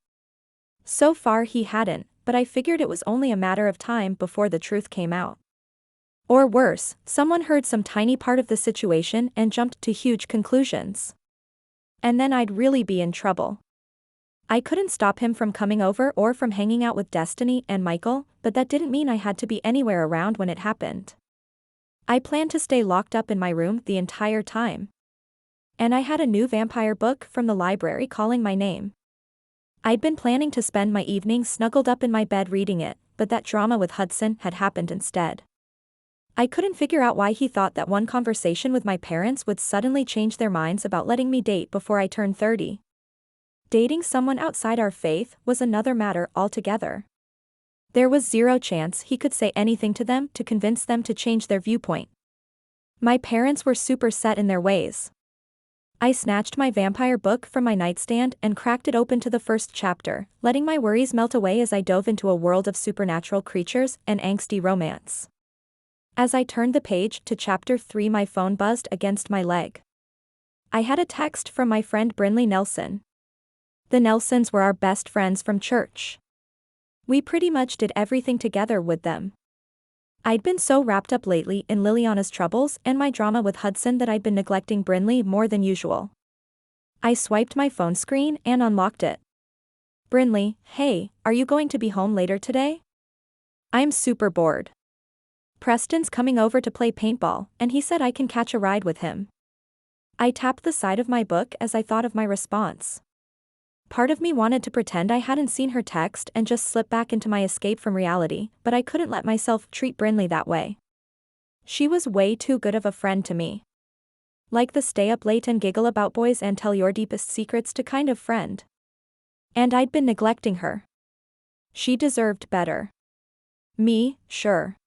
So far he hadn't, but I figured it was only a matter of time before the truth came out. Or worse, someone heard some tiny part of the situation and jumped to huge conclusions. And then I'd really be in trouble. I couldn't stop him from coming over or from hanging out with Destiny and Michael, but that didn't mean I had to be anywhere around when it happened. I planned to stay locked up in my room the entire time. And I had a new vampire book from the library calling my name. I'd been planning to spend my evenings snuggled up in my bed reading it, but that drama with Hudson had happened instead. I couldn't figure out why he thought that one conversation with my parents would suddenly change their minds about letting me date before I turned 30. Dating someone outside our faith was another matter altogether. There was zero chance he could say anything to them to convince them to change their viewpoint. My parents were super set in their ways. I snatched my vampire book from my nightstand and cracked it open to the first chapter, letting my worries melt away as I dove into a world of supernatural creatures and angsty romance. As I turned the page to chapter 3, my phone buzzed against my leg. I had a text from my friend Brinley Nelson. The Nelsons were our best friends from church. We pretty much did everything together with them. I'd been so wrapped up lately in Liliana's troubles and my drama with Hudson that I'd been neglecting Brinley more than usual. I swiped my phone screen and unlocked it. Brinley, hey, are you going to be home later today? I'm super bored. Preston's coming over to play paintball, and he said I can catch a ride with him. I tapped the side of my book as I thought of my response. Part of me wanted to pretend I hadn't seen her text and just slip back into my escape from reality, but I couldn't let myself treat Brinley that way. She was way too good of a friend to me. Like the stay up late and giggle about boys and tell your deepest secrets to kind of friend. And I'd been neglecting her. She deserved better. Me, sure.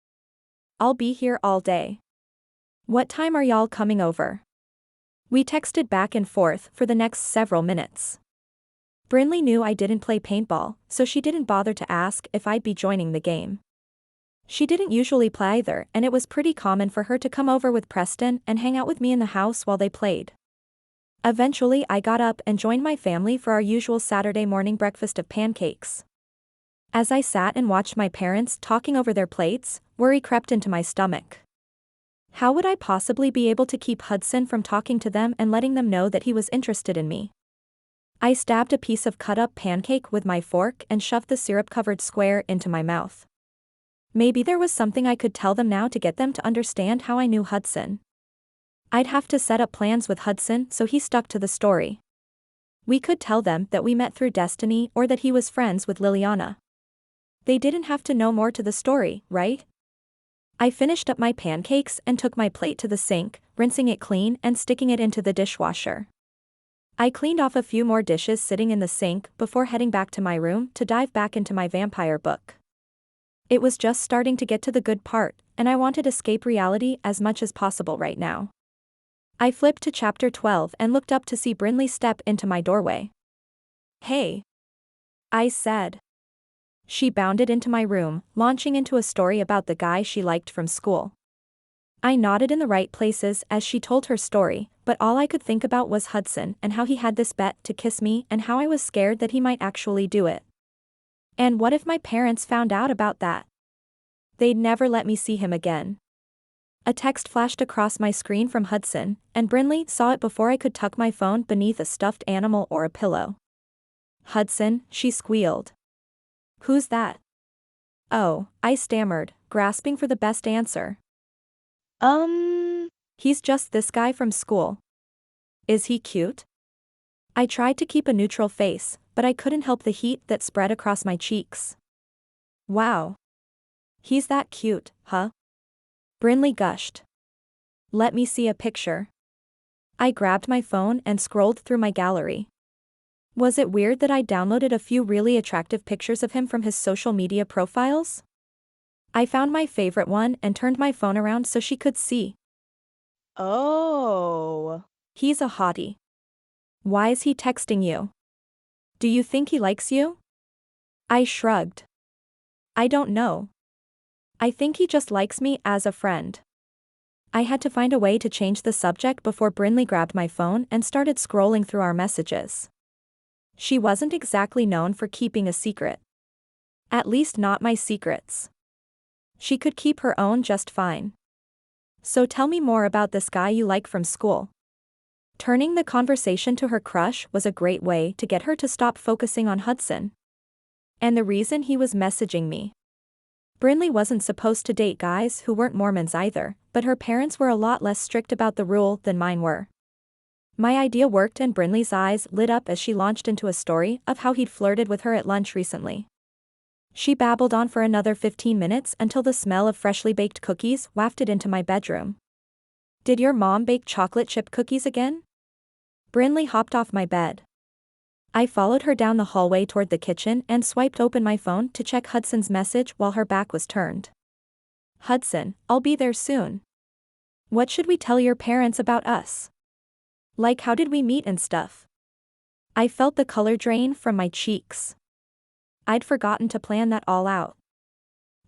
I'll be here all day. What time are y'all coming over? We texted back and forth for the next several minutes. Brinley knew I didn't play paintball, so she didn't bother to ask if I'd be joining the game. She didn't usually play either, and it was pretty common for her to come over with Preston and hang out with me in the house while they played. Eventually I got up and joined my family for our usual Saturday morning breakfast of pancakes. As I sat and watched my parents talking over their plates, worry crept into my stomach. How would I possibly be able to keep Hudson from talking to them and letting them know that he was interested in me? I stabbed a piece of cut-up pancake with my fork and shoved the syrup-covered square into my mouth. Maybe there was something I could tell them now to get them to understand how I knew Hudson. I'd have to set up plans with Hudson so he stuck to the story. We could tell them that we met through Destiny or that he was friends with Liliana. They didn't have to know more to the story, right? I finished up my pancakes and took my plate to the sink, rinsing it clean and sticking it into the dishwasher. I cleaned off a few more dishes sitting in the sink before heading back to my room to dive back into my vampire book. It was just starting to get to the good part, and I wanted to escape reality as much as possible right now. I flipped to chapter 12 and looked up to see Brinley step into my doorway. "Hey," I said. She bounded into my room, launching into a story about the guy she liked from school. I nodded in the right places as she told her story, but all I could think about was Hudson and how he had this bet to kiss me and how I was scared that he might actually do it. And what if my parents found out about that? They'd never let me see him again. A text flashed across my screen from Hudson, and Brinley saw it before I could tuck my phone beneath a stuffed animal or a pillow. "Hudson," she squealed. "Who's that?" "Oh," I stammered, grasping for the best answer. He's just this guy from school." "Is he cute?" I tried to keep a neutral face, but I couldn't help the heat that spread across my cheeks. "Wow. He's that cute, huh?" Brinley gushed. "Let me see a picture." I grabbed my phone and scrolled through my gallery. Was it weird that I downloaded a few really attractive pictures of him from his social media profiles? I found my favorite one and turned my phone around so she could see. Oh. "He's a hottie. Why is he texting you? Do you think he likes you?" I shrugged. "I don't know. I think he just likes me as a friend." I had to find a way to change the subject before Brinley grabbed my phone and started scrolling through our messages. She wasn't exactly known for keeping a secret. At least not my secrets. She could keep her own just fine. "So tell me more about this guy you like from school." Turning the conversation to her crush was a great way to get her to stop focusing on Hudson. And the reason he was messaging me. Brinley wasn't supposed to date guys who weren't Mormons either, but her parents were a lot less strict about the rule than mine were. My idea worked and Brinley's eyes lit up as she launched into a story of how he'd flirted with her at lunch recently. She babbled on for another 15 minutes until the smell of freshly baked cookies wafted into my bedroom. "Did your mom bake chocolate chip cookies again?" Brinley hopped off my bed. I followed her down the hallway toward the kitchen and swiped open my phone to check Hudson's message while her back was turned. "Hudson, I'll be there soon. What should we tell your parents about us? Like how did we meet and stuff?" I felt the color drain from my cheeks. I'd forgotten to plan that all out.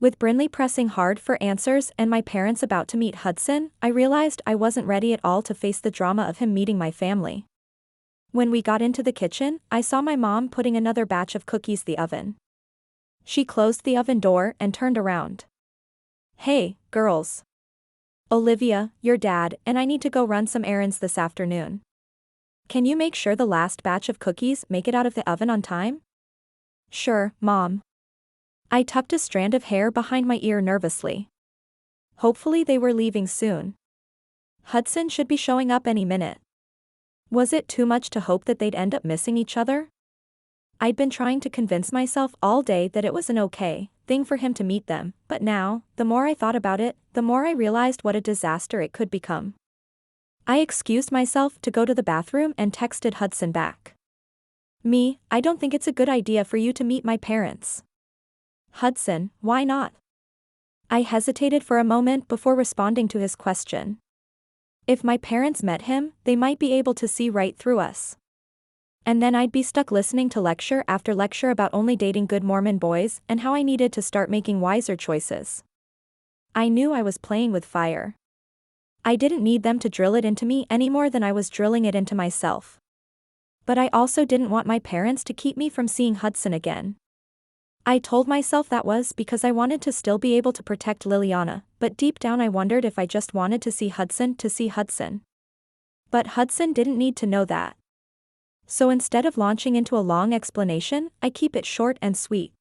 With Brinley pressing hard for answers and my parents about to meet Hudson, I realized I wasn't ready at all to face the drama of him meeting my family. When we got into the kitchen, I saw my mom putting another batch of cookies in the oven. She closed the oven door and turned around. "Hey, girls. Olivia, your dad, and I need to go run some errands this afternoon. Can you make sure the last batch of cookies make it out of the oven on time?" "Sure, Mom." I tucked a strand of hair behind my ear nervously. Hopefully they were leaving soon. Hudson should be showing up any minute. Was it too much to hope that they'd end up missing each other? I'd been trying to convince myself all day that it was an okay thing for him to meet them, but now, the more I thought about it, the more I realized what a disaster it could become. I excused myself to go to the bathroom and texted Hudson back. I don't think it's a good idea for you to meet my parents." "Hudson, why not?" I hesitated for a moment before responding to his question. If my parents met him, they might be able to see right through us. And then I'd be stuck listening to lecture after lecture about only dating good Mormon boys and how I needed to start making wiser choices. I knew I was playing with fire. I didn't need them to drill it into me any more than I was drilling it into myself. But I also didn't want my parents to keep me from seeing Hudson again. I told myself that was because I wanted to still be able to protect Liliana, but deep down I wondered if I just wanted to see Hudson to see Hudson. But Hudson didn't need to know that. So instead of launching into a long explanation, I keep it short and sweet.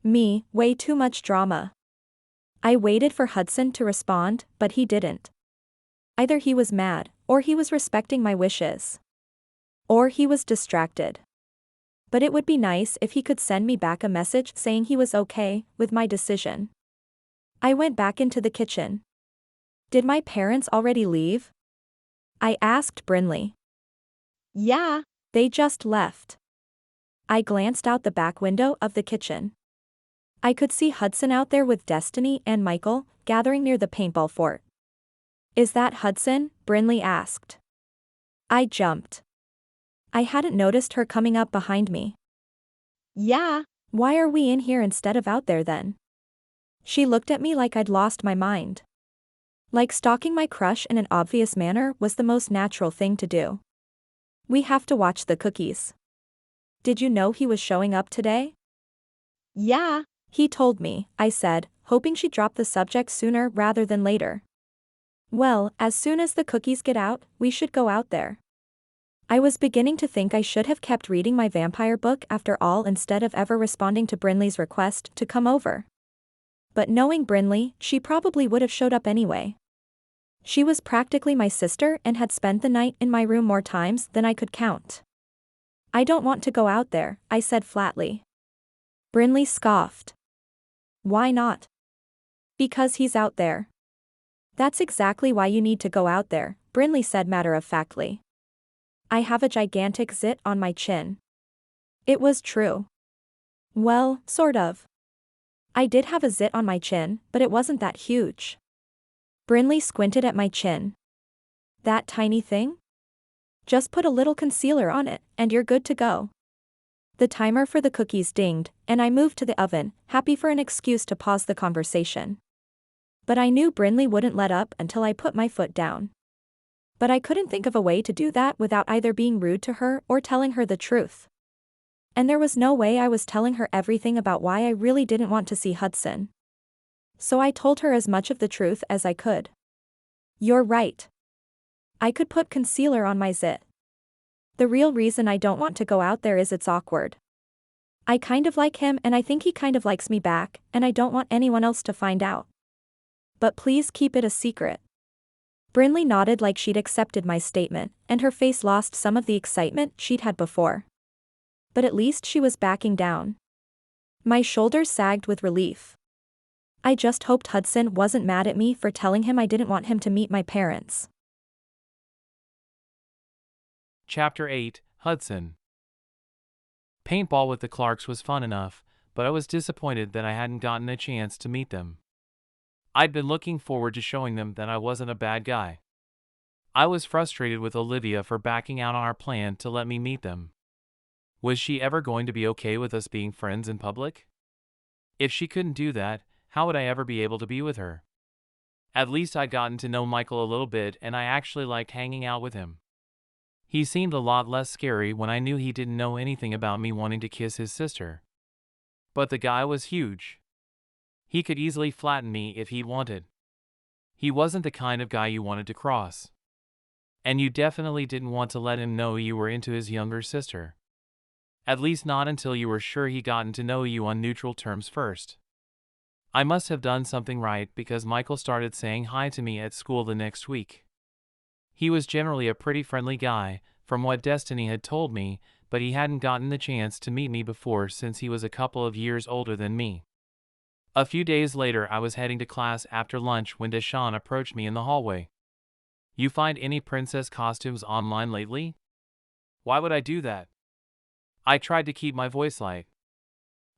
Me, way too much drama. I waited for Hudson to respond, but he didn't. Either he was mad, or he was respecting my wishes. Or he was distracted. But it would be nice if he could send me back a message saying he was okay with my decision. I went back into the kitchen. Did my parents already leave? I asked Brinley. Yeah. They just left. I glanced out the back window of the kitchen. I could see Hudson out there with Destiny and Michael, gathering near the paintball fort. Is that Hudson? Brinley asked. I jumped. I hadn't noticed her coming up behind me. Yeah. Why are we in here instead of out there then? She looked at me like I'd lost my mind. Like stalking my crush in an obvious manner was the most natural thing to do. We have to watch the cookies. Did you know he was showing up today? Yeah. He told me, I said, hoping she'd drop the subject sooner rather than later. Well, as soon as the cookies get out, we should go out there. I was beginning to think I should have kept reading my vampire book after all instead of ever responding to Brinley's request to come over. But knowing Brinley, she probably would have showed up anyway. She was practically my sister and had spent the night in my room more times than I could count. I don't want to go out there, I said flatly. Brinley scoffed. Why not? Because he's out there. That's exactly why you need to go out there, Brinley said matter-of-factly. I have a gigantic zit on my chin. It was true. Well, sort of. I did have a zit on my chin, but it wasn't that huge. Brinley squinted at my chin. That tiny thing? Just put a little concealer on it, and you're good to go. The timer for the cookies dinged, and I moved to the oven, happy for an excuse to pause the conversation. But I knew Brinley wouldn't let up until I put my foot down. But I couldn't think of a way to do that without either being rude to her or telling her the truth. And there was no way I was telling her everything about why I really didn't want to see Hudson. So I told her as much of the truth as I could. You're right. I could put concealer on my zit. The real reason I don't want to go out there is it's awkward. I kind of like him and I think he kind of likes me back, and I don't want anyone else to find out. But please keep it a secret. Brinley nodded like she'd accepted my statement, and her face lost some of the excitement she'd had before. But at least she was backing down. My shoulders sagged with relief. I just hoped Hudson wasn't mad at me for telling him I didn't want him to meet my parents. Chapter 8, Hudson. Paintball with the Clarks was fun enough, but I was disappointed that I hadn't gotten a chance to meet them. I'd been looking forward to showing them that I wasn't a bad guy. I was frustrated with Olivia for backing out on our plan to let me meet them. Was she ever going to be okay with us being friends in public? If she couldn't do that, how would I ever be able to be with her? At least I'd gotten to know Michael a little bit and I actually liked hanging out with him. He seemed a lot less scary when I knew he didn't know anything about me wanting to kiss his sister. But the guy was huge. He could easily flatten me if he wanted. He wasn't the kind of guy you wanted to cross. And you definitely didn't want to let him know you were into his younger sister. At least not until you were sure he'd gotten to know you on neutral terms first. I must have done something right because Michael started saying hi to me at school the next week. He was generally a pretty friendly guy, from what Destiny had told me, but he hadn't gotten the chance to meet me before since he was a couple of years older than me. A few days later I was heading to class after lunch when Deshawn approached me in the hallway. You find any princess costumes online lately? Why would I do that? I tried to keep my voice light.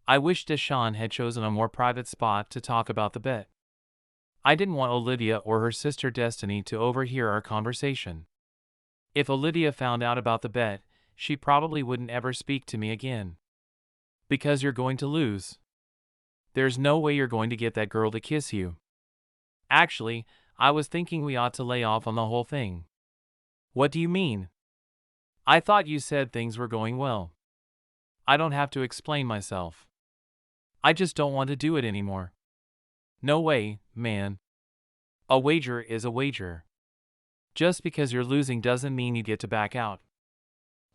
I wish Deshawn had chosen a more private spot to talk about the bet. I didn't want Olivia or her sister Destiny to overhear our conversation. If Olivia found out about the bet, she probably wouldn't ever speak to me again. Because you're going to lose. There's no way you're going to get that girl to kiss you. Actually, I was thinking we ought to lay off on the whole thing. What do you mean? I thought you said things were going well. I don't have to explain myself. I just don't want to do it anymore. No way, man. A wager is a wager. Just because you're losing doesn't mean you get to back out.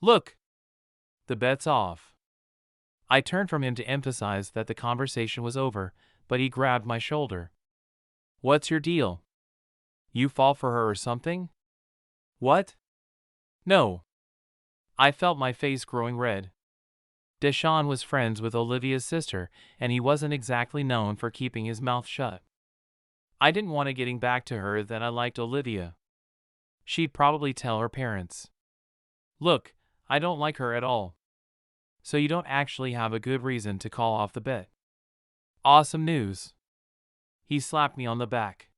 Look! The bet's off. I turned from him to emphasize that the conversation was over, but he grabbed my shoulder. What's your deal? You fall for her or something? What? No. I felt my face growing red. Deshawn was friends with Olivia's sister, and he wasn't exactly known for keeping his mouth shut. I didn't want to getting back to her that I liked Olivia. She'd probably tell her parents. Look, I don't like her at all. So you don't actually have a good reason to call off the bet. Awesome news. He slapped me on the back.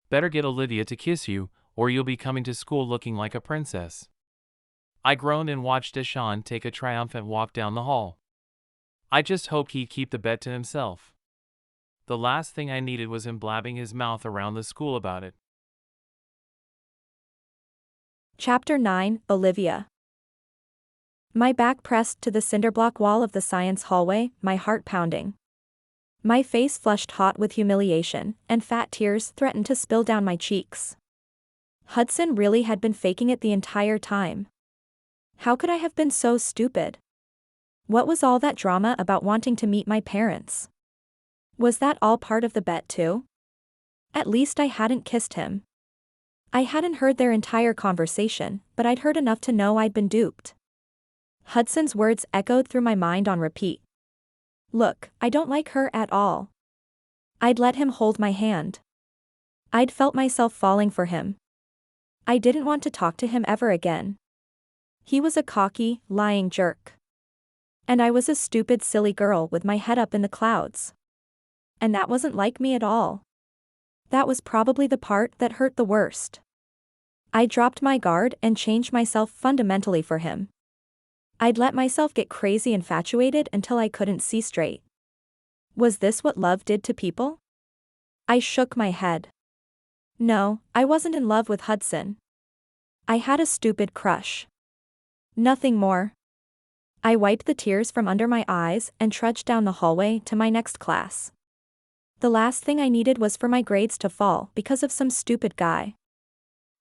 Better get Olivia to kiss you, or you'll be coming to school looking like a princess. I groaned and watched Deshawn take a triumphant walk down the hall. I just hoped he'd keep the bet to himself. The last thing I needed was him blabbing his mouth around the school about it. Chapter 9, Olivia. My back pressed to the cinderblock wall of the science hallway, my heart pounding. My face flushed hot with humiliation, and fat tears threatened to spill down my cheeks. Hudson really had been faking it the entire time. How could I have been so stupid? What was all that drama about wanting to meet my parents? Was that all part of the bet too? At least I hadn't kissed him. I hadn't heard their entire conversation, but I'd heard enough to know I'd been duped. Hudson's words echoed through my mind on repeat. Look, I don't like her at all. I'd let him hold my hand. I'd felt myself falling for him. I didn't want to talk to him ever again. He was a cocky, lying jerk. And I was a stupid, silly girl with my head up in the clouds. And that wasn't like me at all. That was probably the part that hurt the worst. I dropped my guard and changed myself fundamentally for him. I'd let myself get crazy infatuated until I couldn't see straight. Was this what love did to people? I shook my head. No, I wasn't in love with Hudson. I had a stupid crush. Nothing more. I wiped the tears from under my eyes and trudged down the hallway to my next class. The last thing I needed was for my grades to fall because of some stupid guy.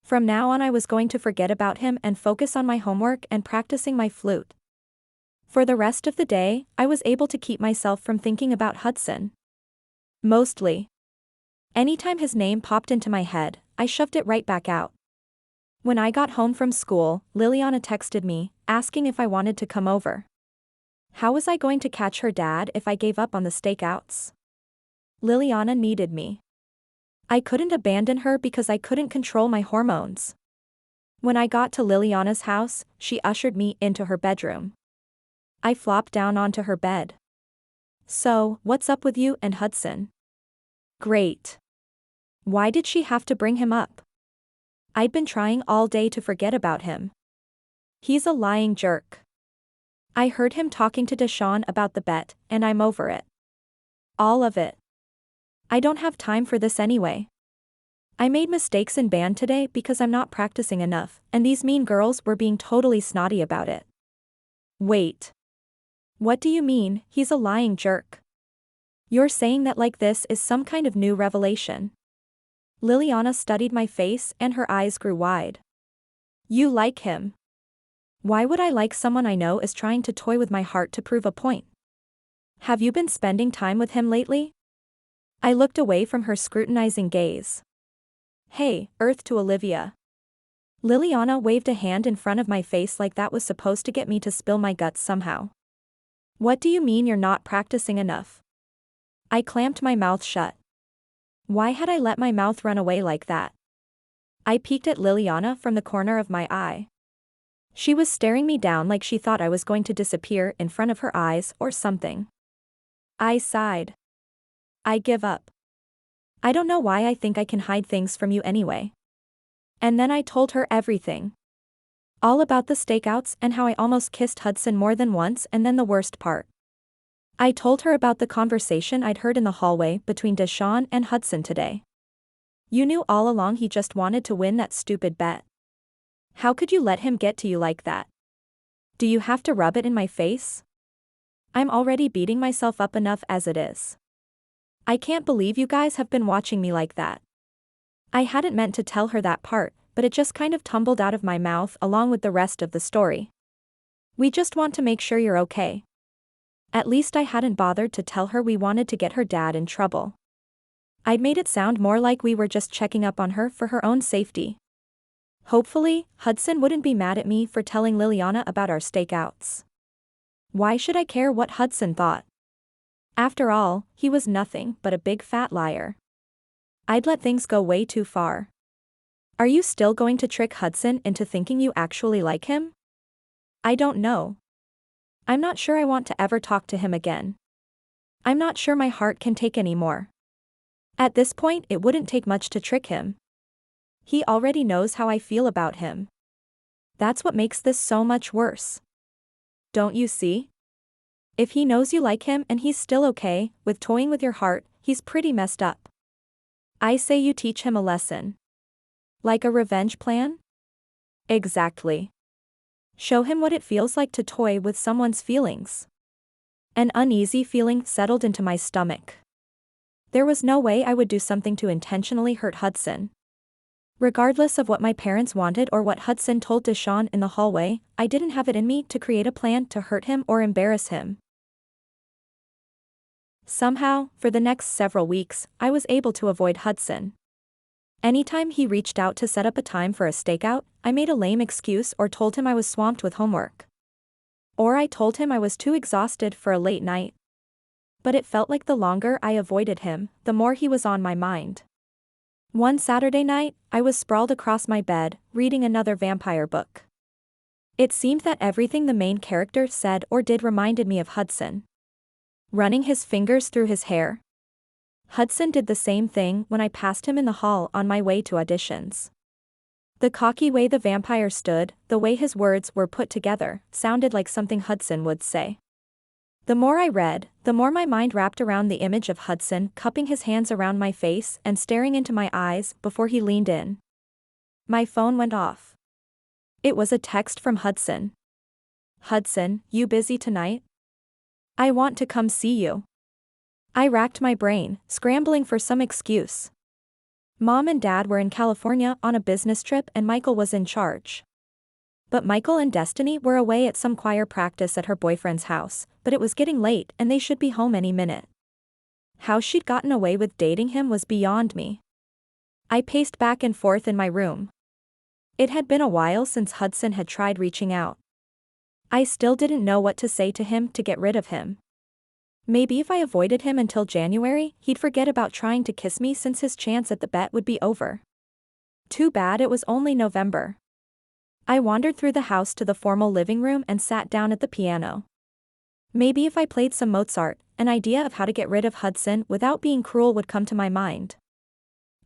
From now on I was going to forget about him and focus on my homework and practicing my flute. For the rest of the day, I was able to keep myself from thinking about Hudson. Mostly. Anytime his name popped into my head, I shoved it right back out. When I got home from school, Liliana texted me, asking if I wanted to come over. How was I going to catch her dad if I gave up on the stakeouts? Liliana needed me. I couldn't abandon her because I couldn't control my hormones. When I got to Liliana's house, she ushered me into her bedroom. I flopped down onto her bed. So, what's up with you and Hudson? Great. Why did she have to bring him up? I'd been trying all day to forget about him. He's a lying jerk. I heard him talking to Deshawn about the bet, and I'm over it. All of it. I don't have time for this anyway. I made mistakes in band today because I'm not practicing enough, and these mean girls were being totally snotty about it. Wait. What do you mean, he's a lying jerk? You're saying that like this is some kind of new revelation? Liliana studied my face and her eyes grew wide. You like him. Why would I like someone I know is trying to toy with my heart to prove a point? Have you been spending time with him lately? I looked away from her scrutinizing gaze. Hey, Earth to Olivia. Liliana waved a hand in front of my face like that was supposed to get me to spill my guts somehow. What do you mean you're not practicing enough? I clamped my mouth shut. Why had I let my mouth run away like that? I peeked at Liliana from the corner of my eye. She was staring me down like she thought I was going to disappear in front of her eyes or something. I sighed. I give up. I don't know why I think I can hide things from you anyway. And then I told her everything. All about the stakeouts and how I almost kissed Hudson more than once, and then the worst part. I told her about the conversation I'd heard in the hallway between Deshawn and Hudson today. You knew all along he just wanted to win that stupid bet. How could you let him get to you like that? Do you have to rub it in my face? I'm already beating myself up enough as it is. I can't believe you guys have been watching me like that. I hadn't meant to tell her that part, but it just kind of tumbled out of my mouth along with the rest of the story. We just want to make sure you're okay. At least I hadn't bothered to tell her we wanted to get her dad in trouble. I'd made it sound more like we were just checking up on her for her own safety. Hopefully, Hudson wouldn't be mad at me for telling Liliana about our stakeouts. Why should I care what Hudson thought? After all, he was nothing but a big fat liar. I'd let things go way too far. Are you still going to trick Hudson into thinking you actually like him? I don't know. I'm not sure I want to ever talk to him again. I'm not sure my heart can take any more. At this point, it wouldn't take much to trick him. He already knows how I feel about him. That's what makes this so much worse. Don't you see? If he knows you like him and he's still okay with toying with your heart, he's pretty messed up. I say you teach him a lesson. Like a revenge plan? Exactly. Show him what it feels like to toy with someone's feelings. An uneasy feeling settled into my stomach. There was no way I would do something to intentionally hurt Hudson. Regardless of what my parents wanted or what Hudson told Deshawn in the hallway, I didn't have it in me to create a plan to hurt him or embarrass him. Somehow, for the next several weeks, I was able to avoid Hudson. Anytime he reached out to set up a time for a stakeout, I made a lame excuse or told him I was swamped with homework. Or I told him I was too exhausted for a late night. But it felt like the longer I avoided him, the more he was on my mind. One Saturday night, I was sprawled across my bed, reading another vampire book. It seemed that everything the main character said or did reminded me of Hudson. Running his fingers through his hair. Hudson did the same thing when I passed him in the hall on my way to auditions. The cocky way the vampire stood, the way his words were put together, sounded like something Hudson would say. The more I read, the more my mind wrapped around the image of Hudson cupping his hands around my face and staring into my eyes before he leaned in. My phone went off. It was a text from Hudson. Hudson, you busy tonight? I want to come see you. I racked my brain, scrambling for some excuse. Mom and Dad were in California on a business trip and Michael was in charge. But Michael and Destiny were away at some choir practice at her boyfriend's house, but it was getting late and they should be home any minute. How she'd gotten away with dating him was beyond me. I paced back and forth in my room. It had been a while since Hudson had tried reaching out. I still didn't know what to say to him to get rid of him. Maybe if I avoided him until January, he'd forget about trying to kiss me since his chance at the bet would be over. Too bad it was only November. I wandered through the house to the formal living room and sat down at the piano. Maybe if I played some Mozart, an idea of how to get rid of Hudson without being cruel would come to my mind.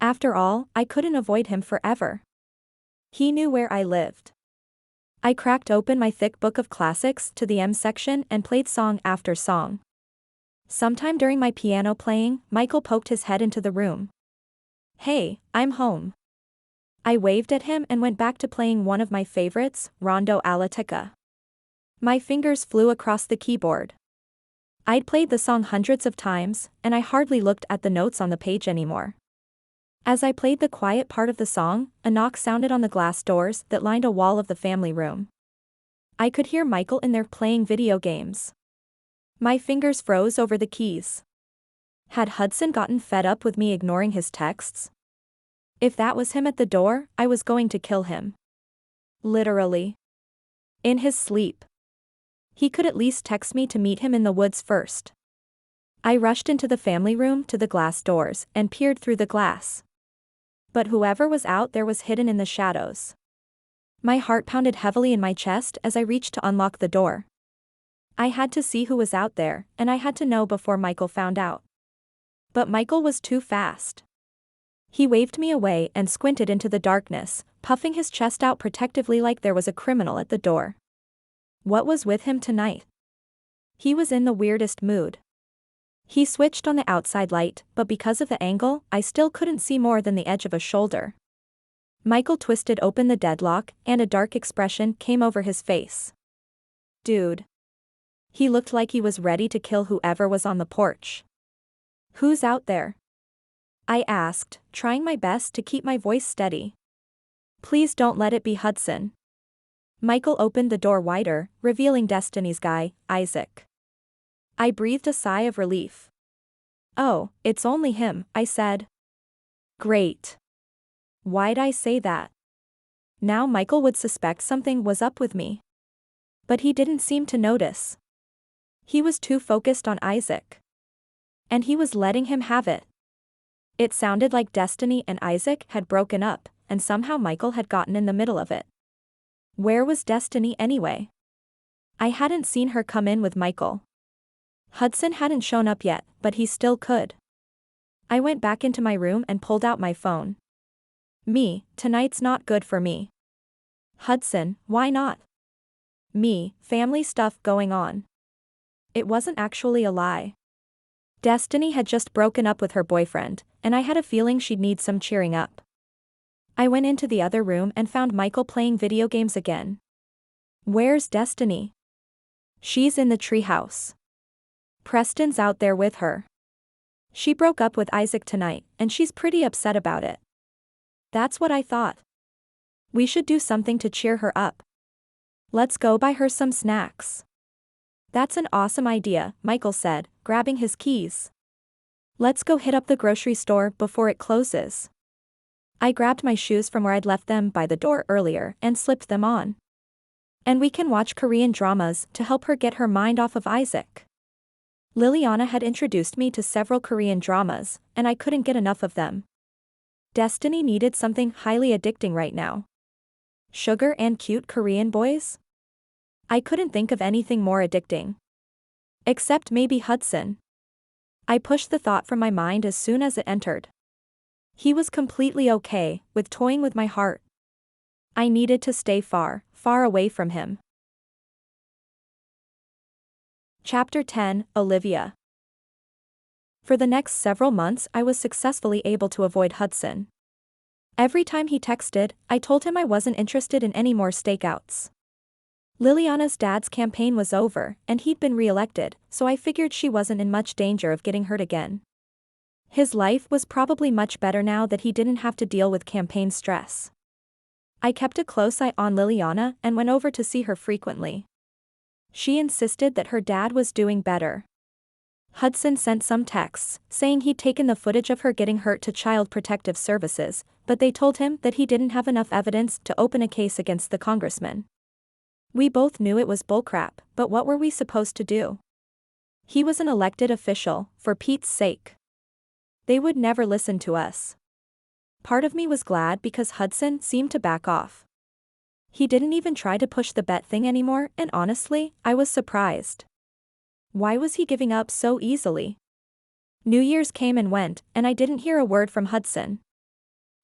After all, I couldn't avoid him forever. He knew where I lived. I cracked open my thick book of classics to the M section and played song after song. Sometime during my piano playing, Michael poked his head into the room. Hey, I'm home. I waved at him and went back to playing one of my favorites, Rondo alla Ticca. My fingers flew across the keyboard. I'd played the song hundreds of times, and I hardly looked at the notes on the page anymore. As I played the quiet part of the song, a knock sounded on the glass doors that lined a wall of the family room. I could hear Michael in there playing video games. My fingers froze over the keys. Had Hudson gotten fed up with me ignoring his texts? If that was him at the door, I was going to kill him. Literally. In his sleep. He could at least text me to meet him in the woods first. I rushed into the family room to the glass doors and peered through the glass. But whoever was out there was hidden in the shadows. My heart pounded heavily in my chest as I reached to unlock the door. I had to see who was out there, and I had to know before Michael found out. But Michael was too fast. He waved me away and squinted into the darkness, puffing his chest out protectively like there was a criminal at the door. What was with him tonight? He was in the weirdest mood. He switched on the outside light, but because of the angle, I still couldn't see more than the edge of a shoulder. Michael twisted open the deadlock, and a dark expression came over his face. Dude. He looked like he was ready to kill whoever was on the porch. Who's out there? I asked, trying my best to keep my voice steady. Please don't let it be Hudson. Michael opened the door wider, revealing Destiny's guy, Isaac. I breathed a sigh of relief. Oh, it's only him, I said. Great. Why'd I say that? Now Michael would suspect something was up with me. But he didn't seem to notice. He was too focused on Isaac. And he was letting him have it. It sounded like Destiny and Isaac had broken up, and somehow Michael had gotten in the middle of it. Where was Destiny anyway? I hadn't seen her come in with Michael. Hudson hadn't shown up yet, but he still could. I went back into my room and pulled out my phone. Tonight's not good for me. Hudson, why not? Family stuff going on. It wasn't actually a lie. Destiny had just broken up with her boyfriend, and I had a feeling she'd need some cheering up. I went into the other room and found Michael playing video games again. Where's Destiny? She's in the treehouse. Preston's out there with her. She broke up with Isaac tonight, and she's pretty upset about it. That's what I thought. We should do something to cheer her up. Let's go buy her some snacks. That's an awesome idea, Michael said, grabbing his keys. Let's go hit up the grocery store before it closes. I grabbed my shoes from where I'd left them by the door earlier and slipped them on. And we can watch Korean dramas to help her get her mind off of Isaac. Liliana had introduced me to several Korean dramas, and I couldn't get enough of them. Destiny needed something highly addicting right now. Sugar and cute Korean boys? I couldn't think of anything more addicting. Except maybe Hudson. I pushed the thought from my mind as soon as it entered. He was completely okay with toying with my heart. I needed to stay far, far away from him. Chapter 10, Olivia. For the next several months I was successfully able to avoid Hudson. Every time he texted, I told him I wasn't interested in any more stakeouts. Liliana's dad's campaign was over, and he'd been re-elected, so I figured she wasn't in much danger of getting hurt again. His life was probably much better now that he didn't have to deal with campaign stress. I kept a close eye on Liliana and went over to see her frequently. She insisted that her dad was doing better. Hudson sent some texts, saying he'd taken the footage of her getting hurt to Child Protective Services, but they told him that he didn't have enough evidence to open a case against the congressman. We both knew it was bullcrap, but what were we supposed to do? He was an elected official, for Pete's sake. They would never listen to us. Part of me was glad because Hudson seemed to back off. He didn't even try to push the bet thing anymore, and honestly, I was surprised. Why was he giving up so easily? New Year's came and went, and I didn't hear a word from Hudson.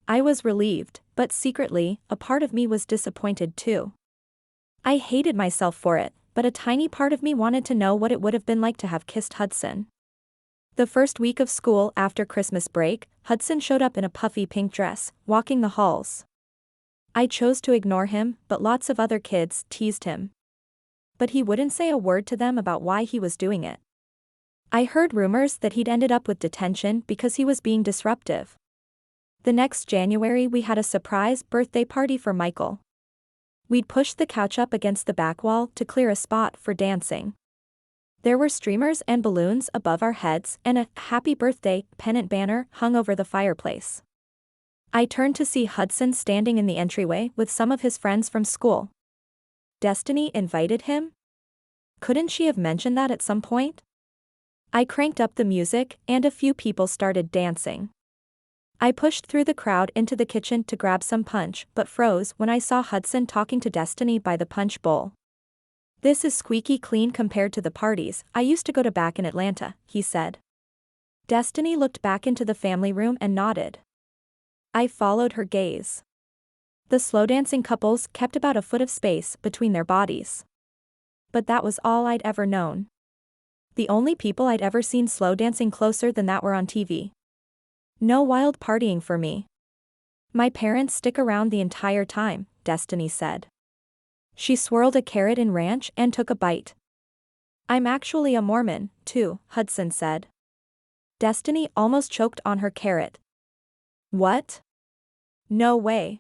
I was relieved, but secretly, a part of me was disappointed too. I hated myself for it, but a tiny part of me wanted to know what it would have been like to have kissed Hudson. The first week of school after Christmas break, Hudson showed up in a puffy pink dress, walking the halls. I chose to ignore him, but lots of other kids teased him. But he wouldn't say a word to them about why he was doing it. I heard rumors that he'd ended up with detention because he was being disruptive. The next January we had a surprise birthday party for Michael. We'd pushed the couch up against the back wall to clear a spot for dancing. There were streamers and balloons above our heads, and a happy birthday pennant banner hung over the fireplace. I turned to see Hudson standing in the entryway with some of his friends from school. Destiny invited him? Couldn't she have mentioned that at some point? I cranked up the music, and a few people started dancing. I pushed through the crowd into the kitchen to grab some punch, but froze when I saw Hudson talking to Destiny by the punch bowl. This is squeaky clean compared to the parties I used to go to back in Atlanta, he said. Destiny looked back into the family room and nodded. I followed her gaze. The slow dancing couples kept about a foot of space between their bodies. But that was all I'd ever known. The only people I'd ever seen slow dancing closer than that were on TV. No wild partying for me. My parents stick around the entire time, Destiny said. She swirled a carrot in ranch and took a bite. I'm actually a Mormon, too, Hudson said. Destiny almost choked on her carrot. What? No way.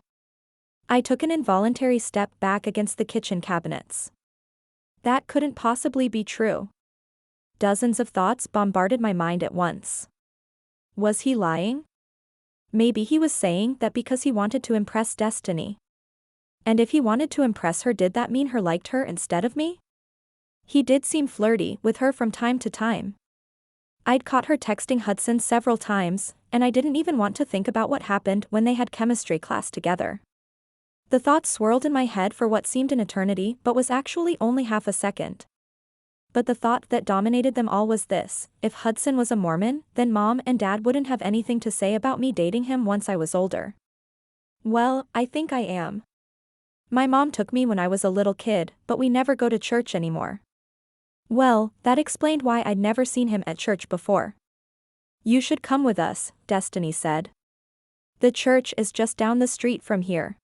I took an involuntary step back against the kitchen cabinets. That couldn't possibly be true. Dozens of thoughts bombarded my mind at once. Was he lying? Maybe he was saying that because he wanted to impress Destiny. And if he wanted to impress her, did that mean her liked her instead of me? He did seem flirty with her from time to time. I'd caught her texting Hudson several times, and I didn't even want to think about what happened when they had chemistry class together. The thought swirled in my head for what seemed an eternity but was actually only half a second. But the thought that dominated them all was this: if Hudson was a Mormon, then Mom and Dad wouldn't have anything to say about me dating him once I was older. Well, I think I am. My mom took me when I was a little kid, but we never go to church anymore. Well, that explained why I'd never seen him at church before. You should come with us, Destiny said. The church is just down the street from here.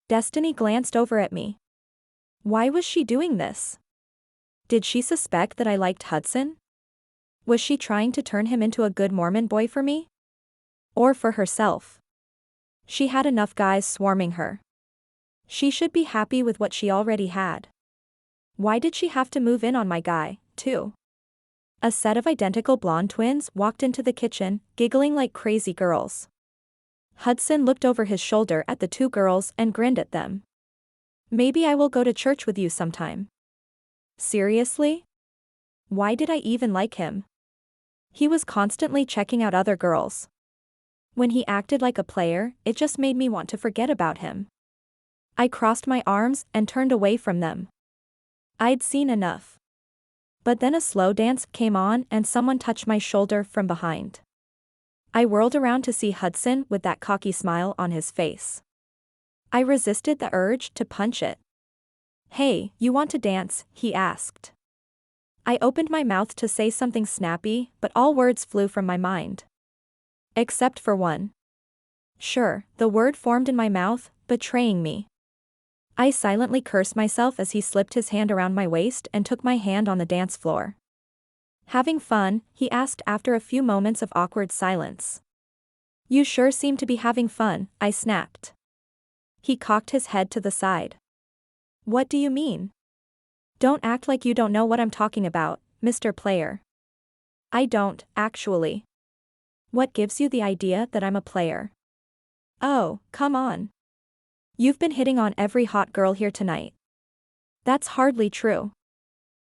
Destiny glanced over at me. Why was she doing this? Did she suspect that I liked Hudson? Was she trying to turn him into a good Mormon boy for me? Or for herself? She had enough guys swarming her. She should be happy with what she already had. Why did she have to move in on my guy, too? A set of identical blonde twins walked into the kitchen, giggling like crazy girls. Hudson looked over his shoulder at the two girls and grinned at them. Maybe I will go to church with you sometime. Seriously? Why did I even like him? He was constantly checking out other girls. When he acted like a player, it just made me want to forget about him. I crossed my arms and turned away from them. I'd seen enough. But then a slow dance came on and someone touched my shoulder from behind. I whirled around to see Hudson with that cocky smile on his face. I resisted the urge to punch it. Hey, you want to dance? He asked. I opened my mouth to say something snappy, but all words flew from my mind. Except for one. Sure, the word formed in my mouth, betraying me. I silently cursed myself as he slipped his hand around my waist and took my hand on the dance floor. Having fun? He asked after a few moments of awkward silence. You sure seem to be having fun, I snapped. He cocked his head to the side. What do you mean? Don't act like you don't know what I'm talking about, Mr. Player. I don't, actually. What gives you the idea that I'm a player? Oh, come on. You've been hitting on every hot girl here tonight. That's hardly true.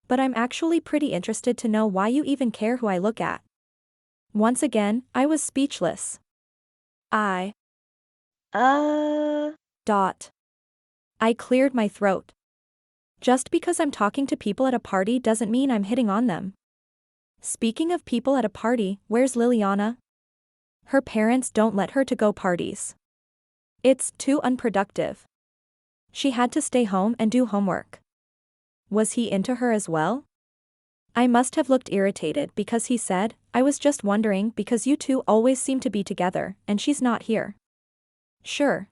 But I'm actually pretty interested to know why you even care who I look at. Once again, I was speechless. I cleared my throat. Just because I'm talking to people at a party doesn't mean I'm hitting on them. Speaking of people at a party, where's Liliana? Her parents don't let her to go parties. It's too unproductive. She had to stay home and do homework. Was he into her as well? I must have looked irritated because he said, I was just wondering because you two always seem to be together, and she's not here. Sure,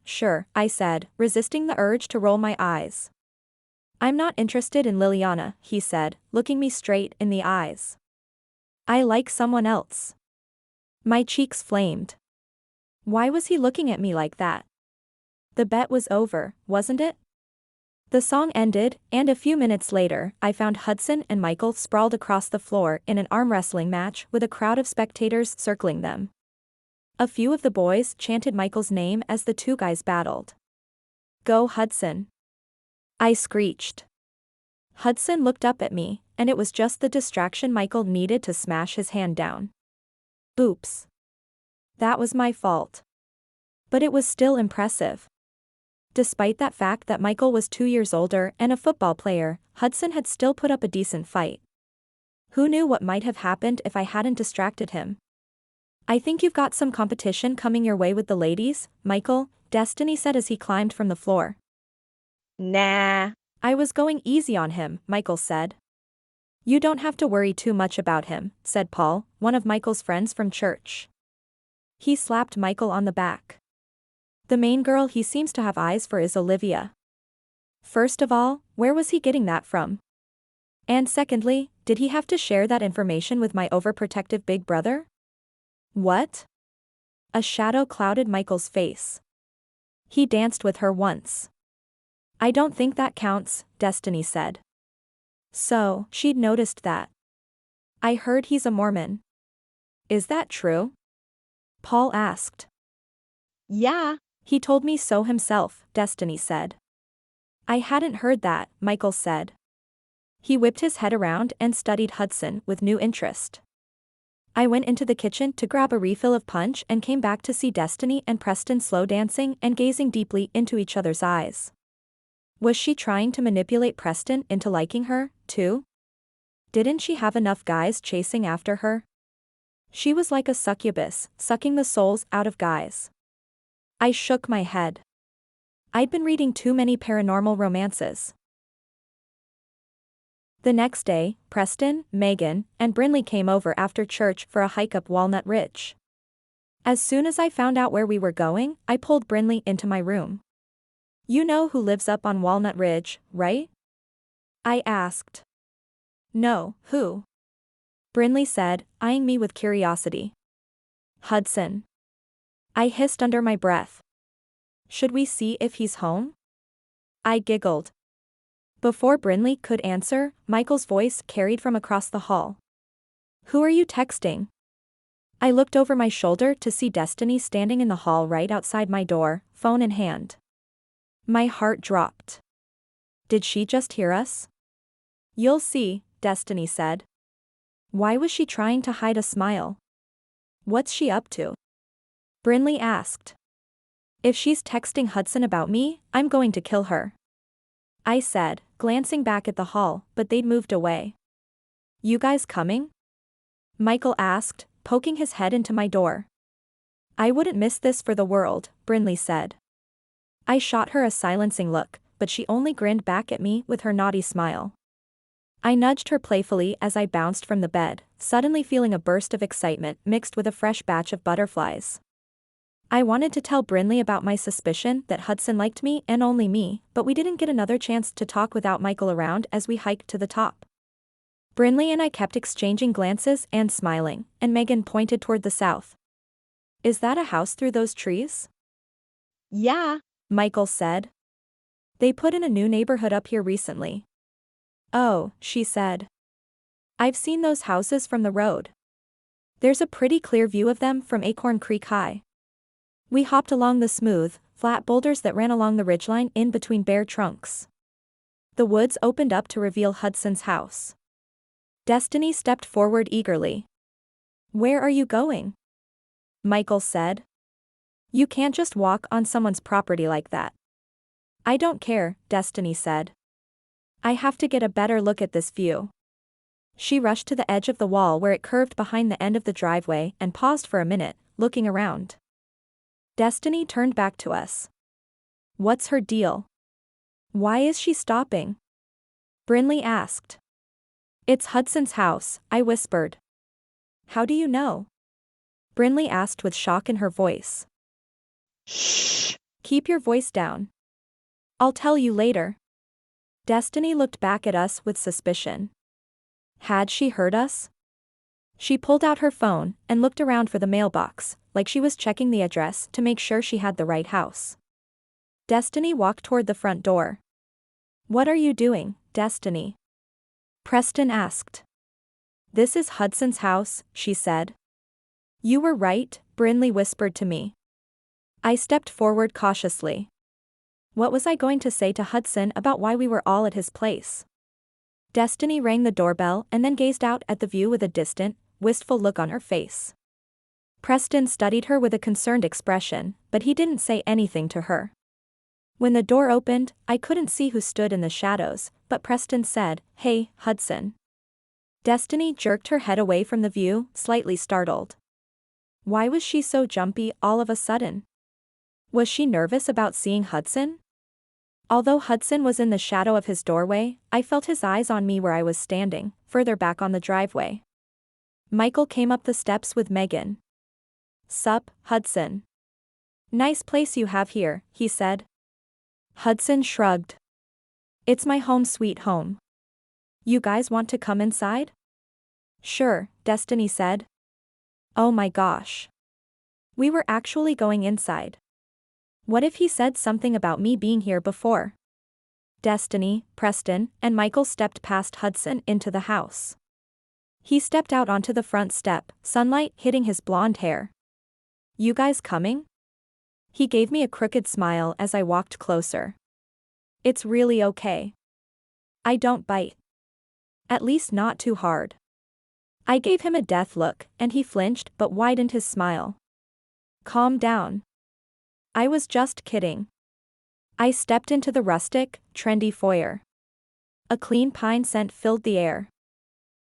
I said, resisting the urge to roll my eyes. I'm not interested in Liliana, he said, looking me straight in the eyes. I like someone else. My cheeks flamed. Why was he looking at me like that? The bet was over, wasn't it? The song ended, and a few minutes later, I found Hudson and Michael sprawled across the floor in an arm wrestling match with a crowd of spectators circling them. A few of the boys chanted Michael's name as the two guys battled. Go Hudson! I screeched. Hudson looked up at me, and it was just the distraction Michael needed to smash his hand down. Oops. That was my fault. But it was still impressive. Despite that fact that Michael was 2 years older and a football player, Hudson had still put up a decent fight. Who knew what might have happened if I hadn't distracted him? I think you've got some competition coming your way with the ladies, Michael, Destiny said as he climbed from the floor. Nah. I was going easy on him, Michael said. You don't have to worry too much about him, said Paul, one of Michael's friends from church. He slapped Michael on the back. The main girl he seems to have eyes for is Olivia. First of all, where was he getting that from? And secondly, did he have to share that information with my overprotective big brother? What? A shadow clouded Michael's face. He danced with her once. I don't think that counts, Destiny said. So, she'd noticed that. I heard he's a Mormon. Is that true? Paul asked. Yeah. He told me so himself, Destiny said. I hadn't heard that, Michael said. He whipped his head around and studied Hudson with new interest. I went into the kitchen to grab a refill of punch and came back to see Destiny and Preston slow dancing and gazing deeply into each other's eyes. Was she trying to manipulate Preston into liking her, too? Didn't she have enough guys chasing after her? She was like a succubus, sucking the souls out of guys. I shook my head. I'd been reading too many paranormal romances. The next day, Preston, Megan, and Brinley came over after church for a hike up Walnut Ridge. As soon as I found out where we were going, I pulled Brinley into my room. You know who lives up on Walnut Ridge, right? I asked. No, who? Brinley said, eyeing me with curiosity. Hudson. I hissed under my breath. Should we see if he's home? I giggled. Before Brinley could answer, Michael's voice carried from across the hall. Who are you texting? I looked over my shoulder to see Destiny standing in the hall right outside my door, phone in hand. My heart dropped. Did she just hear us? You'll see, Destiny said. Why was she trying to hide a smile? What's she up to? Brinley asked. If she's texting Hudson about me, I'm going to kill her. I said, glancing back at the hall, but they'd moved away. You guys coming? Michael asked, poking his head into my door. I wouldn't miss this for the world, Brinley said. I shot her a silencing look, but she only grinned back at me with her naughty smile. I nudged her playfully as I bounced from the bed, suddenly feeling a burst of excitement mixed with a fresh batch of butterflies. I wanted to tell Brinley about my suspicion that Hudson liked me and only me, but we didn't get another chance to talk without Michael around as we hiked to the top. Brinley and I kept exchanging glances and smiling, and Megan pointed toward the south. Is that a house through those trees? Yeah. Michael said. They put in a new neighborhood up here recently. Oh, she said. I've seen those houses from the road. There's a pretty clear view of them from Acorn Creek High. We hopped along the smooth, flat boulders that ran along the ridgeline in between bare trunks. The woods opened up to reveal Hudson's house. Destiny stepped forward eagerly. Where are you going? Michael said. You can't just walk on someone's property like that. I don't care, Destiny said. I have to get a better look at this view. She rushed to the edge of the wall where it curved behind the end of the driveway and paused for a minute, looking around. Destiny turned back to us. What's her deal? Why is she stopping? Brinley asked. It's Hudson's house, I whispered. How do you know? Brinley asked with shock in her voice. Shh. Keep your voice down. I'll tell you later. Destiny looked back at us with suspicion. Had she heard us? She pulled out her phone and looked around for the mailbox, like she was checking the address to make sure she had the right house. Destiny walked toward the front door. What are you doing, Destiny? Preston asked. This is Hudson's house, she said. You were right, Brinley whispered to me. I stepped forward cautiously. What was I going to say to Hudson about why we were all at his place? Destiny rang the doorbell and then gazed out at the view with a distant, wistful look on her face. Preston studied her with a concerned expression, but he didn't say anything to her. When the door opened, I couldn't see who stood in the shadows, but Preston said, Hey, Hudson. Destiny jerked her head away from the view, slightly startled. Why was she so jumpy all of a sudden? Was she nervous about seeing Hudson? Although Hudson was in the shadow of his doorway, I felt his eyes on me where I was standing, further back on the driveway. Michael came up the steps with Megan. "Sup, Hudson. Nice place you have here," he said. Hudson shrugged. "It's my home sweet home. You guys want to come inside?" "Sure," Destiny said. Oh my gosh. We were actually going inside. What if he said something about me being here before? Destiny, Preston, and Michael stepped past Hudson into the house. He stepped out onto the front step, sunlight hitting his blonde hair. "You guys coming?" He gave me a crooked smile as I walked closer. "It's really okay. I don't bite. At least not too hard." I gave him a death look, and he flinched but widened his smile. "Calm down. I was just kidding." I stepped into the rustic, trendy foyer. A clean pine scent filled the air.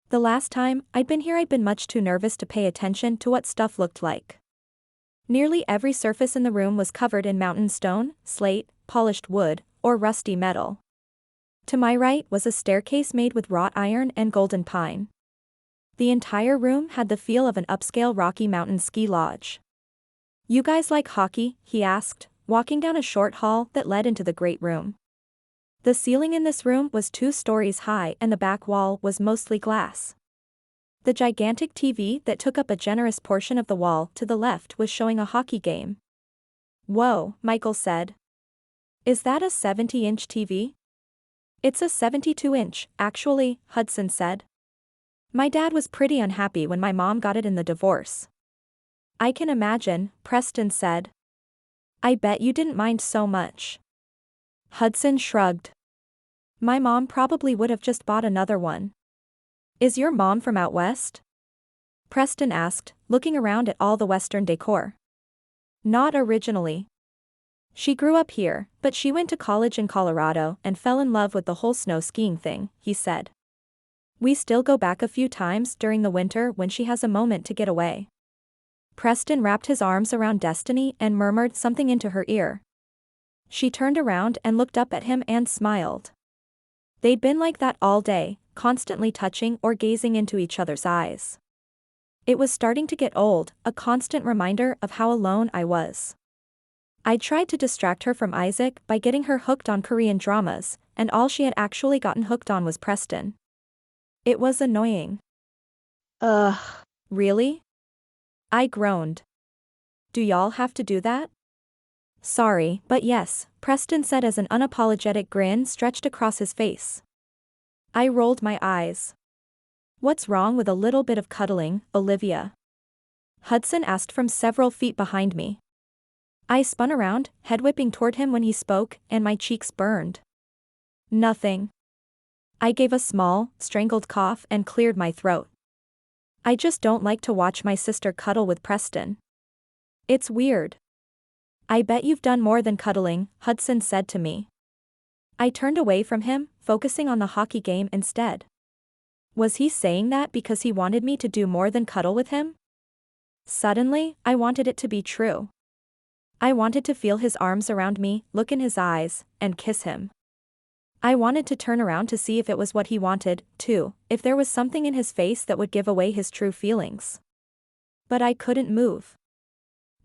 The last time I'd been here I'd been much too nervous to pay attention to what stuff looked like. Nearly every surface in the room was covered in mountain stone, slate, polished wood, or rusty metal. To my right was a staircase made with wrought iron and golden pine. The entire room had the feel of an upscale Rocky Mountain ski lodge. "You guys like hockey?" he asked, walking down a short hall that led into the great room. The ceiling in this room was 2 stories high and the back wall was mostly glass. The gigantic TV that took up a generous portion of the wall to the left was showing a hockey game. "Whoa," Michael said. "Is that a 70-inch TV?" "It's a 72-inch, actually," Hudson said. "My dad was pretty unhappy when my mom got it in the divorce." "I can imagine," Preston said. "I bet you didn't mind so much." Hudson shrugged. "My mom probably would have just bought another one." "Is your mom from out west?" Preston asked, looking around at all the Western decor. "Not originally. She grew up here, but she went to college in Colorado and fell in love with the whole snow skiing thing," he said. "We still go back a few times during the winter when she has a moment to get away." Preston wrapped his arms around Destiny and murmured something into her ear. She turned around and looked up at him and smiled. They'd been like that all day, constantly touching or gazing into each other's eyes. It was starting to get old, a constant reminder of how alone I was. I tried to distract her from Isaac by getting her hooked on Korean dramas, and all she had actually gotten hooked on was Preston. It was annoying. Ugh. "Really?" I groaned. "Do y'all have to do that?" "Sorry, but yes," Preston said as an unapologetic grin stretched across his face. I rolled my eyes. "What's wrong with a little bit of cuddling, Olivia?" Hudson asked from several feet behind me. I spun around, head whipping toward him when he spoke, and my cheeks burned. "Nothing." I gave a small, strangled cough and cleared my throat. "I just don't like to watch my sister cuddle with Preston. It's weird." "I bet you've done more than cuddling," Hudson said to me. I turned away from him, focusing on the hockey game instead. Was he saying that because he wanted me to do more than cuddle with him? Suddenly, I wanted it to be true. I wanted to feel his arms around me, look in his eyes, and kiss him. I wanted to turn around to see if it was what he wanted, too, if there was something in his face that would give away his true feelings. But I couldn't move.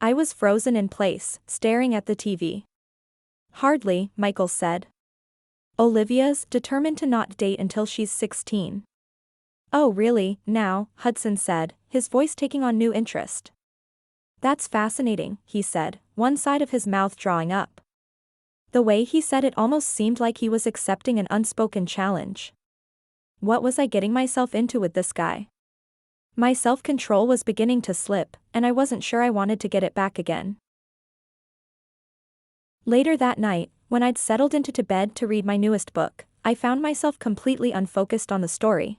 I was frozen in place, staring at the TV. "Hardly," Michael said. "Olivia's determined to not date until she's 16. "Oh really, now," Hudson said, his voice taking on new interest. "That's fascinating," he said, one side of his mouth drawing up. The way he said it almost seemed like he was accepting an unspoken challenge. What was I getting myself into with this guy? My self-control was beginning to slip, and I wasn't sure I wanted to get it back again. Later that night, when I'd settled into bed to read my newest book, I found myself completely unfocused on the story.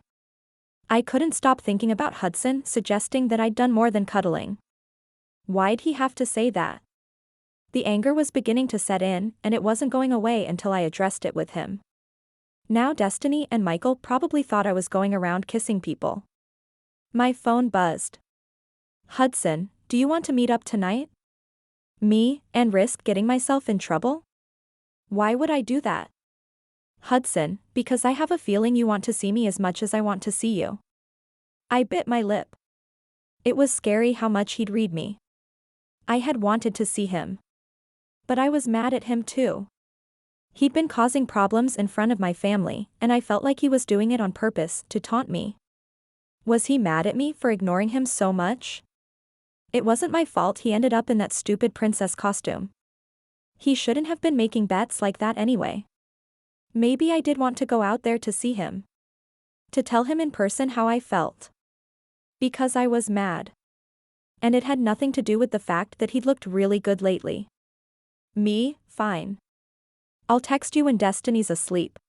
I couldn't stop thinking about Hudson suggesting that I'd done more than cuddling. Why'd he have to say that? The anger was beginning to set in, and it wasn't going away until I addressed it with him. Now Destiny and Michael probably thought I was going around kissing people. My phone buzzed. "Hudson, do you want to meet up tonight?" Me, and risk getting myself in trouble? Why would I do that? Hudson, because I have a feeling you want to see me as much as I want to see you. I bit my lip. It was scary how much he'd read me. I had wanted to see him. But I was mad at him too. He'd been causing problems in front of my family, and I felt like he was doing it on purpose to taunt me. Was he mad at me for ignoring him so much? It wasn't my fault he ended up in that stupid princess costume. He shouldn't have been making bets like that anyway. Maybe I did want to go out there to see him. To tell him in person how I felt. Because I was mad. And it had nothing to do with the fact that he'd looked really good lately. Me, fine. I'll text you when Destiny's asleep.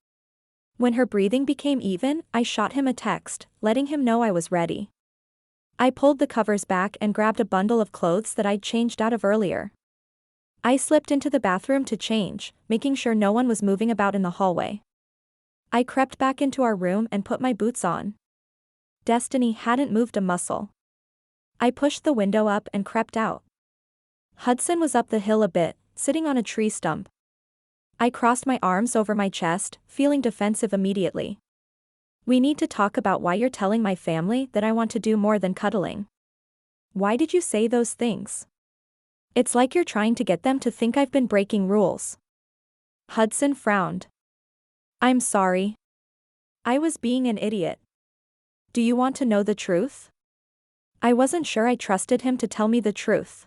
When her breathing became even, I shot him a text, letting him know I was ready. I pulled the covers back and grabbed a bundle of clothes that I'd changed out of earlier. I slipped into the bathroom to change, making sure no one was moving about in the hallway. I crept back into our room and put my boots on. Destiny hadn't moved a muscle. I pushed the window up and crept out. Hudson was up the hill a bit, sitting on a tree stump. I crossed my arms over my chest, feeling defensive immediately. We need to talk about why you're telling my family that I want to do more than cuddling. Why did you say those things? It's like you're trying to get them to think I've been breaking rules. Hudson frowned. I'm sorry. I was being an idiot. Do you want to know the truth? I wasn't sure I trusted him to tell me the truth.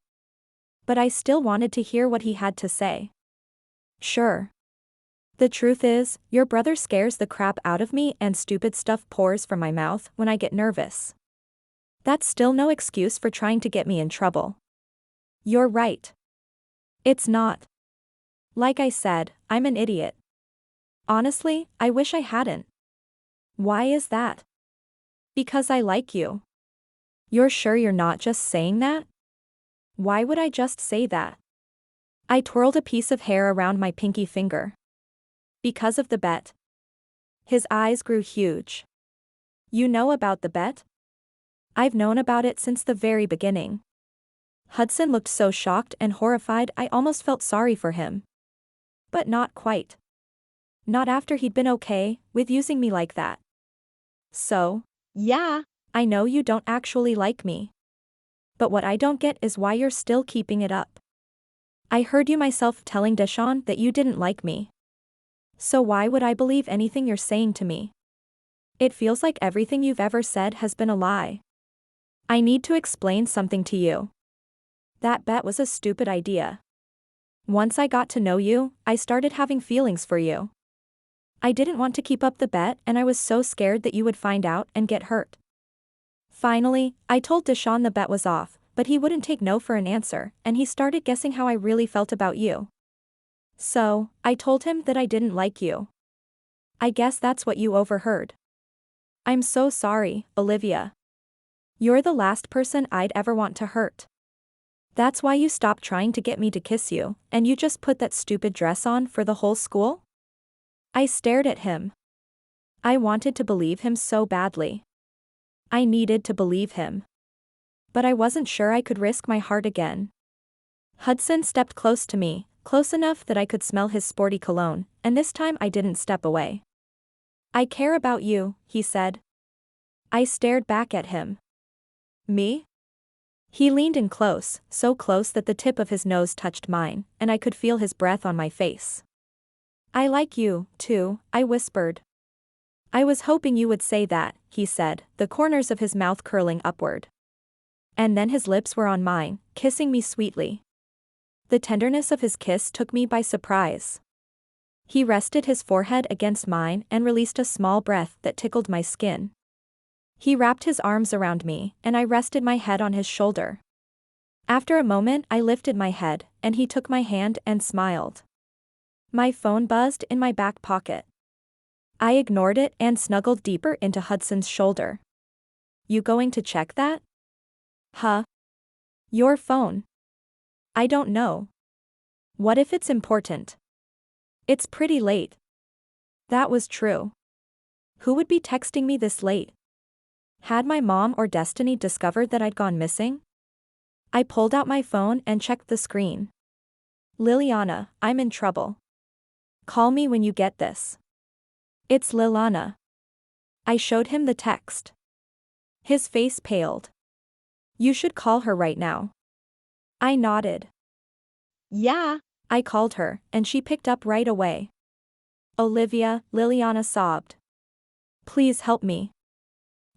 But I still wanted to hear what he had to say. Sure. The truth is, your brother scares the crap out of me and stupid stuff pours from my mouth when I get nervous. That's still no excuse for trying to get me in trouble. You're right. It's not. Like I said, I'm an idiot. Honestly, I wish I hadn't. Why is that? Because I like you. You're sure you're not just saying that? Why would I just say that? I twirled a piece of hair around my pinky finger. Because of the bet. His eyes grew huge. You know about the bet? I've known about it since the very beginning. Hudson looked so shocked and horrified I almost felt sorry for him. But not quite. Not after he'd been okay with using me like that. So? Yeah. I know you don't actually like me. But what I don't get is why you're still keeping it up. I heard you myself telling Deshawn that you didn't like me. So why would I believe anything you're saying to me? It feels like everything you've ever said has been a lie. I need to explain something to you. That bet was a stupid idea. Once I got to know you, I started having feelings for you. I didn't want to keep up the bet and I was so scared that you would find out and get hurt. Finally, I told Deshawn the bet was off, but he wouldn't take no for an answer, and he started guessing how I really felt about you. So, I told him that I didn't like you. I guess that's what you overheard. I'm so sorry, Olivia. You're the last person I'd ever want to hurt. That's why you stopped trying to get me to kiss you, and you just put that stupid dress on for the whole school? I stared at him. I wanted to believe him so badly. I needed to believe him. But I wasn't sure I could risk my heart again. Hudson stepped close to me, close enough that I could smell his sporty cologne, and this time I didn't step away. I care about you, he said. I stared back at him. Me? He leaned in close, so close that the tip of his nose touched mine, and I could feel his breath on my face. I like you, too, I whispered. I was hoping you would say that, he said, the corners of his mouth curling upward. And then his lips were on mine, kissing me sweetly. The tenderness of his kiss took me by surprise. He rested his forehead against mine and released a small breath that tickled my skin. He wrapped his arms around me, and I rested my head on his shoulder. After a moment I lifted my head, and he took my hand and smiled. My phone buzzed in my back pocket. I ignored it and snuggled deeper into Hudson's shoulder. You going to check that? Huh? Your phone. I don't know. What if it's important? It's pretty late. That was true. Who would be texting me this late? Had my mom or Destiny discovered that I'd gone missing? I pulled out my phone and checked the screen. Liliana, I'm in trouble. Call me when you get this. It's Lilana. I showed him the text. His face paled. You should call her right now. I nodded. Yeah. I called her, and she picked up right away. Olivia, Liliana sobbed. Please help me.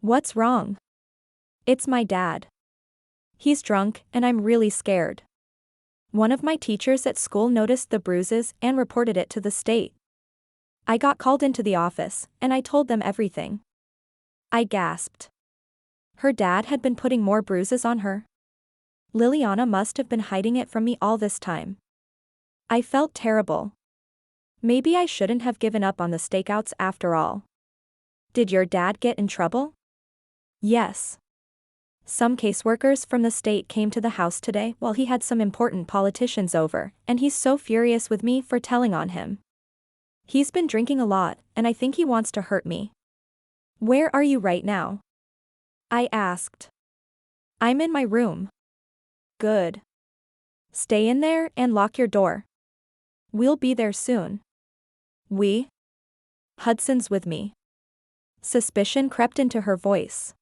What's wrong? It's my dad. He's drunk, and I'm really scared. One of my teachers at school noticed the bruises and reported it to the state. I got called into the office, and I told them everything. I gasped. Her dad had been putting more bruises on her. Liliana must have been hiding it from me all this time. I felt terrible. Maybe I shouldn't have given up on the stakeouts after all. Did your dad get in trouble? Yes. Some caseworkers from the state came to the house today while he had some important politicians over, and he's so furious with me for telling on him. He's been drinking a lot, and I think he wants to hurt me. Where are you right now? I asked. I'm in my room. Good. Stay in there and lock your door. We'll be there soon. We? Hudson's with me. Suspicion crept into her voice.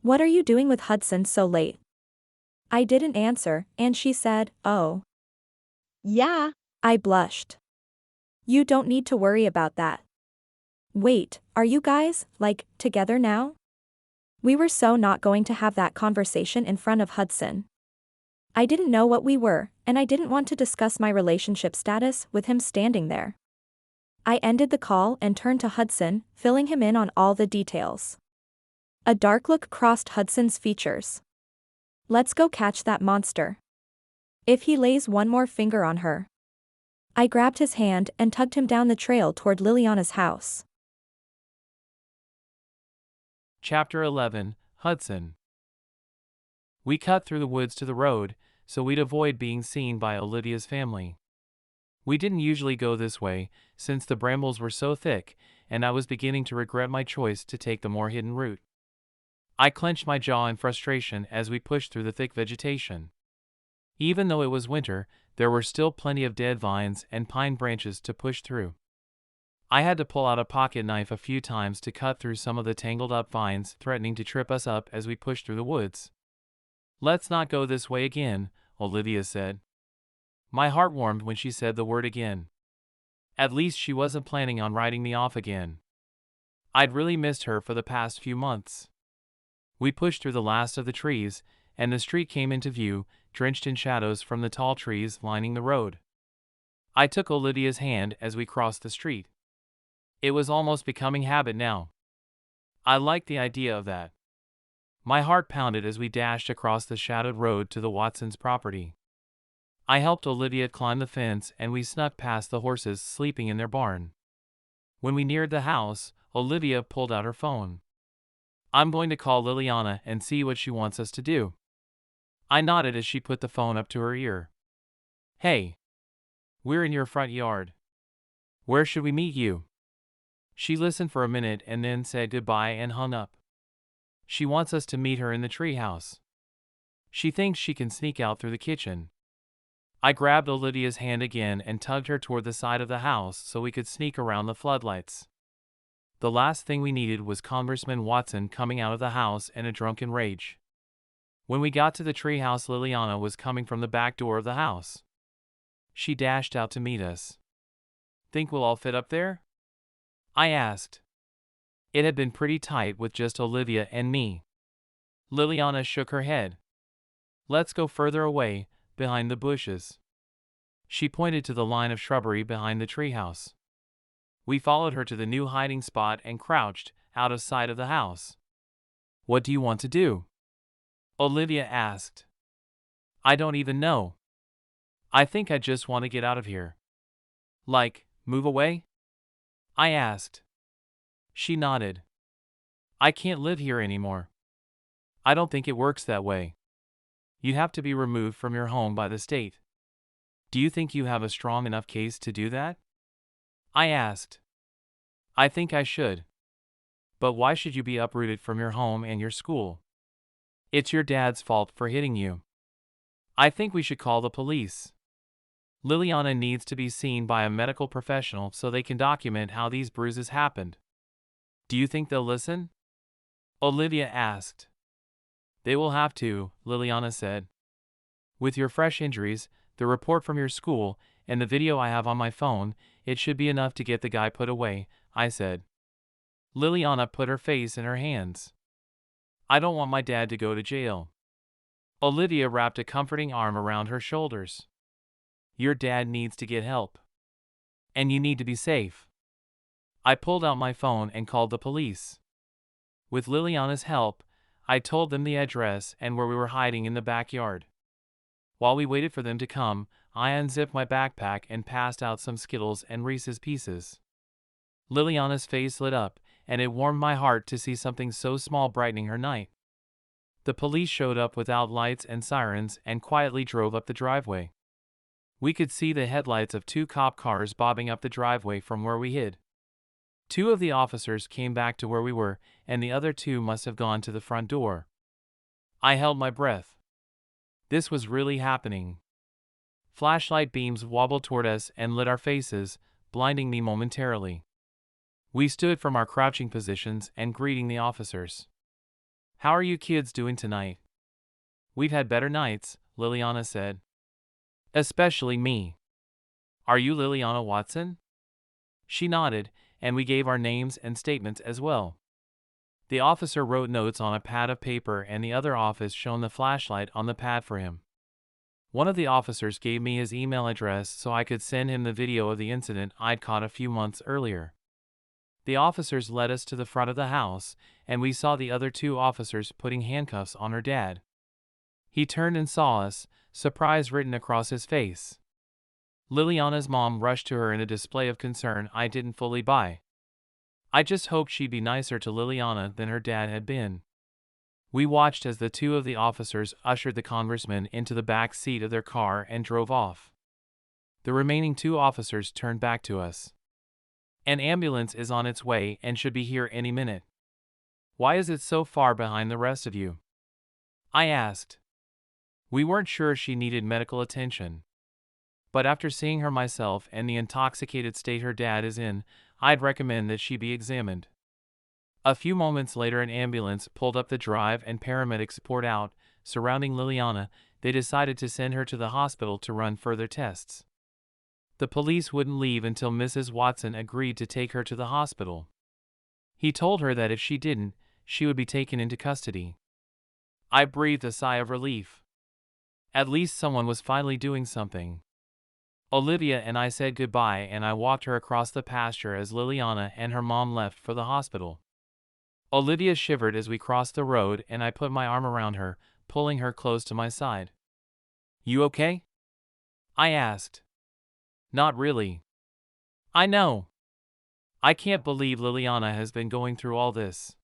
What are you doing with Hudson so late? I didn't answer, and she said, oh. Yeah. I blushed. You don't need to worry about that. Wait, are you guys, together now? We were so not going to have that conversation in front of Hudson. I didn't know what we were, and I didn't want to discuss my relationship status with him standing there. I ended the call and turned to Hudson, filling him in on all the details. A dark look crossed Hudson's features. Let's go catch that monster. If he lays one more finger on her. I grabbed his hand and tugged him down the trail toward Liliana's house. Chapter 11, Hudson. We cut through the woods to the road, so we'd avoid being seen by Olivia's family. We didn't usually go this way, since the brambles were so thick, and I was beginning to regret my choice to take the more hidden route. I clenched my jaw in frustration as we pushed through the thick vegetation. Even though it was winter, there were still plenty of dead vines and pine branches to push through. I had to pull out a pocket knife a few times to cut through some of the tangled up vines threatening to trip us up as we pushed through the woods. Let's not go this way again, Olivia said. My heart warmed when she said the word again. At least she wasn't planning on writing me off again. I'd really missed her for the past few months. We pushed through the last of the trees, and the street came into view, drenched in shadows from the tall trees lining the road. I took Olivia's hand as we crossed the street. It was almost becoming habit now. I liked the idea of that. My heart pounded as we dashed across the shadowed road to the Watsons' property. I helped Olivia climb the fence and we snuck past the horses sleeping in their barn. When we neared the house, Olivia pulled out her phone. I'm going to call Liliana and see what she wants us to do. I nodded as she put the phone up to her ear. Hey. We're in your front yard. Where should we meet you? She listened for a minute and then said goodbye and hung up. She wants us to meet her in the treehouse. She thinks she can sneak out through the kitchen. I grabbed Olivia's hand again and tugged her toward the side of the house so we could sneak around the floodlights. The last thing we needed was Congressman Watson coming out of the house in a drunken rage. When we got to the treehouse, Liliana was coming from the back door of the house. She dashed out to meet us. Think we'll all fit up there? I asked. It had been pretty tight with just Olivia and me. Liliana shook her head. Let's go further away, behind the bushes. She pointed to the line of shrubbery behind the treehouse. We followed her to the new hiding spot and crouched, out of sight of the house. What do you want to do? Olivia asked. I don't even know. I think I just want to get out of here. Move away? I asked. She nodded. I can't live here anymore. I don't think it works that way. You'd have to be removed from your home by the state. Do you think you have a strong enough case to do that? I asked. I think I should. But why should you be uprooted from your home and your school? It's your dad's fault for hitting you. I think we should call the police. Liliana needs to be seen by a medical professional so they can document how these bruises happened. Do you think they'll listen? Olivia asked. They will have to, Liliana said. With your fresh injuries, the report from your school, and the video I have on my phone, it should be enough to get the guy put away, I said. Liliana put her face in her hands. I don't want my dad to go to jail. Olivia wrapped a comforting arm around her shoulders. Your dad needs to get help. And you need to be safe. I pulled out my phone and called the police. With Liliana's help, I told them the address and where we were hiding in the backyard. While we waited for them to come, I unzipped my backpack and passed out some Skittles and Reese's Pieces. Liliana's face lit up, and it warmed my heart to see something so small brightening her night. The police showed up without lights and sirens and quietly drove up the driveway. We could see the headlights of 2 cop cars bobbing up the driveway from where we hid. 2 of the officers came back to where we were, and the other 2 must have gone to the front door. I held my breath. This was really happening. Flashlight beams wobbled toward us and lit our faces, blinding me momentarily. We stood from our crouching positions and greeting the officers. How are you kids doing tonight? We've had better nights, Liliana said. Especially me. Are you Liliana Watson? She nodded, and we gave our names and statements as well. The officer wrote notes on a pad of paper and the other officer shone the flashlight on the pad for him. One of the officers gave me his email address so I could send him the video of the incident I'd caught a few months earlier. The officers led us to the front of the house, and we saw the other 2 officers putting handcuffs on her dad. He turned and saw us, surprise written across his face. Liliana's mom rushed to her in a display of concern I didn't fully buy. I just hoped she'd be nicer to Liliana than her dad had been. We watched as the 2 of the officers ushered the congressman into the back seat of their car and drove off. The remaining 2 officers turned back to us. An ambulance is on its way and should be here any minute. Why is it so far behind the rest of you? I asked. We weren't sure she needed medical attention. But after seeing her myself and the intoxicated state her dad is in, I'd recommend that she be examined. A few moments later an ambulance pulled up the drive and paramedics poured out, surrounding Liliana. They decided to send her to the hospital to run further tests. The police wouldn't leave until Mrs. Watson agreed to take her to the hospital. He told her that if she didn't, she would be taken into custody. I breathed a sigh of relief. At least someone was finally doing something. Olivia and I said goodbye and I walked her across the pasture as Liliana and her mom left for the hospital. Olivia shivered as we crossed the road and I put my arm around her, pulling her close to my side. You okay? I asked. Not really. I know. I can't believe Liliana has been going through all this.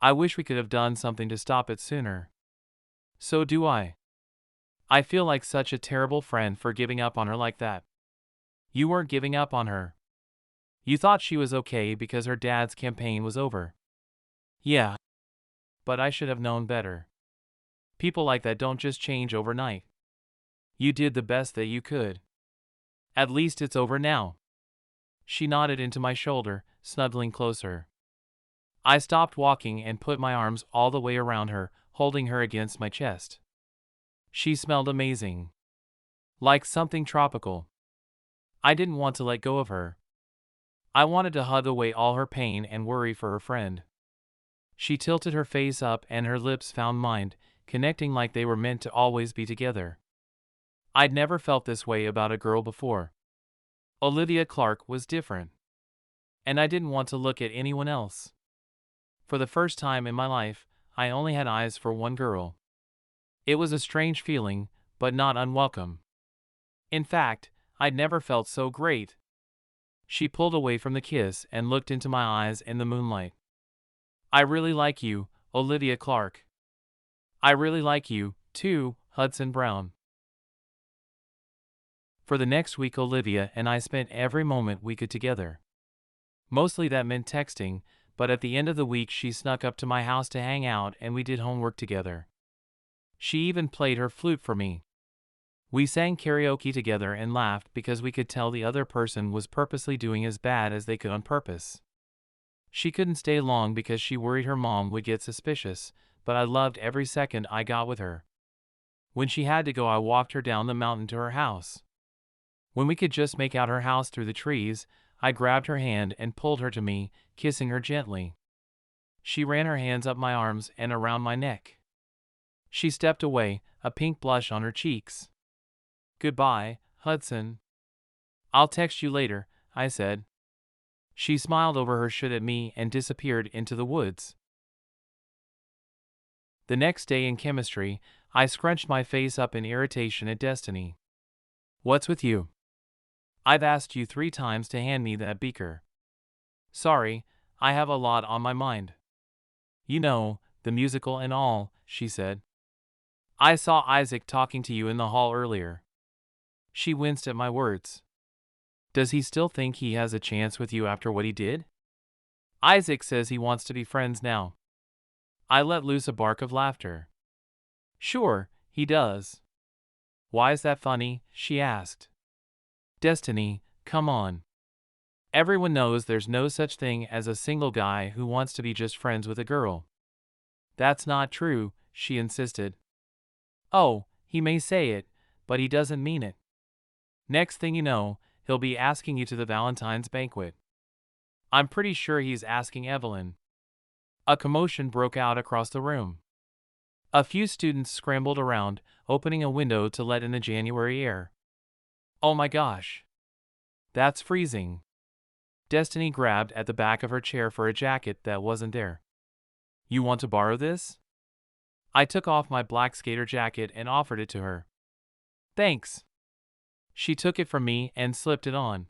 I wish we could have done something to stop it sooner. So do I. I feel like such a terrible friend for giving up on her like that. You weren't giving up on her. You thought she was okay because her dad's campaign was over. Yeah. But I should have known better. People like that don't just change overnight. You did the best that you could. At least it's over now. She nodded into my shoulder, snuggling closer. I stopped walking and put my arms all the way around her, holding her against my chest. She smelled amazing. Like something tropical. I didn't want to let go of her. I wanted to hug away all her pain and worry for her friend. She tilted her face up and her lips found mine, connecting like they were meant to always be together. I'd never felt this way about a girl before. Olivia Clark was different. And I didn't want to look at anyone else. For the first time in my life, I only had eyes for one girl. It was a strange feeling, but not unwelcome. In fact, I'd never felt so great. She pulled away from the kiss and looked into my eyes in the moonlight. I really like you, Olivia Clark. I really like you, too, Hudson Brown. For the next week Olivia and I spent every moment we could together. Mostly that meant texting, but at the end of the week she snuck up to my house to hang out and we did homework together. She even played her flute for me. We sang karaoke together and laughed because we could tell the other person was purposely doing as bad as they could on purpose. She couldn't stay long because she worried her mom would get suspicious, but I loved every second I got with her. When she had to go, I walked her down the mountain to her house. When we could just make out her house through the trees, I grabbed her hand and pulled her to me, kissing her gently. She ran her hands up my arms and around my neck. She stepped away, a pink blush on her cheeks. "Goodbye, Hudson. I'll text you later," I said. She smiled over her shit at me and disappeared into the woods. The next day in chemistry, I scrunched my face up in irritation at Destiny. "What's with you? I've asked you 3 times to hand me that beaker." "Sorry, I have a lot on my mind. You know, the musical and all," she said. "I saw Isaac talking to you in the hall earlier." She winced at my words. "Does he still think he has a chance with you after what he did?" "Isaac says he wants to be friends now." I let loose a bark of laughter. "Sure, he does." "Why is that funny?" she asked. "Destiny, come on. Everyone knows there's no such thing as a single guy who wants to be just friends with a girl." "That's not true," she insisted. "Oh, he may say it, but he doesn't mean it. Next thing you know, he'll be asking you to the Valentine's banquet. I'm pretty sure he's asking Evelyn." A commotion broke out across the room. A few students scrambled around, opening a window to let in the January air. "Oh my gosh. That's freezing." Destiny grabbed at the back of her chair for a jacket that wasn't there. "You want to borrow this?" I took off my black skater jacket and offered it to her. "Thanks." She took it from me and slipped it on.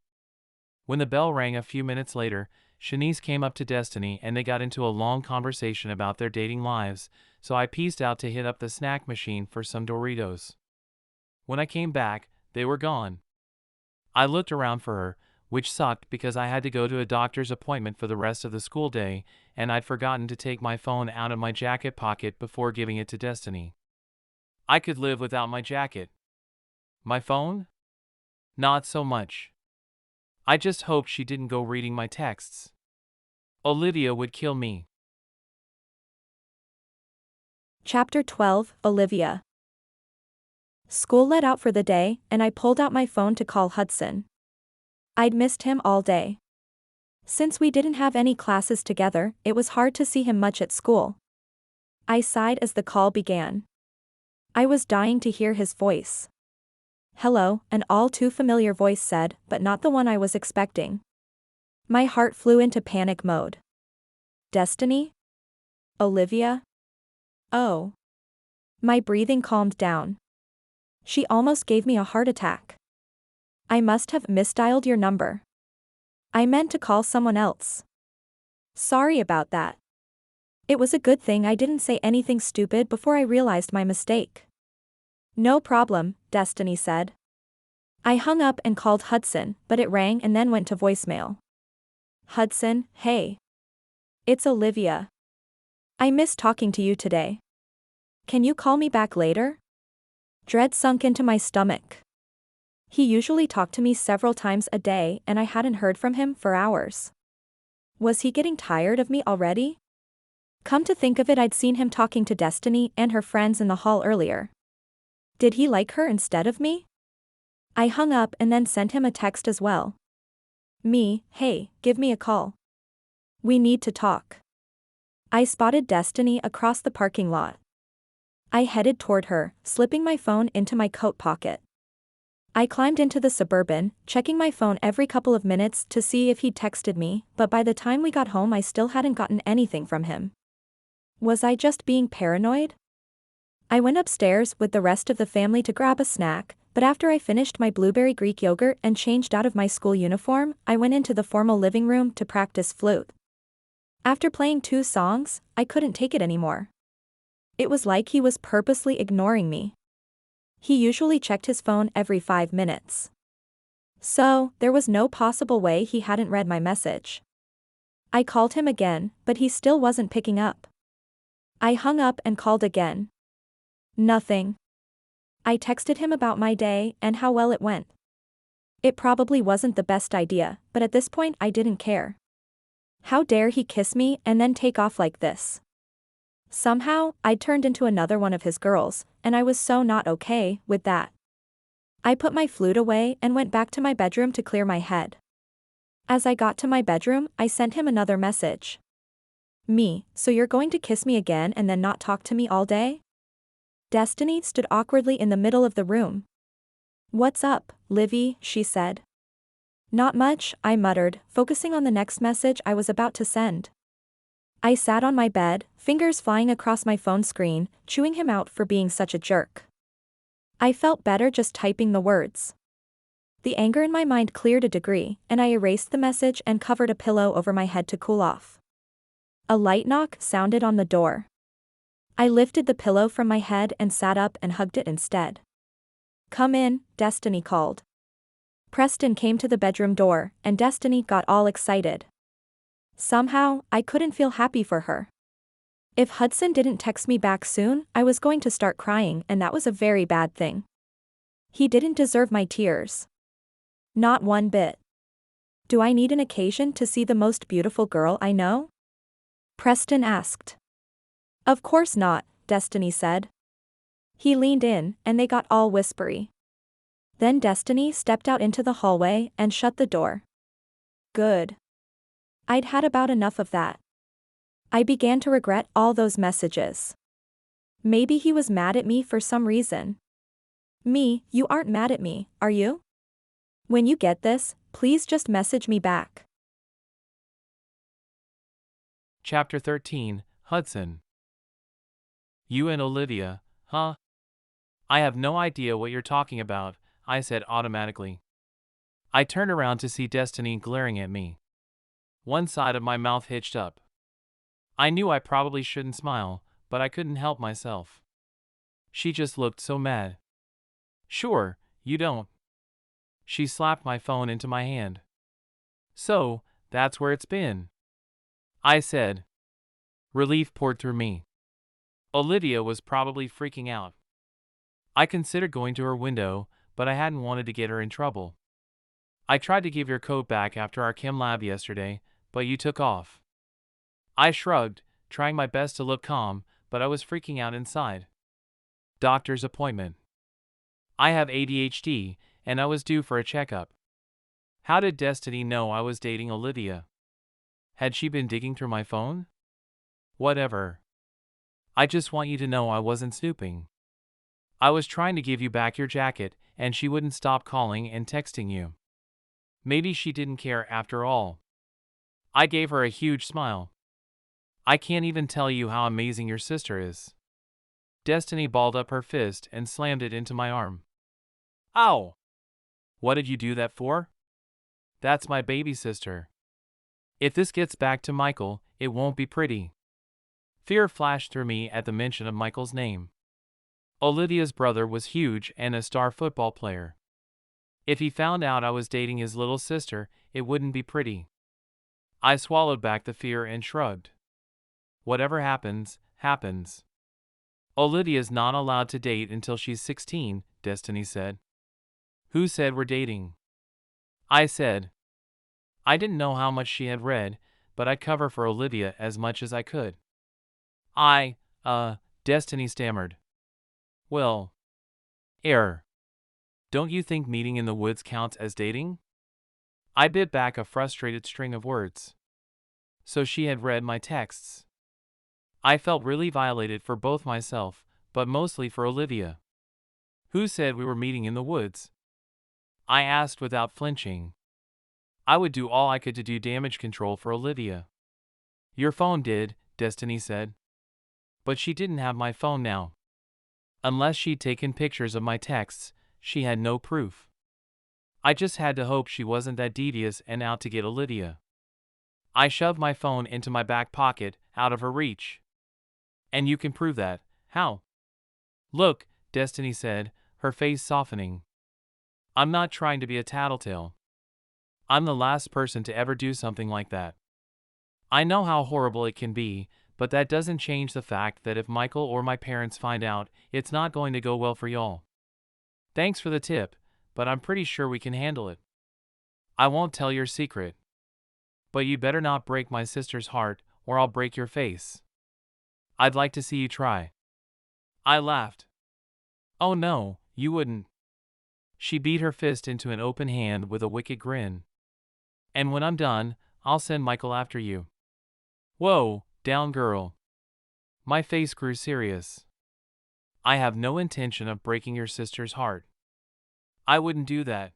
When the bell rang a few minutes later, Shanice came up to Destiny and they got into a long conversation about their dating lives, so I pieced out to hit up the snack machine for some Doritos. When I came back, they were gone. I looked around for her, which sucked because I had to go to a doctor's appointment for the rest of the school day, and I'd forgotten to take my phone out of my jacket pocket before giving it to Destiny. I could live without my jacket. My phone? Not so much. I just hoped she didn't go reading my texts. Olivia would kill me. Chapter 12, Olivia. School let out for the day, and I pulled out my phone to call Hudson. I'd missed him all day. Since we didn't have any classes together, it was hard to see him much at school. I sighed as the call began. I was dying to hear his voice. "Hello," an all too familiar voice said, but not the one I was expecting. My heart flew into panic mode. "Destiny? Olivia? Oh." My breathing calmed down. "She almost gave me a heart attack. I must have misdialed your number. I meant to call someone else. Sorry about that. It was a good thing I didn't say anything stupid before I realized my mistake." "No problem," Destiny said. I hung up and called Hudson, but it rang and then went to voicemail. "Hudson, hey. It's Olivia. I missed talking to you today. Can you call me back later?" Dread sunk into my stomach. He usually talked to me several times a day and I hadn't heard from him for hours. Was he getting tired of me already? Come to think of it, I'd seen him talking to Destiny and her friends in the hall earlier. Did he like her instead of me? I hung up and then sent him a text as well. "Hey, give me a call. We need to talk." I spotted Destiny across the parking lot. I headed toward her, slipping my phone into my coat pocket. I climbed into the Suburban, checking my phone every couple of minutes to see if he'd texted me, but by the time we got home I still hadn't gotten anything from him. Was I just being paranoid? I went upstairs with the rest of the family to grab a snack, but after I finished my blueberry Greek yogurt and changed out of my school uniform, I went into the formal living room to practice flute. After playing 2 songs, I couldn't take it anymore. It was like he was purposely ignoring me. He usually checked his phone every 5 minutes. So, there was no possible way he hadn't read my message. I called him again, but he still wasn't picking up. I hung up and called again. Nothing. I texted him about my day and how well it went. It probably wasn't the best idea, but at this point I didn't care. How dare he kiss me and then take off like this? Somehow, I'd turned into another one of his girls, and I was so not okay with that. I put my flute away and went back to my bedroom to clear my head. As I got to my bedroom, I sent him another message. Me, so you're going to kiss me again and then not talk to me all day? Destiny stood awkwardly in the middle of the room. What's up, Livy? She said. Not much, I muttered, focusing on the next message I was about to send. I sat on my bed, fingers flying across my phone screen, chewing him out for being such a jerk. I felt better just typing the words. The anger in my mind cleared a degree, and I erased the message and covered a pillow over my head to cool off. A light knock sounded on the door. I lifted the pillow from my head and sat up and hugged it instead. Come in, Destiny called. Preston came to the bedroom door, and Destiny got all excited. Somehow, I couldn't feel happy for her. If Hudson didn't text me back soon, I was going to start crying, and that was a very bad thing. He didn't deserve my tears. Not one bit. Do I need an occasion to see the most beautiful girl I know? Preston asked. Of course not, Destiny said. He leaned in, and they got all whispery. Then Destiny stepped out into the hallway and shut the door. Good. I'd had about enough of that. I began to regret all those messages. Maybe he was mad at me for some reason. Me, you aren't mad at me, are you? When you get this, please just message me back. Chapter 13, Hudson. You and Olivia, huh? I have no idea what you're talking about, I said automatically. I turned around to see Destiny glaring at me. One side of my mouth hitched up. I knew I probably shouldn't smile, but I couldn't help myself. She just looked so mad. Sure, you don't. She slapped my phone into my hand. So, that's where it's been, I said. Relief poured through me. Olivia was probably freaking out. I considered going to her window, but I hadn't wanted to get her in trouble. I tried to give your coat back after our chem lab yesterday, but you took off. I shrugged, trying my best to look calm, but I was freaking out inside. Doctor's appointment. I have ADHD, and I was due for a checkup. How did Destiny know I was dating Olivia? Had she been digging through my phone? Whatever. I just want you to know I wasn't snooping. I was trying to give you back your jacket, and she wouldn't stop calling and texting you. Maybe she didn't care after all. I gave her a huge smile. I can't even tell you how amazing your sister is. Destiny balled up her fist and slammed it into my arm. Ow! What did you do that for? That's my baby sister. If this gets back to Michael, it won't be pretty. Fear flashed through me at the mention of Michael's name. Olivia's brother was huge and a star football player. If he found out I was dating his little sister, it wouldn't be pretty. I swallowed back the fear and shrugged. Whatever happens, happens. Olivia's not allowed to date until she's 16, Destiny said. Who said we're dating? I said. I didn't know how much she had read, but I'd cover for Olivia as much as I could. Destiny stammered. Well, don't you think meeting in the woods counts as dating? I bit back a frustrated string of words. So she had read my texts. I felt really violated for both myself, but mostly for Olivia. Who said we were meeting in the woods? I asked without flinching. I would do all I could to do damage control for Olivia. Your phone did, Destiny said. But she didn't have my phone now. Unless she'd taken pictures of my texts, she had no proof. I just had to hope she wasn't that devious and out to get Olivia. I shoved my phone into my back pocket, out of her reach. And you can prove that. How? Look, Destiny said, her face softening. I'm not trying to be a tattletale. I'm the last person to ever do something like that. I know how horrible it can be, but that doesn't change the fact that if Michael or my parents find out, it's not going to go well for y'all. Thanks for the tip, but I'm pretty sure we can handle it. I won't tell your secret. But you better not break my sister's heart, or I'll break your face. I'd like to see you try. I laughed. Oh no, you wouldn't. She beat her fist into an open hand with a wicked grin. And when I'm done, I'll send Michael after you. Whoa, down girl. My face grew serious. I have no intention of breaking your sister's heart. I wouldn't do that.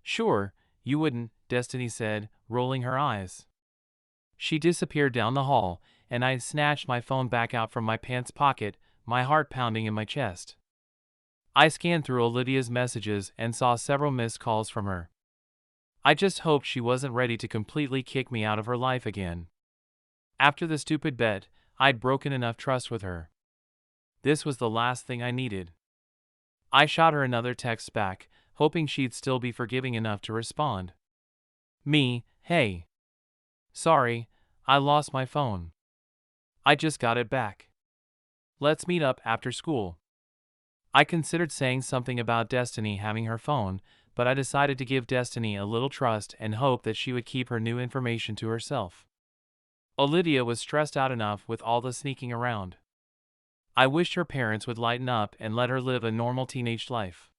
Sure, you wouldn't, Destiny said, rolling her eyes. She disappeared down the hall, and I snatched my phone back out from my pants pocket, my heart pounding in my chest. I scanned through Olivia's messages and saw several missed calls from her. I just hoped she wasn't ready to completely kick me out of her life again. After the stupid bet, I'd broken enough trust with her. This was the last thing I needed. I shot her another text back, hoping she'd still be forgiving enough to respond. Me, hey. Sorry, I lost my phone. I just got it back. Let's meet up after school. I considered saying something about Destiny having her phone, but I decided to give Destiny a little trust and hope that she would keep her new information to herself. Olivia was stressed out enough with all the sneaking around. I wished her parents would lighten up and let her live a normal teenage life.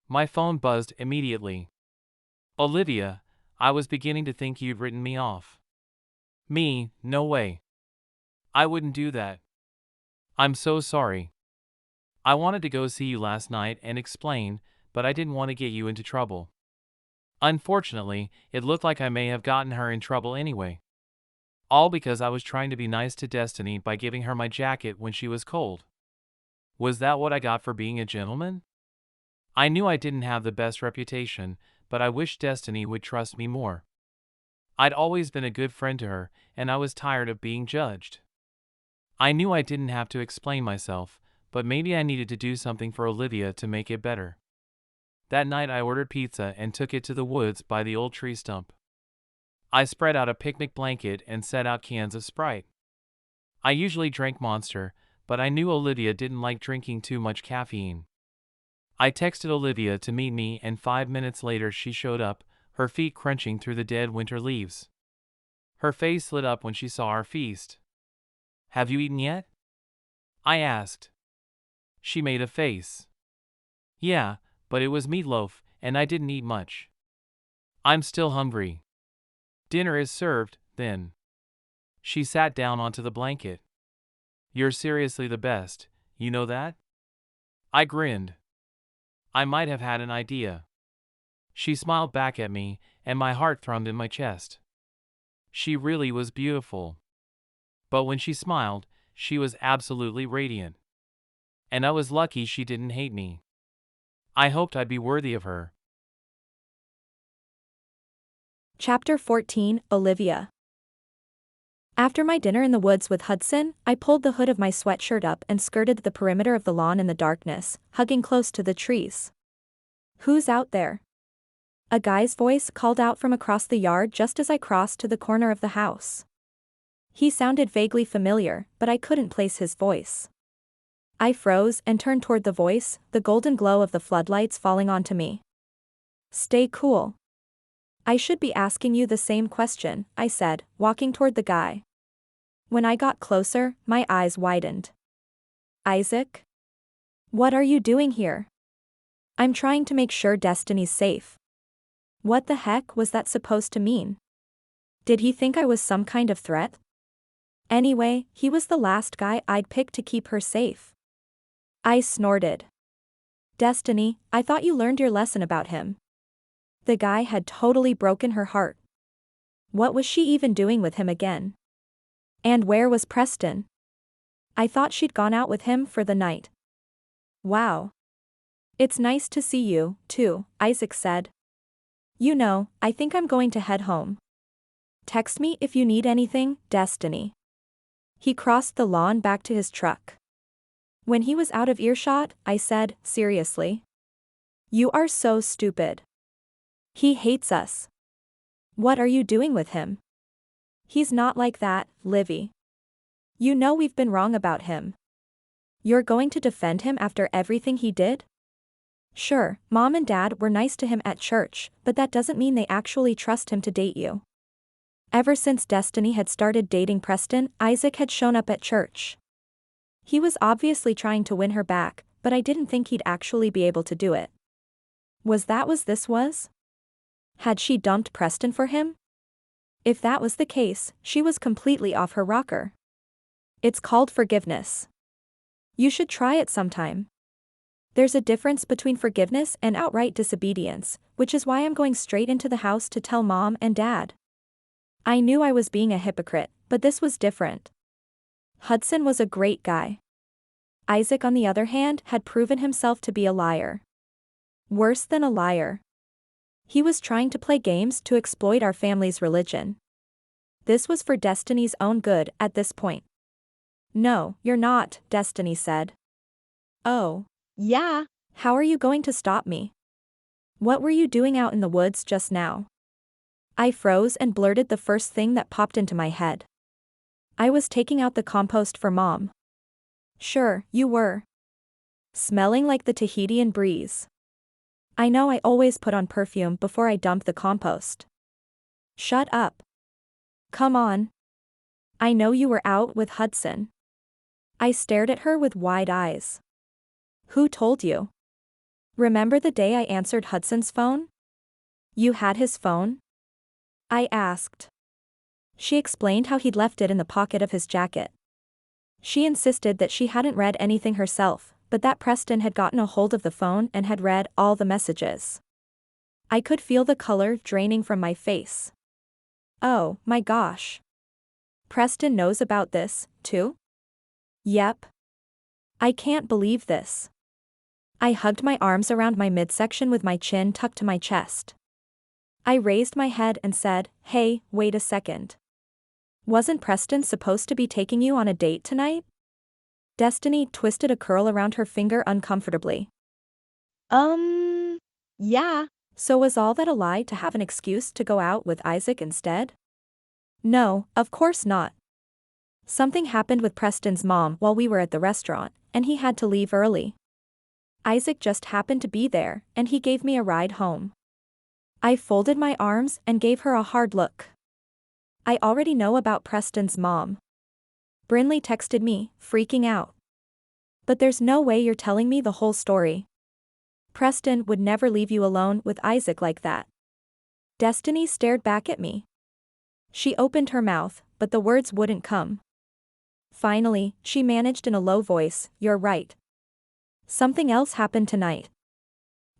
My phone buzzed immediately. Olivia, I was beginning to think you'd written me off. Me, no way. I wouldn't do that. I'm so sorry. I wanted to go see you last night and explain, but I didn't want to get you into trouble. Unfortunately, it looked like I may have gotten her in trouble anyway. All because I was trying to be nice to Destiny by giving her my jacket when she was cold. Was that what I got for being a gentleman? I knew I didn't have the best reputation, but I wished Destiny would trust me more. I'd always been a good friend to her, and I was tired of being judged. I knew I didn't have to explain myself, but maybe I needed to do something for Olivia to make it better. That night I ordered pizza and took it to the woods by the old tree stump. I spread out a picnic blanket and set out cans of Sprite. I usually drank Monster, but I knew Olivia didn't like drinking too much caffeine. I texted Olivia to meet me, and 5 minutes later she showed up, her feet crunching through the dead winter leaves. Her face lit up when she saw our feast. Have you eaten yet? I asked. She made a face. Yeah, but it was meatloaf, and I didn't eat much. I'm still hungry. Dinner is served, then. She sat down onto the blanket. You're seriously the best, you know that? I grinned. I might have had an idea. She smiled back at me, and my heart thrummed in my chest. She really was beautiful. But when she smiled, she was absolutely radiant. And I was lucky she didn't hate me. I hoped I'd be worthy of her. Chapter 14, Olivia. After my dinner in the woods with Hudson, I pulled the hood of my sweatshirt up and skirted the perimeter of the lawn in the darkness, hugging close to the trees. Who's out there? A guy's voice called out from across the yard just as I crossed to the corner of the house. He sounded vaguely familiar, but I couldn't place his voice. I froze and turned toward the voice, the golden glow of the floodlights falling onto me. Stay cool. I should be asking you the same question, I said, walking toward the guy. When I got closer, my eyes widened. Isaac? What are you doing here? I'm trying to make sure Destiny's safe. What the heck was that supposed to mean? Did he think I was some kind of threat? Anyway, he was the last guy I'd pick to keep her safe. I snorted. Destiny, I thought you learned your lesson about him. The guy had totally broken her heart. What was she even doing with him again? And where was Preston? I thought she'd gone out with him for the night. Wow. It's nice to see you, too, Isaac said. You know, I think I'm going to head home. Text me if you need anything, Destiny. He crossed the lawn back to his truck. When he was out of earshot, I said, seriously? You are so stupid. He hates us. What are you doing with him? He's not like that, Livy. You know we've been wrong about him. You're going to defend him after everything he did? Sure, mom and dad were nice to him at church, but that doesn't mean they actually trust him to date you. Ever since Destiny had started dating Preston, Isaac had shown up at church. He was obviously trying to win her back, but I didn't think he'd actually be able to do it. Was this was? Had she dumped Preston for him? If that was the case, she was completely off her rocker. It's called forgiveness. You should try it sometime. There's a difference between forgiveness and outright disobedience, which is why I'm going straight into the house to tell mom and dad. I knew I was being a hypocrite, but this was different. Hudson was a great guy. Isaac, on the other hand, had proven himself to be a liar. Worse than a liar. He was trying to play games to exploit our family's religion. This was for Destiny's own good at this point. No, you're not, Destiny said. Oh. Yeah. How are you going to stop me? What were you doing out in the woods just now? I froze and blurted the first thing that popped into my head. I was taking out the compost for mom. Sure, you were. Smelling like the Tahitian breeze. I know I always put on perfume before I dump the compost. Shut up. Come on. I know you were out with Hudson. I stared at her with wide eyes. Who told you? Remember the day I answered Hudson's phone? You had his phone? I asked. She explained how he'd left it in the pocket of his jacket. She insisted that she hadn't read anything herself, but that Preston had gotten a hold of the phone and had read all the messages. I could feel the color draining from my face. Oh, my gosh. Preston knows about this, too? Yep. I can't believe this. I hugged my arms around my midsection with my chin tucked to my chest. I raised my head and said, "Hey, wait a second. Wasn't Preston supposed to be taking you on a date tonight?" Destiny twisted a curl around her finger uncomfortably. Yeah. So was all that a lie to have an excuse to go out with Isaac instead? No, of course not. Something happened with Preston's mom while we were at the restaurant, and he had to leave early. Isaac just happened to be there, and he gave me a ride home. I folded my arms and gave her a hard look. I already know about Preston's mom. Brinley texted me, freaking out. But there's no way you're telling me the whole story. Preston would never leave you alone with Isaac like that. Destiny stared back at me. She opened her mouth, but the words wouldn't come. Finally, she managed in a low voice, "You're right. Something else happened tonight.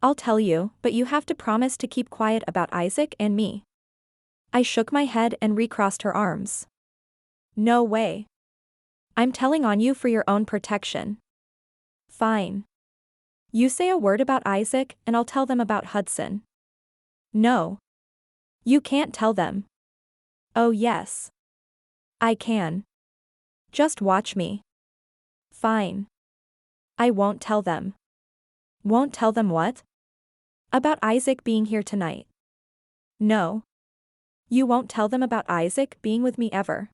I'll tell you, but you have to promise to keep quiet about Isaac and me." I shook my head and recrossed her arms. No way. I'm telling on you for your own protection. Fine. You say a word about Isaac and I'll tell them about Hudson. No. You can't tell them. Oh yes. I can. Just watch me. Fine. I won't tell them. Won't tell them what? About Isaac being here tonight. No. You won't tell them about Isaac being with me ever.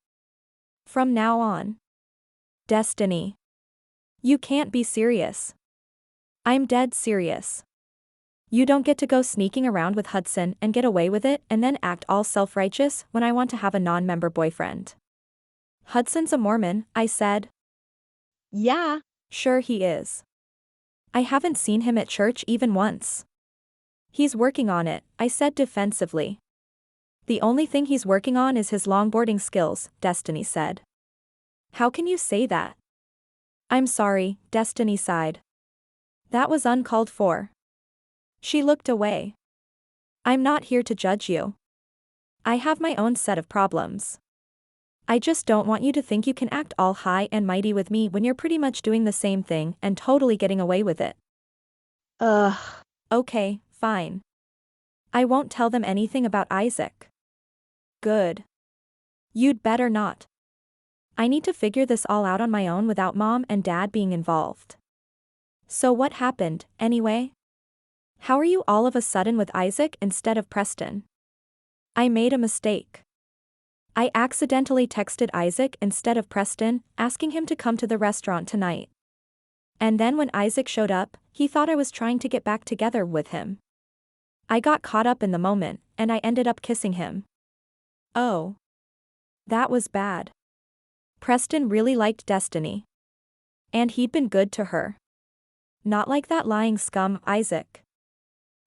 From now on. Destiny. You can't be serious. I'm dead serious. You don't get to go sneaking around with Hudson and get away with it and then act all self-righteous when I want to have a non-member boyfriend. Hudson's a Mormon, I said. Yeah. Sure he is. I haven't seen him at church even once. He's working on it, I said defensively. The only thing he's working on is his longboarding skills, Destiny said. How can you say that? I'm sorry, Destiny sighed. That was uncalled for. She looked away. I'm not here to judge you. I have my own set of problems. I just don't want you to think you can act all high and mighty with me when you're pretty much doing the same thing and totally getting away with it. Okay, fine. I won't tell them anything about Isaac. Good. You'd better not. I need to figure this all out on my own without mom and dad being involved. So what happened, anyway? How are you all of a sudden with Isaac instead of Preston? I made a mistake. I accidentally texted Isaac instead of Preston, asking him to come to the restaurant tonight. And then when Isaac showed up, he thought I was trying to get back together with him. I got caught up in the moment, and I ended up kissing him. Oh. That was bad. Preston really liked Destiny. And he'd been good to her. Not like that lying scum, Isaac.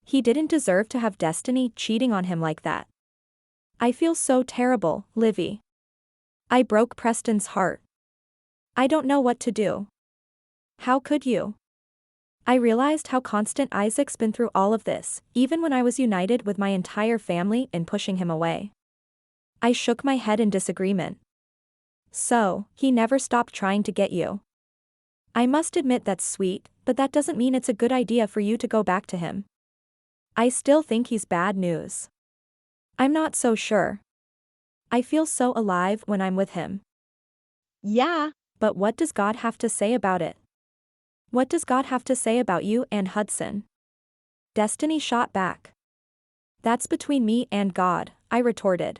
He didn't deserve to have Destiny cheating on him like that. I feel so terrible, Livy. I broke Preston's heart. I don't know what to do. How could you? I realized how constant Isaac's been through all of this, even when I was united with my entire family in pushing him away. I shook my head in disagreement. So, he never stopped trying to get you. I must admit that's sweet, but that doesn't mean it's a good idea for you to go back to him. I still think he's bad news. I'm not so sure. I feel so alive when I'm with him. Yeah. But what does God have to say about it? What does God have to say about you and Hudson? Destiny shot back. That's between me and God, I retorted.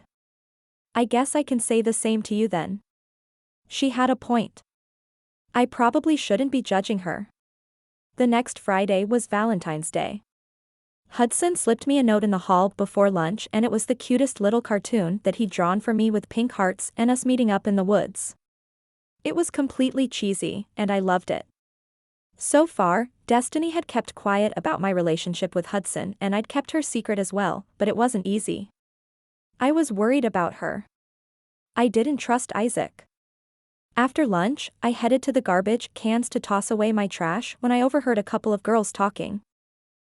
I guess I can say the same to you then. She had a point. I probably shouldn't be judging her. The next Friday was Valentine's Day. Hudson slipped me a note in the hall before lunch, and it was the cutest little cartoon that he'd drawn for me with pink hearts and us meeting up in the woods. It was completely cheesy, and I loved it. So far, Destiny had kept quiet about my relationship with Hudson, and I'd kept her secret as well, but it wasn't easy. I was worried about her. I didn't trust Isaac. After lunch, I headed to the garbage cans to toss away my trash when I overheard a couple of girls talking.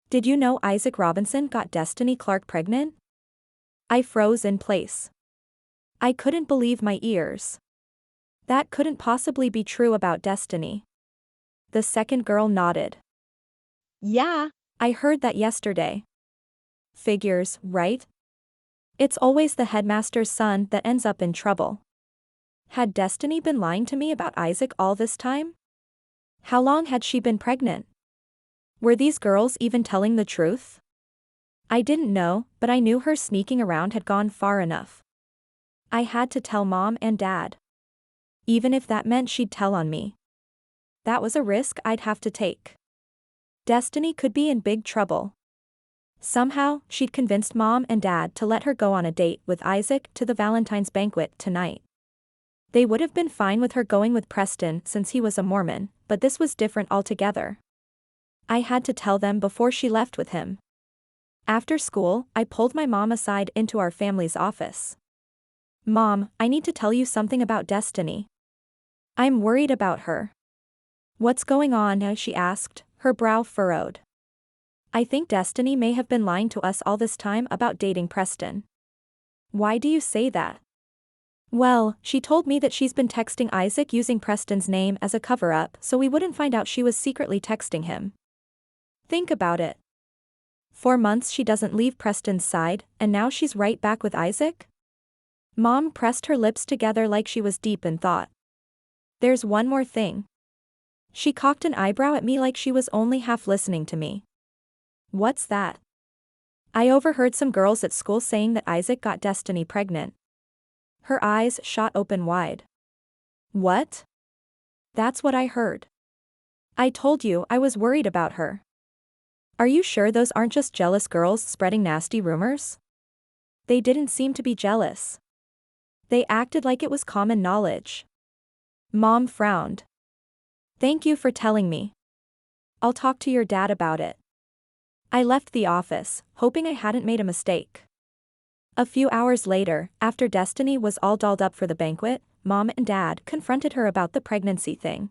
Did you know Isaac Robinson got Destiny Clark pregnant? I froze in place. I couldn't believe my ears. That couldn't possibly be true about Destiny. The second girl nodded. Yeah. I heard that yesterday. Figures, right? It's always the headmaster's son that ends up in trouble. Had Destiny been lying to me about Isaac all this time? How long had she been pregnant? Were these girls even telling the truth? I didn't know, but I knew her sneaking around had gone far enough. I had to tell Mom and Dad. Even if that meant she'd tell on me. That was a risk I'd have to take. Destiny could be in big trouble. Somehow, she'd convinced Mom and Dad to let her go on a date with Isaac to the Valentine's banquet tonight. They would have been fine with her going with Preston since he was a Mormon, but this was different altogether. I had to tell them before she left with him. After school, I pulled my mom aside into our family's office. Mom, I need to tell you something about Destiny. I'm worried about her. What's going on? She asked, her brow furrowed. I think Destiny may have been lying to us all this time about dating Preston. Why do you say that? Well, she told me that she's been texting Isaac using Preston's name as a cover-up so we wouldn't find out she was secretly texting him. Think about it. 4 months she doesn't leave Preston's side, and now she's right back with Isaac? Mom pressed her lips together like she was deep in thought. There's one more thing. She cocked an eyebrow at me like she was only half listening to me. What's that? I overheard some girls at school saying that Isaac got Destiny pregnant. Her eyes shot open wide. What? That's what I heard. I told you I was worried about her. Are you sure those aren't just jealous girls spreading nasty rumors? They didn't seem to be jealous. They acted like it was common knowledge. Mom frowned. Thank you for telling me. I'll talk to your dad about it. I left the office, hoping I hadn't made a mistake. A few hours later, after Destiny was all dolled up for the banquet, Mom and Dad confronted her about the pregnancy thing.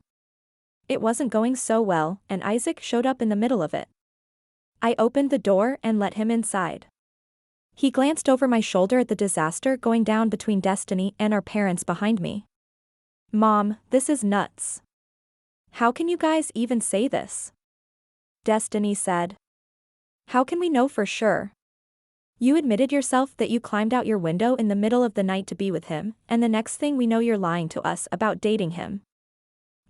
It wasn't going so well, and Isaac showed up in the middle of it. I opened the door and let him inside. He glanced over my shoulder at the disaster going down between Destiny and our parents behind me. Mom, this is nuts. How can you guys even say this? Destiny said. How can we know for sure? You admitted yourself that you climbed out your window in the middle of the night to be with him, and the next thing we know you're lying to us about dating him.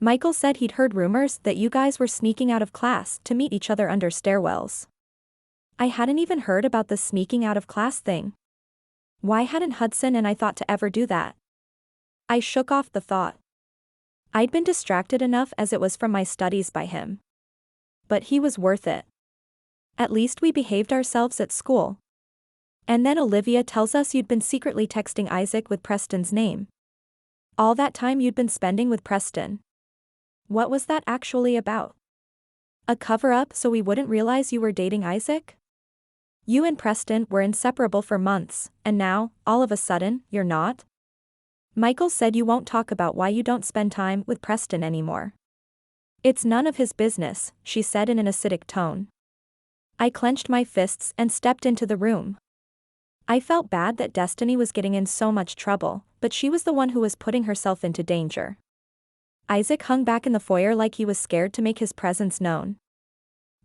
Michael said he'd heard rumors that you guys were sneaking out of class to meet each other under stairwells. I hadn't even heard about the sneaking out of class thing. Why hadn't Hudson and I thought to ever do that? I shook off the thought. I'd been distracted enough as it was from my studies by him. But he was worth it. At least we behaved ourselves at school. And then Olivia tells us you'd been secretly texting Isaac with Preston's name. All that time you'd been spending with Preston. What was that actually about? A cover-up so we wouldn't realize you were dating Isaac? You and Preston were inseparable for months, and now, all of a sudden, you're not? Michael said you won't talk about why you don't spend time with Preston anymore. It's none of his business, she said in an acidic tone. I clenched my fists and stepped into the room. I felt bad that Destiny was getting in so much trouble, but she was the one who was putting herself into danger. Isaac hung back in the foyer like he was scared to make his presence known.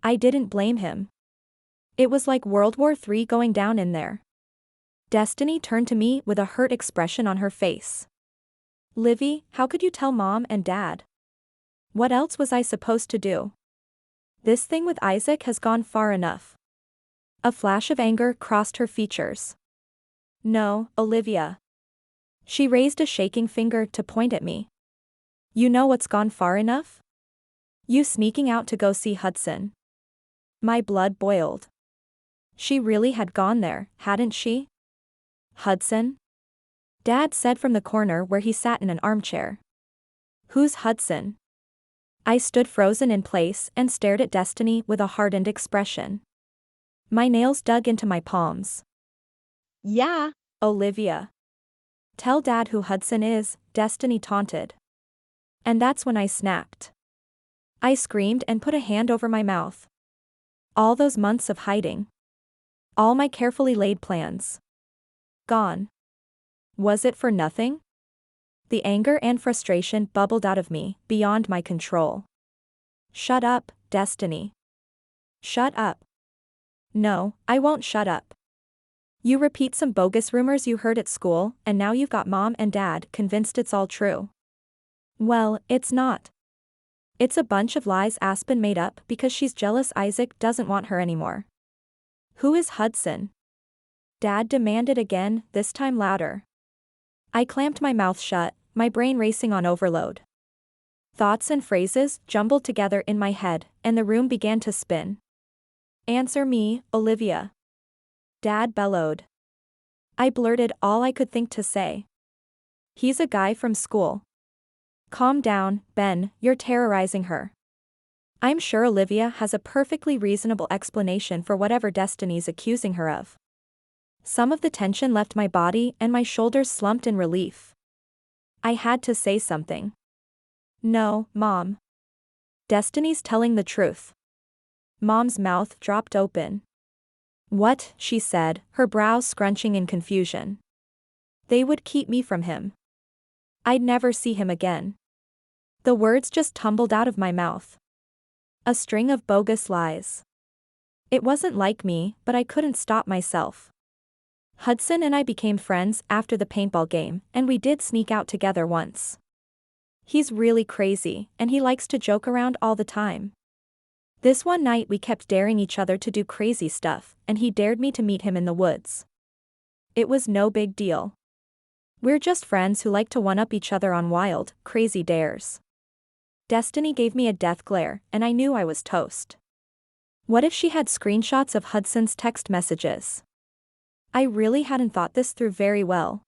I didn't blame him. It was like World War III going down in there. Destiny turned to me with a hurt expression on her face. Livy, how could you tell Mom and Dad? What else was I supposed to do? This thing with Isaac has gone far enough. A flash of anger crossed her features. No, Olivia. She raised a shaking finger to point at me. You know what's gone far enough? You sneaking out to go see Hudson. My blood boiled. She really had gone there, hadn't she? Hudson? Dad said from the corner where he sat in an armchair. Who's Hudson? I stood frozen in place and stared at Destiny with a hardened expression. My nails dug into my palms. Yeah. Olivia. Tell Dad who Hudson is, Destiny taunted. And that's when I snapped. I screamed and put a hand over my mouth. All those months of hiding. All my carefully laid plans. Gone. Was it for nothing? The anger and frustration bubbled out of me, beyond my control. Shut up, Destiny. Shut up. No, I won't shut up. You repeat some bogus rumors you heard at school, and now you've got Mom and Dad convinced it's all true. Well, it's not. It's a bunch of lies Aspen made up because she's jealous Isaac doesn't want her anymore. Who is Hudson? Dad demanded again, this time louder. I clamped my mouth shut, my brain racing on overload. Thoughts and phrases jumbled together in my head, and the room began to spin. Answer me, Olivia. Dad bellowed. I blurted all I could think to say. He's a guy from school. Calm down, Ben, you're terrorizing her. I'm sure Olivia has a perfectly reasonable explanation for whatever Destiny's accusing her of. Some of the tension left my body and my shoulders slumped in relief. I had to say something. No, Mom. Destiny's telling the truth. Mom's mouth dropped open. What, she said, her brows scrunching in confusion. They would keep me from him. I'd never see him again. The words just tumbled out of my mouth. A string of bogus lies. It wasn't like me, but I couldn't stop myself. Hudson and I became friends after the paintball game, and we did sneak out together once. He's really crazy, and he likes to joke around all the time. This one night we kept daring each other to do crazy stuff, and he dared me to meet him in the woods. It was no big deal. We're just friends who like to one-up each other on wild, crazy dares. Destiny gave me a death glare, and I knew I was toast. What if she had screenshots of Hudson's text messages? I really hadn't thought this through very well.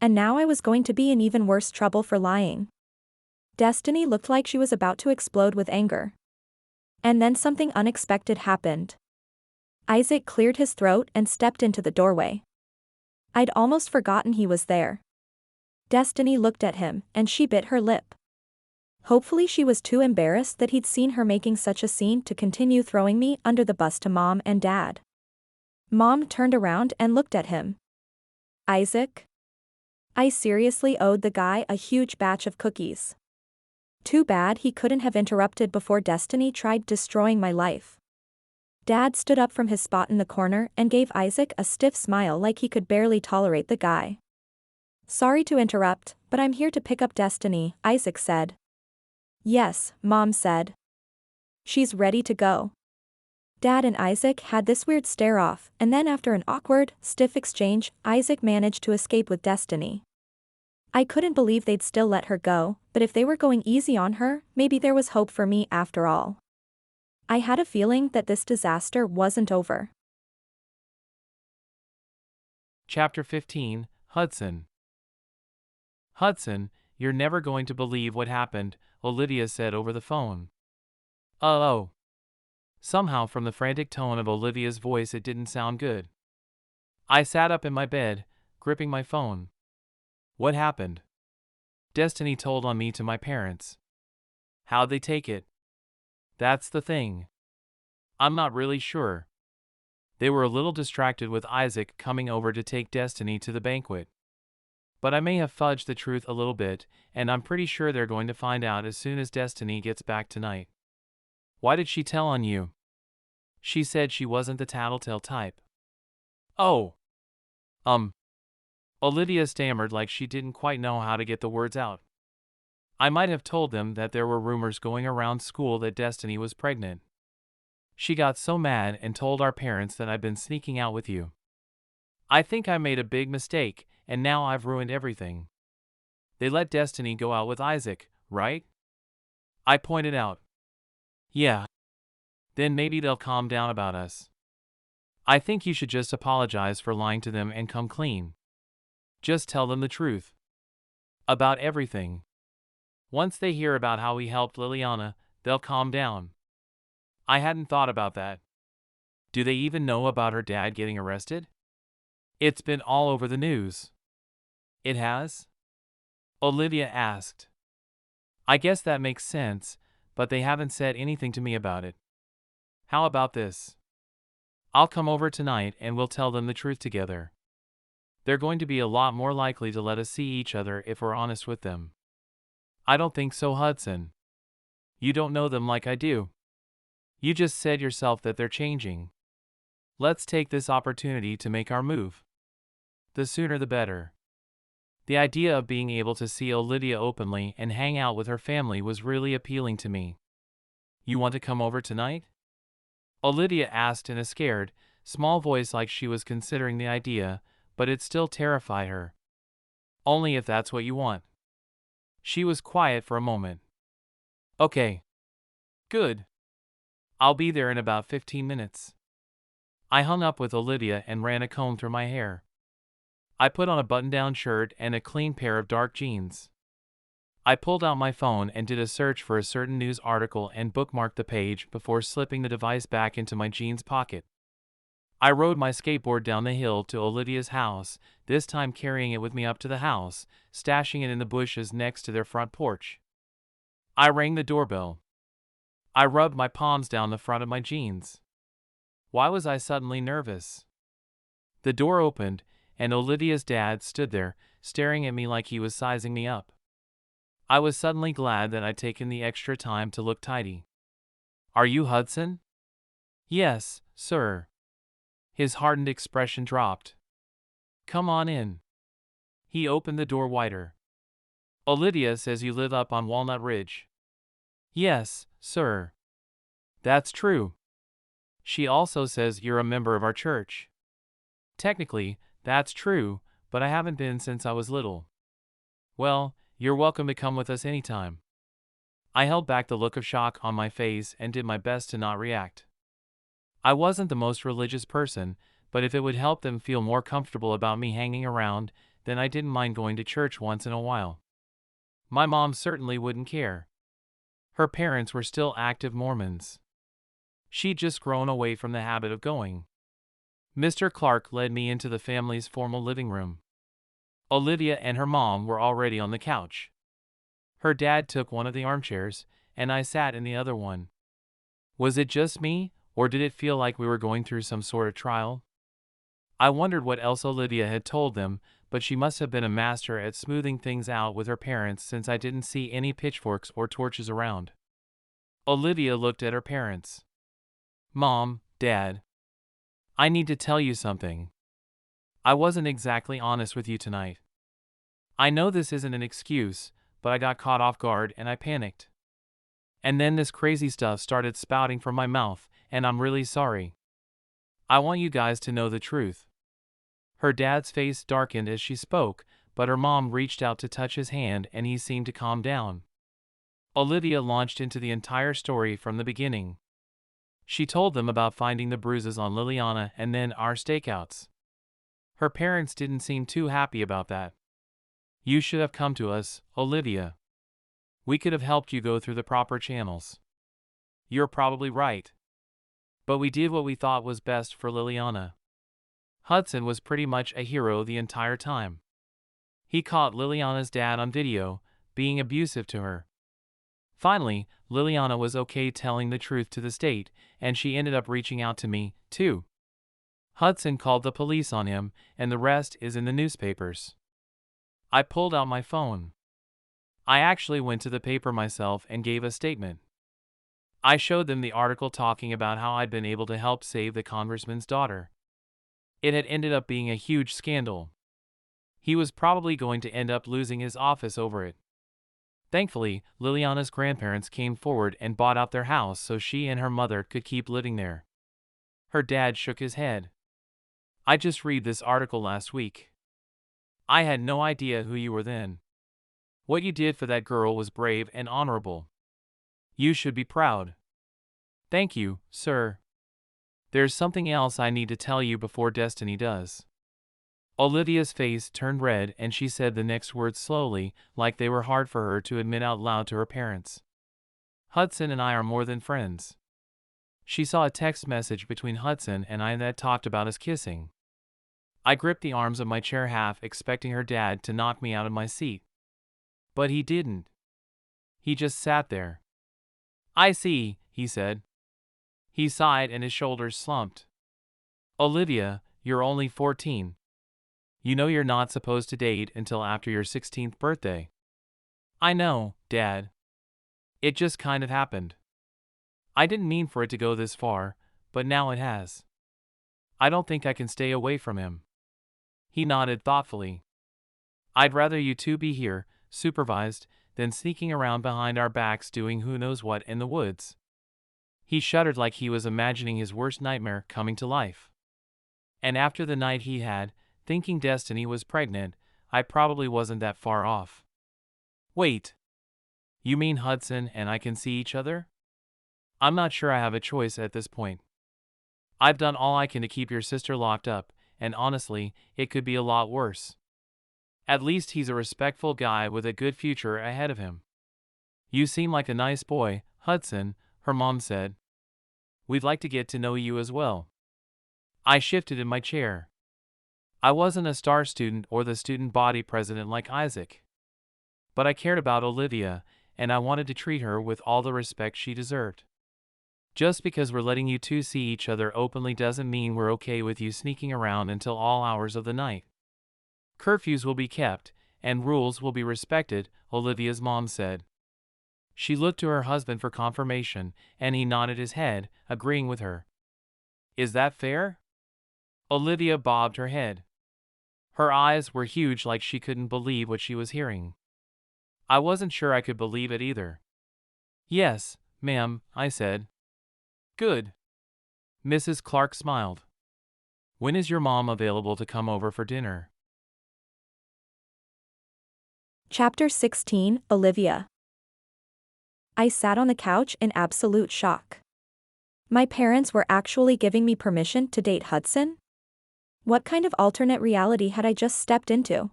And now I was going to be in even worse trouble for lying. Destiny looked like she was about to explode with anger. And then something unexpected happened. Isaac cleared his throat and stepped into the doorway. I'd almost forgotten he was there. Destiny looked at him, and she bit her lip. Hopefully she was too embarrassed that he'd seen her making such a scene to continue throwing me under the bus to Mom and Dad. Mom turned around and looked at him. Isaac? I seriously owed the guy a huge batch of cookies. Too bad he couldn't have interrupted before Destiny tried destroying my life. Dad stood up from his spot in the corner and gave Isaac a stiff smile like he could barely tolerate the guy. Sorry to interrupt, but I'm here to pick up Destiny, Isaac said. Yes, Mom said. She's ready to go. Dad and Isaac had this weird stare-off, and then after an awkward, stiff exchange, Isaac managed to escape with Destiny. I couldn't believe they'd still let her go, but if they were going easy on her, maybe there was hope for me after all. I had a feeling that this disaster wasn't over. Chapter 15, Hudson. Hudson, you're never going to believe what happened, Olivia said over the phone. Oh. Somehow from the frantic tone of Olivia's voice it didn't sound good. I sat up in my bed, gripping my phone. What happened? Destiny told on me to my parents. How'd they take it? That's the thing. I'm not really sure. They were a little distracted with Isaac coming over to take Destiny to the banquet. But I may have fudged the truth a little bit, and I'm pretty sure they're going to find out as soon as Destiny gets back tonight. Why did she tell on you? She said she wasn't the tattletale type. Oh. Olivia stammered like she didn't quite know how to get the words out. I might have told them that there were rumors going around school that Destiny was pregnant. She got so mad and told our parents that I'd been sneaking out with you. I think I made a big mistake, and now I've ruined everything. They let Destiny go out with Isaac, right? I pointed out. Yeah. Then maybe they'll calm down about us. I think you should just apologize for lying to them and come clean. Just tell them the truth. About everything. Once they hear about how we helped Liliana, they'll calm down. I hadn't thought about that. Do they even know about her dad getting arrested? It's been all over the news. It has? Olivia asked. I guess that makes sense, but they haven't said anything to me about it. How about this? I'll come over tonight and we'll tell them the truth together. They're going to be a lot more likely to let us see each other if we're honest with them. I don't think so, Hudson. You don't know them like I do. You just said yourself that they're changing. Let's take this opportunity to make our move. The sooner the better. The idea of being able to see Olivia openly and hang out with her family was really appealing to me. You want to come over tonight? Olivia asked in a scared, small voice like she was considering the idea, but it still terrified her. Only if that's what you want. She was quiet for a moment. Okay. Good. I'll be there in about 15 minutes. I hung up with Olivia and ran a comb through my hair. I put on a button-down shirt and a clean pair of dark jeans. I pulled out my phone and did a search for a certain news article and bookmarked the page before slipping the device back into my jeans pocket. I rode my skateboard down the hill to Olivia's house, this time carrying it with me up to the house, stashing it in the bushes next to their front porch. I rang the doorbell. I rubbed my palms down the front of my jeans. Why was I suddenly nervous? The door opened, and Olivia's dad stood there, staring at me like he was sizing me up. I was suddenly glad that I'd taken the extra time to look tidy. Are you Hudson? Yes, sir. His hardened expression dropped. Come on in. He opened the door wider. Olivia says you live up on Walnut Ridge. Yes, sir. That's true. She also says you're a member of our church. Technically, that's true, but I haven't been since I was little. Well, you're welcome to come with us anytime. I held back the look of shock on my face and did my best to not react. I wasn't the most religious person, but if it would help them feel more comfortable about me hanging around, then I didn't mind going to church once in a while. My mom certainly wouldn't care. Her parents were still active Mormons. She'd just grown away from the habit of going. Mr. Clark led me into the family's formal living room. Olivia and her mom were already on the couch. Her dad took one of the armchairs, and I sat in the other one. Was it just me, or did it feel like we were going through some sort of trial? I wondered what else Olivia had told them, but she must have been a master at smoothing things out with her parents since I didn't see any pitchforks or torches around. Olivia looked at her parents. Mom, Dad. I need to tell you something. I wasn't exactly honest with you tonight. I know this isn't an excuse, but I got caught off guard and I panicked. And then this crazy stuff started spouting from my mouth, and I'm really sorry. I want you guys to know the truth. Her dad's face darkened as she spoke, but her mom reached out to touch his hand and he seemed to calm down. Olivia launched into the entire story from the beginning. She told them about finding the bruises on Liliana and then our stakeouts. Her parents didn't seem too happy about that. You should have come to us, Olivia. We could have helped you go through the proper channels. You're probably right. But we did what we thought was best for Liliana. Hudson was pretty much a hero the entire time. He caught Liliana's dad on video, being abusive to her. Finally, Liliana was okay telling the truth to the state, and she ended up reaching out to me, too. Hudson called the police on him, and the rest is in the newspapers. I pulled out my phone. I actually went to the paper myself and gave a statement. I showed them the article talking about how I'd been able to help save the congressman's daughter. It had ended up being a huge scandal. He was probably going to end up losing his office over it. Thankfully, Liliana's grandparents came forward and bought out their house so she and her mother could keep living there. Her dad shook his head. I just read this article last week. I had no idea who you were then. What you did for that girl was brave and honorable. You should be proud. Thank you, sir. There's something else I need to tell you before Destiny does. Olivia's face turned red and she said the next words slowly, like they were hard for her to admit out loud to her parents. Hudson and I are more than friends. She saw a text message between Hudson and I that talked about us kissing. I gripped the arms of my chair half expecting her dad to knock me out of my seat. But he didn't. He just sat there. I see, he said. He sighed and his shoulders slumped. Olivia, you're only 14. You know you're not supposed to date until after your 16th birthday. I know, Dad. It just kind of happened. I didn't mean for it to go this far, but now it has. I don't think I can stay away from him. He nodded thoughtfully. I'd rather you two be here, supervised, than sneaking around behind our backs doing who knows what in the woods. He shuddered like he was imagining his worst nightmare coming to life. And after the night he had, thinking Destiny was pregnant, I probably wasn't that far off. Wait. You mean Hudson and I can see each other? I'm not sure I have a choice at this point. I've done all I can to keep your sister locked up, and honestly, it could be a lot worse. At least he's a respectful guy with a good future ahead of him. You seem like a nice boy, Hudson, her mom said. We'd like to get to know you as well. I shifted in my chair. I wasn't a star student or the student body president like Isaac. But I cared about Olivia, and I wanted to treat her with all the respect she deserved. Just because we're letting you two see each other openly doesn't mean we're okay with you sneaking around until all hours of the night. Curfews will be kept, and rules will be respected, Olivia's mom said. She looked to her husband for confirmation, and he nodded his head, agreeing with her. Is that fair? Olivia bobbed her head. Her eyes were huge like she couldn't believe what she was hearing. I wasn't sure I could believe it either. Yes, ma'am, I said. Good. Mrs. Clark smiled. When is your mom available to come over for dinner? Chapter 16, Olivia. I sat on the couch in absolute shock. My parents were actually giving me permission to date Hudson? What kind of alternate reality had I just stepped into?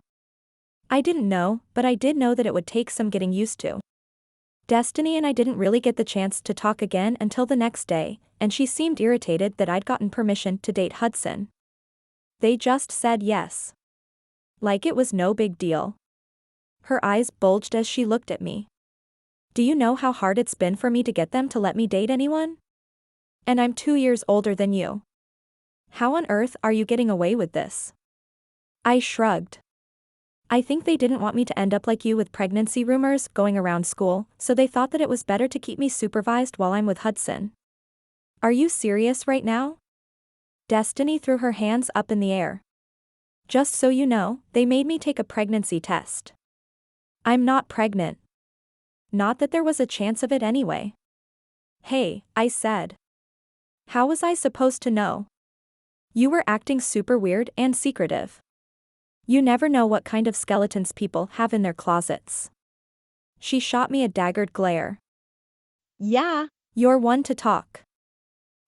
I didn't know, but I did know that it would take some getting used to. Destiny and I didn't really get the chance to talk again until the next day, and she seemed irritated that I'd gotten permission to date Hudson. They just said yes. Like it was no big deal. Her eyes bulged as she looked at me. Do you know how hard it's been for me to get them to let me date anyone? And I'm 2 years older than you. How on earth are you getting away with this? I shrugged. I think they didn't want me to end up like you with pregnancy rumors going around school, so they thought that it was better to keep me supervised while I'm with Hudson. Are you serious right now? Destiny threw her hands up in the air. Just so you know, they made me take a pregnancy test. I'm not pregnant. Not that there was a chance of it anyway. Hey, I said. How was I supposed to know? You were acting super weird and secretive. You never know what kind of skeletons people have in their closets. She shot me a daggered glare. Yeah. You're one to talk.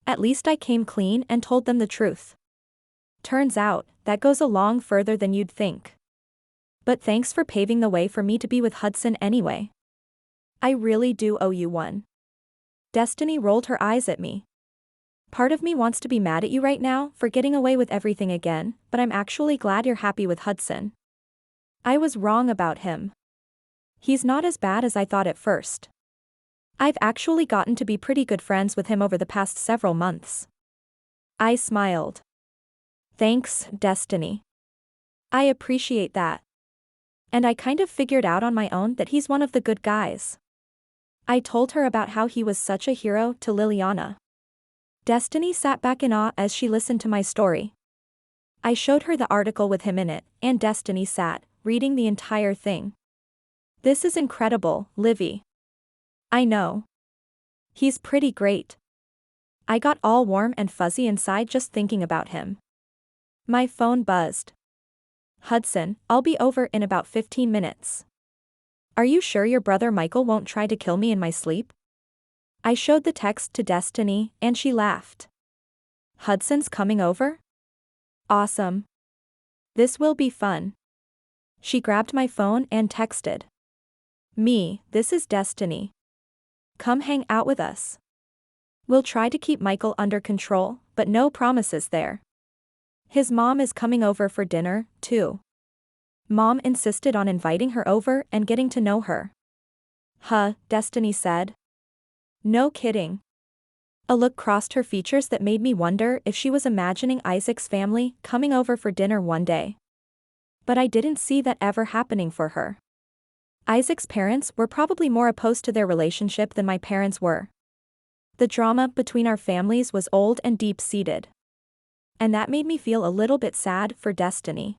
At least I came clean and told them the truth. Turns out, that goes a long further than you'd think. But thanks for paving the way for me to be with Hudson anyway. I really do owe you one. Destiny rolled her eyes at me. Part of me wants to be mad at you right now for getting away with everything again, but I'm actually glad you're happy with Hudson. I was wrong about him. He's not as bad as I thought at first. I've actually gotten to be pretty good friends with him over the past several months. I smiled. Thanks, Destiny. I appreciate that. And I kind of figured out on my own that he's one of the good guys. I told her about how he was such a hero to Liliana. Destiny sat back in awe as she listened to my story. I showed her the article with him in it, and Destiny sat, reading the entire thing. This is incredible, Livy. I know. He's pretty great. I got all warm and fuzzy inside just thinking about him. My phone buzzed. Hudson, I'll be over in about 15 minutes. Are you sure your brother Michael won't try to kill me in my sleep? I showed the text to Destiny, and she laughed. Hudson's coming over? Awesome. This will be fun. She grabbed my phone and texted. This is Destiny. Come hang out with us. We'll try to keep Michael under control, but no promises there. His mom is coming over for dinner, too. Mom insisted on inviting her over and getting to know her. Destiny said. No kidding. A look crossed her features that made me wonder if she was imagining Isaac's family coming over for dinner one day. But I didn't see that ever happening for her. Isaac's parents were probably more opposed to their relationship than my parents were. The drama between our families was old and deep-seated. And that made me feel a little bit sad for Destiny.